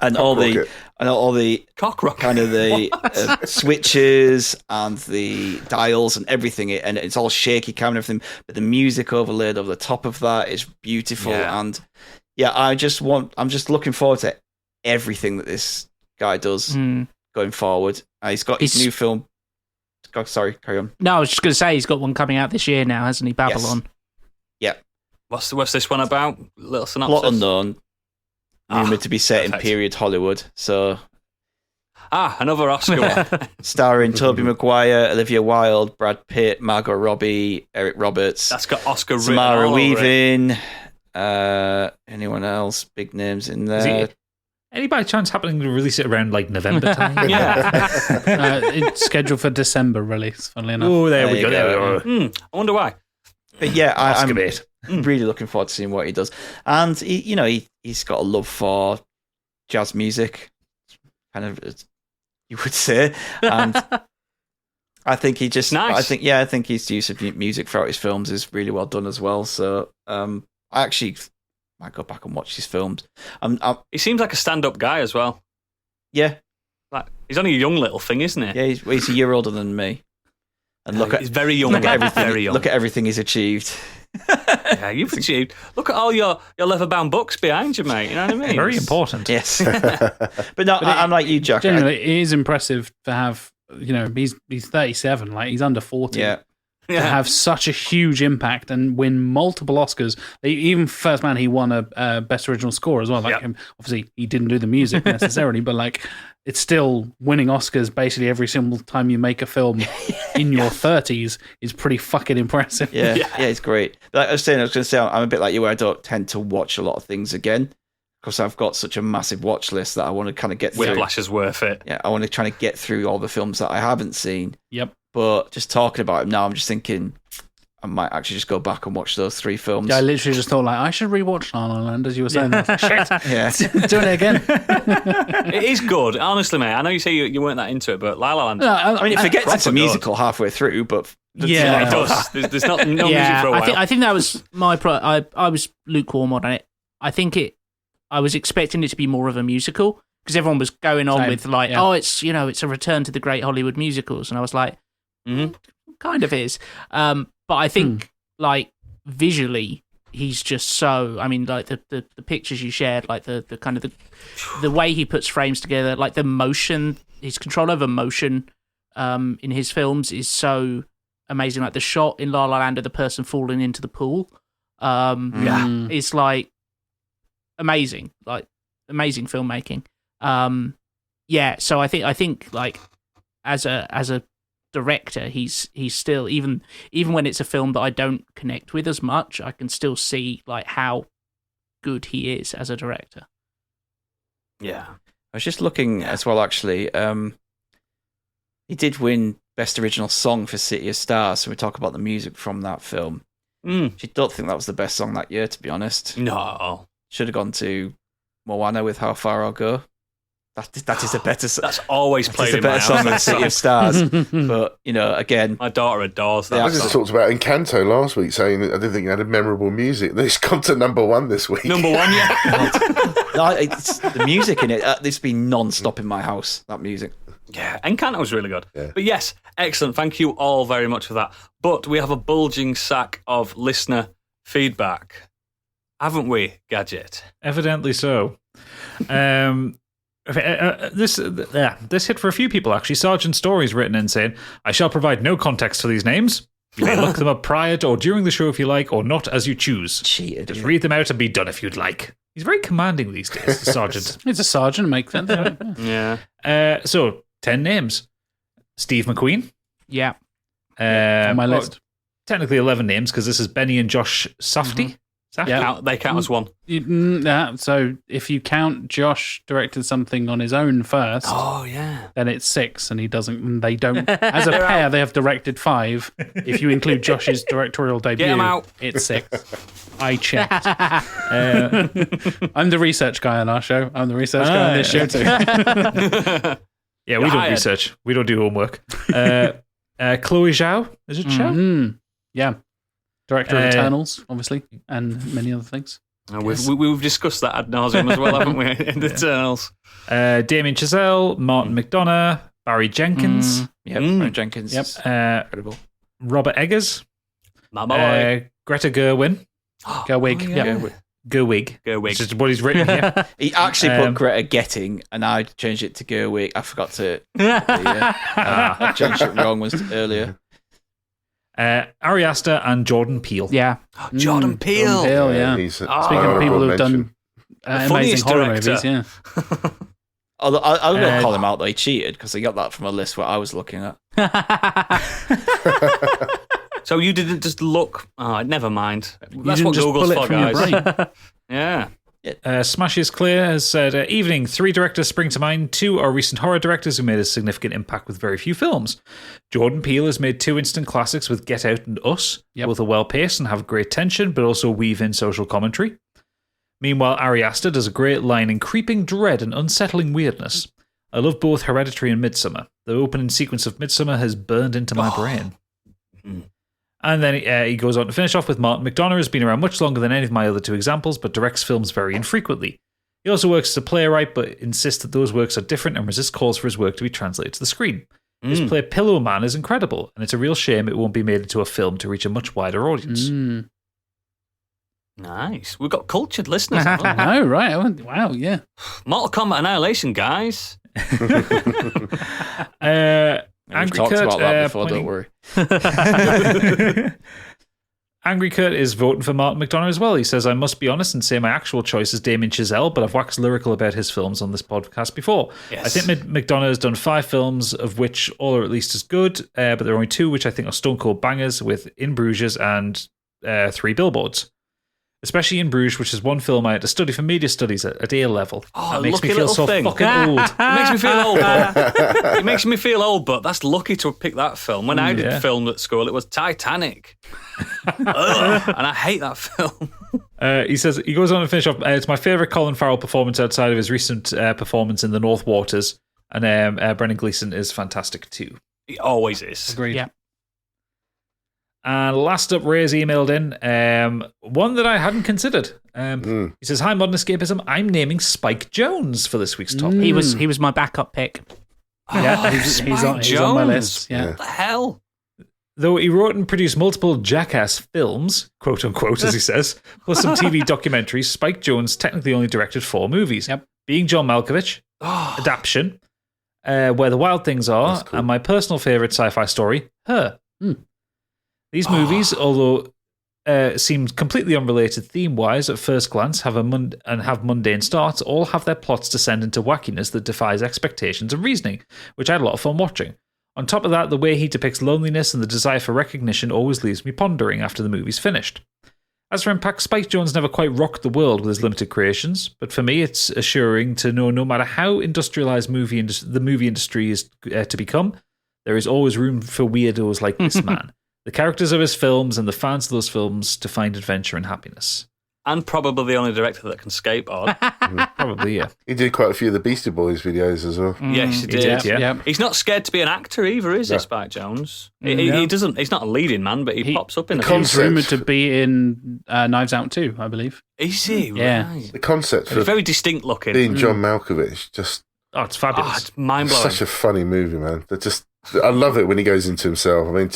And all the cock rocket, kind of the switches and the dials and everything, and it's all shaky cam and everything. But the music overlaid over the top of that is beautiful, and I'm just looking forward to everything that this guy does going forward. He's got his new film. Sorry, carry on. No, I was just going to say he's got one coming out this year now, hasn't he? Babylon. Yes. Yeah. What's this one about? Little synopsis. Plot unknown. Rumored to be set in period Hollywood. So. Another Oscar one. Starring Tobey Maguire, Olivia Wilde, Brad Pitt, Margot Robbie, Eric Roberts. That's got Oscar written Samara all Weaving. Anyone else? Big names in there. Any by chance happening to release it around like November time? It's scheduled for December release, funnily enough. Oh, there we go. I wonder why. But I'm really looking forward to seeing what he does. And he's got a love for jazz music, kind of, you would say. And I think he just, nice. I think his use of music throughout his films is really well done as well. So I actually might go back and watch his films. He seems like a stand-up guy as well. Yeah. Like, he's only a young little thing, isn't he? Yeah, he's a year older than me. And he's very young. Look at everything. Very young. Look at everything he's achieved. Yeah, you've achieved. Look at all your leather-bound books behind you, mate. You know what I mean? Very important. Yes. But no, I'm like you, Jack. Generally, it is impressive to have. He's 37. Like, he's under 40. Yeah. To have such a huge impact and win multiple Oscars. Even First Man, he won a Best Original Score as well. Like obviously, he didn't do the music necessarily, but like it's still winning Oscars basically every single time you make a film in your 30s is pretty fucking impressive. Yeah, it's great. Like I was going to say, I'm a bit like you, where I don't tend to watch a lot of things again because I've got such a massive watch list that I want to kind of get through. Whiplash is worth it. Yeah, I want to try to get through all the films that I haven't seen. Yep. But just talking about him now, I'm just thinking I might actually just go back and watch those 3 films. Yeah, I literally just thought, I should rewatch La La Land as you were saying that. Shit. Yeah. Doing it again. It is good, honestly, mate. I know you say you weren't that into it, but La La Land. No, I mean, it forgets it's a musical halfway through, but it does. There's no music for a while. I think that was my I was lukewarm on it. I think I was expecting it to be more of a musical because everyone was going on with it's a return to the great Hollywood musicals, and I was like. Kind of is, but I think like visually he's just so. I mean, like the pictures you shared, like the kind of the way he puts frames together, like the motion, his control over motion, in his films is so amazing. Like the shot in La La Land of the person falling into the pool, it's like amazing, like amazing filmmaking. So I think like as a director, he's still, even when it's a film that I don't connect with as much, I can still see like how good he is as a director. Yeah. I was just looking as well, actually. He did win Best Original Song for City of Stars, so we talk about the music from that film. I don't think that was the best song that year, to be honest. No. Should have gone to Moana with How Far I'll Go. That is a better song. That's always played in my house. It's a better song than City of Stars. But, again... My daughter adores that. I just talked about Encanto last week, saying that I didn't think it had memorable music. It's gone to number 1 this week. Number 1, yeah. No, it's the music in it. It's been non-stop in my house, that music. Yeah, Encanto was really good. Yeah. But yes, excellent. Thank you all very much for that. But we have a bulging sack of listener feedback, haven't we, Gadget? Evidently so. This hit for a few people, actually. Sergeant Story's written in saying, I shall provide no context for these names. You may look them up prior to or during the show if you like, or not as you choose. Cheated. Just read them out and be done if you'd like. He's very commanding these days, the sergeant. It's a sergeant, make sense. Yeah. So, 10 names. Steve McQueen. Yeah. On my list. Technically 11 names, because this is Benny and Josh Safdie. Yeah. They count as one. So if you count Josh directed something on his own first, then it's 6, and he doesn't. They don't. As a pair, they have directed 5. If you include Josh's directorial debut, Get him out. It's 6. I checked. I'm the research guy on our show. I'm the research guy on this show too. Yeah, we don't research. We don't do homework. Chloe Zhao. Is it Zhao? Mm-hmm. Yeah. Director of Eternals, obviously, and many other things. We've discussed that ad nauseum as well, haven't we, in the Eternals? Damien Chazelle, Martin McDonough, Barry Jenkins. Barry Jenkins. Yep. Incredible. Robert Eggers. My boy. Greta Gerwig. Gerwig. Gerwig. Which is what he's written here. He actually put Greta Getting, and I changed it to Gerwig. I forgot to... I changed it wrong earlier. Ari Aster and Jordan Peele. Yeah. Jordan Peele. Yeah. Speaking of people who've done amazing horror movies, yeah. Although I'm going to call him out that he cheated, because I got that from a list where I was looking at. So you didn't just look... Oh, never mind. That's didn't what just Google's pull it for, from your guys. brain. Yeah. Smashes Clear has said, evening, 3 directors spring to mind. 2 are recent horror directors who made a significant impact with very few films. Jordan Peele has made 2 instant classics with Get Out and Us. Yep. Both are well-paced and have great tension, but also weave in social commentary. Meanwhile, Ari Aster does a great line in creeping dread and unsettling weirdness. I love both Hereditary and Midsommar. The opening sequence of Midsommar has burned into my brain. And then he goes on to finish off with Martin McDonough has been around much longer than any of my other 2 examples, but directs films very infrequently. He also works as a playwright, but insists that those works are different and resists calls for his work to be translated to the screen. His play Pillow Man is incredible, and it's a real shame it won't be made into a film to reach a much wider audience. Nice. We've got cultured listeners. haven't we? Oh, right. Wow, yeah. Mortal Kombat Annihilation, guys. We've talked about that before, don't worry. Angry Kurt is voting for Martin McDonough as well. He says, I must be honest and say my actual choice is Damien Chazelle, but I've waxed lyrical about his films on this podcast before. Yes. I think McDonough has done 5 films, of which all are at least as good, but there are only 2 which I think are stone cold bangers, with In Bruges and 3 Billboards. Especially In Bruges, which is one film I had to study for media studies at A level. Oh, that makes me lucky feel little so thing. fucking old. It makes me feel old. It makes me feel old, but that's lucky to have picked that film. When I did film at school, it was Titanic. And I hate that film. He says he goes on to finish off. It's my favourite Colin Farrell performance outside of his recent performance in The North Waters, and Brendan Gleeson is fantastic too. He always is. Agreed. Yeah. And last up, Ray's emailed in one that I hadn't considered. He says, "Hi, Modern Escapism. I'm naming Spike Jonze for this week's topic. He was my backup pick. Yeah, he's on my list. Yeah. What the hell? Though he wrote and produced multiple jackass films, quote unquote, as he says, plus some TV documentaries, Spike Jonze technically only directed 4 movies. Yep. Being John Malkovich, Adaption, Where the Wild Things Are, and my personal favourite sci-fi story, Her. These movies, although seemed completely unrelated theme-wise at first glance, have mundane starts, all have their plots descend into wackiness that defies expectations and reasoning, which I had a lot of fun watching. On top of that, the way he depicts loneliness and the desire for recognition always leaves me pondering after the movie's finished. As for impact, Spike Jonze never quite rocked the world with his limited creations, but for me it's assuring to know no matter how industrialized the movie industry is to become, there is always room for weirdos like this man, the characters of his films and the fans of those films to find adventure and happiness. And probably the only director that can skateboard. Probably, yeah. He did quite a few of the Beastie Boys videos as well. Yes, he did. Yeah. He's not scared to be an actor either, is he, Spike Jonze? He doesn't. He's not a leading man, but he pops up in a few. He's rumoured to be in Knives Out 2, I believe. Is he? Yeah. Right. The concept He's for very distinct looking. being John Malkovich, just it's fabulous. It's mind-blowing. such a funny movie, man. I love it when he goes into himself. I mean,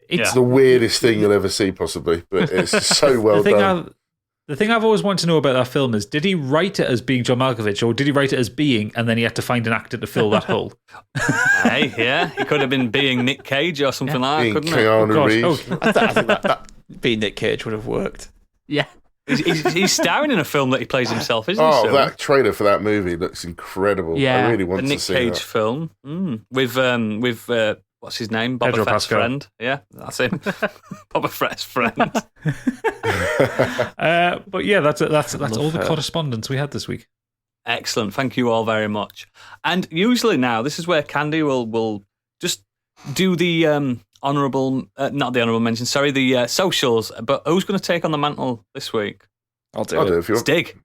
it's the weirdest thing you'll ever see, possibly, but it's so well done. The thing I've always wanted to know about that film is, did he write it as being John Malkovich, or did he write it as being, and then he had to find an actor to fill that hole? Hey, yeah. He could have been being Nick Cage or something like that, couldn't Keanu Reeves. I think that being Nick Cage would have worked. Yeah. He's starring in a film that he plays himself, isn't he? Oh, that trailer for that movie looks incredible. Yeah. I really want The to Nick see Cage that. film. With what's his name? Boba Pedro Fett's Pascal. friend. Yeah, that's him. Boba Fett's friend. But yeah, that's all the correspondence we had this week. Excellent. Thank you all very much. And usually now, this is where Candy will just do the not the honourable mention, sorry, the socials. But who's going to take on the mantle this week? I'll do I'll it. do it if you want. Stig.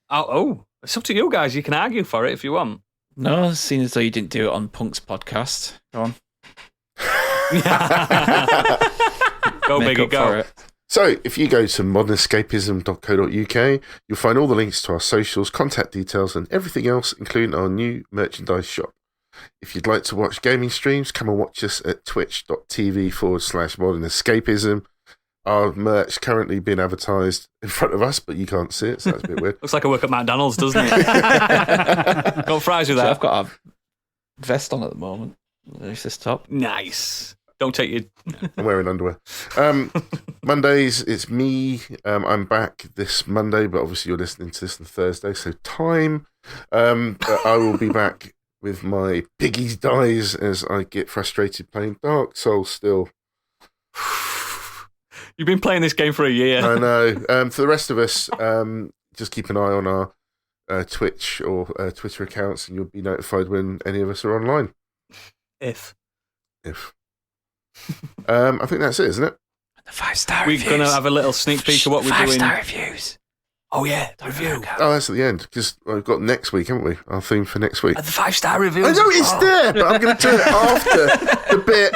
Oh, it's up to you guys. You can argue for it if you want. No, seeing as though you didn't do it on Punk's podcast. Go on. Go, Make Biggie, up go. for it. So, if you go to modernescapism.co.uk, you'll find all the links to our socials, contact details, and everything else, including our new merchandise shop. If you'd like to watch gaming streams, come and watch us at twitch.tv/modernescapism. Our merch currently being advertised in front of us, but you can't see it, so that's a bit weird. Looks like I work at McDonald's, doesn't it? Got fries with So that. I've got a vest on at the moment. There's this top. Nice. Don't take your... I'm wearing underwear. Mondays, it's me. I'm back this Monday, but obviously you're listening to this on Thursday, so time. But I will be back with my piggies dies as I get frustrated playing Dark Souls still. You've been playing this game for a year. I know. For the rest of us, just keep an eye on our Twitch or Twitter accounts, and you'll be notified when any of us are online. If. I think that's it, isn't it? The 5-star We're reviews. going to have a little sneak peek of what we're doing. 5-star reviews. Oh, yeah. The review. Oh, that's at the end, because we've got next week, haven't we? Our theme for next week. The 5-star review. I know it's there, but I'm going to do it after the bit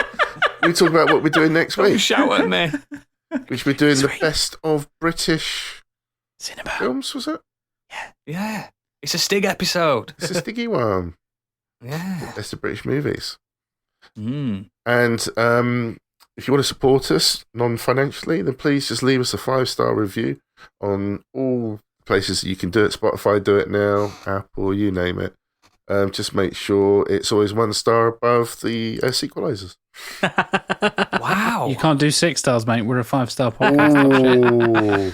we talk about what we're doing next Don't week, shout at me. which we're doing the Sweet. best of British Cinema. films, was it? Yeah. It's a Stig episode. It's a sticky one. Yeah. Best of British movies. Mm. And if you want to support us non-financially, then please just leave us a 5-star review on all places that you can do it. Spotify, do it now, Apple, you name it. Just make sure it's always 1 star above the Sequelisers. Wow. You can't do 6 stars, mate. We're a 5-star podcast. Ooh.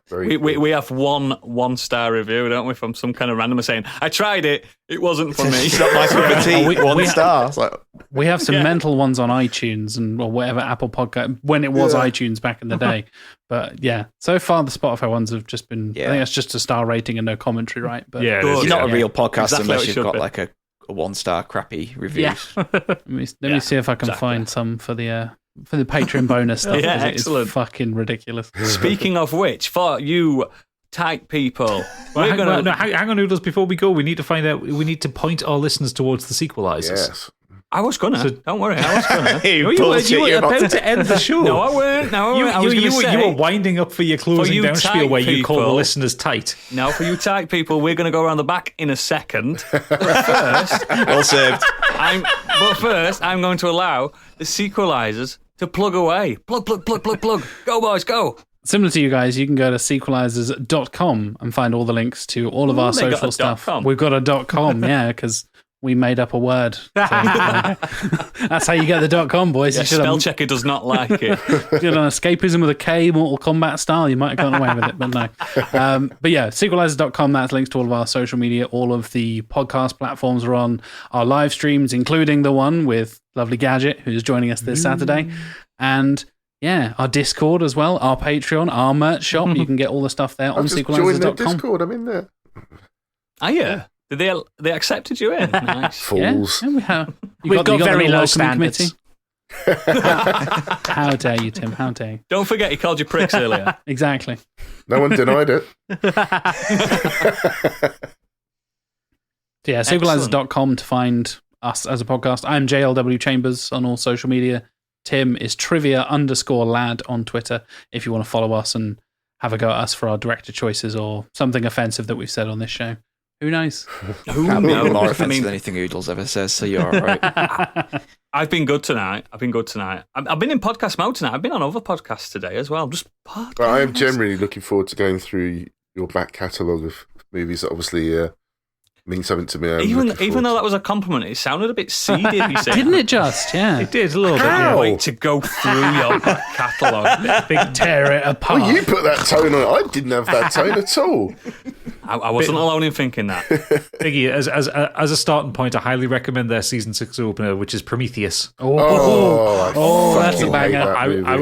Very good. We have one star review, don't we, from some kind of randomer saying, I tried it, it wasn't for me. It's not my cup of tea. We- 1 we- star. It's like, We have some mental ones on iTunes and or whatever Apple podcast when it was iTunes back in the day. But yeah, so far the Spotify ones have just been. I think that's just a star rating and no commentary, right? But Yeah, it Good. is, you're not a yeah. real podcast Exactly what unless it you've should got be. like a 1-star crappy review. Yeah. let me see if I can find some for the Patreon bonus stuff. Yeah, 'cause it is excellent. fucking ridiculous. Speaking of which, for you type people, we're Hang, going to... hang on, Noodles, before we go, we need to find out, we need to point our listeners towards the Sequelisers. Yes. I was going to. So- Don't worry, I was going to. You Oh, you bullshit, were you're about to end the show. No, I weren't. I was going to say... You were winding up for your closing you down spiel tight where you call the people- listeners tight. No, for you type people, we're going to go around the back in a second. But first, well served. I'm going to allow the Sequelisers to plug away. Plug. Go, boys, go. Similar to you guys, you can go to sequelisers.com and find all the links to all of our They got social a stuff. .com. We've got a .com, yeah, because we made up a word. So, that's how you get the .com, boys. Yeah, you should spell checker does not like it. If you had an escapism with a K, Mortal Kombat style, you might have gotten away with it, but no. But yeah, Sequelisers.com, that's links to all of our social media. All of the podcast platforms are on our live streams, including the one with lovely Gadget, who's joining us this Saturday. And yeah, our Discord as well, our Patreon, our merch shop. You can get all the stuff there on Sequelisers.com. Join their Discord, I'm in there. Oh, yeah. Did they accepted you in? Nice. Fools. Yeah, We've got very low standards. How dare you, Tim? How dare you? Don't forget he called you pricks earlier. Exactly. No one denied it. So yeah, Sequelisers.com to find us as a podcast. I'm JLW Chambers on all social media. Tim is trivia_lad on Twitter if you want to follow us and have a go at us for our director choices or something offensive that we've said on this show. Who knows? Can't be more offensive than anything Oodles ever says, so you're all right. I've been good tonight. I've been in podcast mode tonight. I've been on other podcasts today as well. Just podcasts. But I am generally looking forward to going through your back catalogue of movies that obviously mean something to me. Even though that was a compliment, it sounded a bit seedy. Didn't it just? Yeah. It did a little bit. I can't wait to go through your back catalogue. Big tear it apart. Well, you put that tone on it. I didn't have that tone at all. I wasn't alone in thinking that. Biggie, as a starting point, I highly recommend their season 6 opener, which is Prometheus. That's a banger.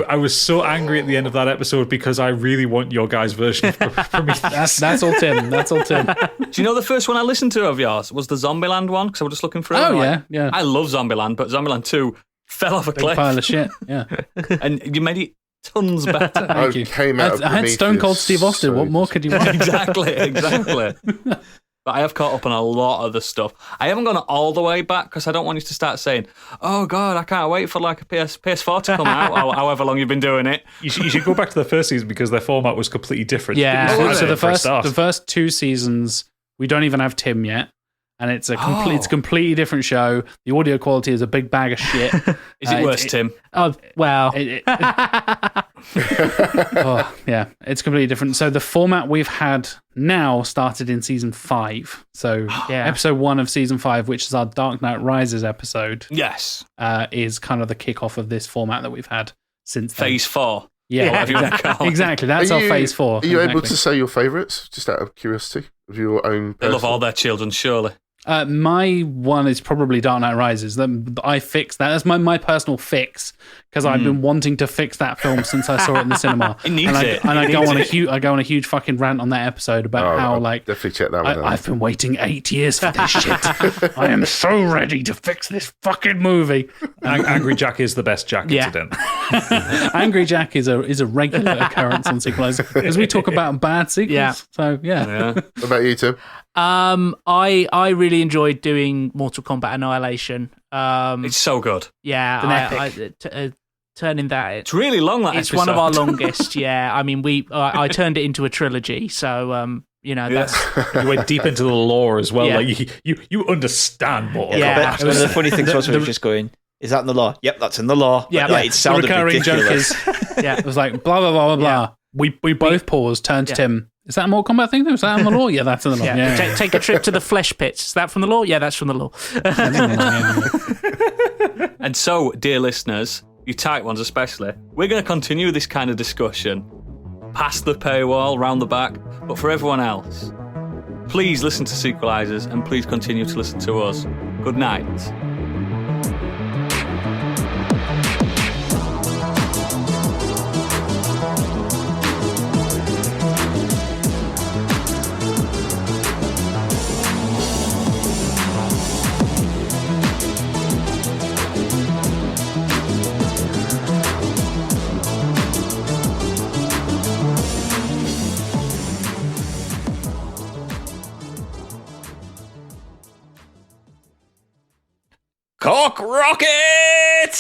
I was so angry at the end of that episode because I really want your guys' version of Prometheus. That's all Tim. That's all Tim. Do you know the first one I listened to of yours was the Zombieland one? Because I was just looking through. Oh, yeah. I love Zombieland, but Zombieland 2 fell off a Big cliff. pile of shit. Yeah. And you made it tons better. Thank you. Came out I had Stone Cold Steve Austin. What more could you want? Exactly. But I have caught up on a lot of the stuff. I haven't gone all the way back because I don't want you to start saying, "Oh God, I can't wait for like a PS4 to come out." Or however long you've been doing it. You should go back to the first season because their format was completely different. Yeah. So the first 2 seasons, we don't even have Tim yet. And it's it's a completely different show. The audio quality is a big bag of shit. Is it worse, Tim? Oh, well. Yeah, it's completely different. So the format we've had now started in season 5. So episode 1 of season 5, which is our Dark Knight Rises episode. Yes. Is kind of the kickoff of this format that we've had since then. Phase 4. Yeah, exactly. That's our phase 4. Are you able to say your favourites, just out of curiosity, of your own? They love all their children, surely. My one is probably Dark Knight Rises. I fixed that. That's my personal fix because I've been wanting to fix that film since I saw it in the cinema. It needs it. And I go on a huge fucking rant on that episode about how I'll definitely check that one out. I've been waiting 8 years for this shit. I am so ready to fix this fucking movie. Angry Jack is the best Jack incident. Angry Jack is a regular occurrence on Sequelisers because we talk about bad sequels. Yeah. So yeah. What about you, Tim? I really enjoyed doing Mortal Kombat Annihilation. It's so good. Yeah, turning that. It's really long. It's episode. one of our longest. Yeah, I mean, I turned it into a trilogy. So that's you went deep into the lore as well. Yeah. Like you understand more. Yeah. One of the funny things was we were just going, "Is that in the law?" Yep, that's in the law. Yeah, it sounded the recurring ridiculous. joke is, it was like blah blah blah blah blah. We both paused, turned to Tim. Is that a Mortal Kombat thing? Is that in the law? Yeah, that's in the law. Yeah. Take a trip to the flesh pits. Is that from the law? Yeah, that's from the law. And so, dear listeners, you tight ones especially, we're going to continue this kind of discussion past the paywall, round the back. But for everyone else, please listen to Sequelisers and please continue to listen to us. Good night. Cock rocket!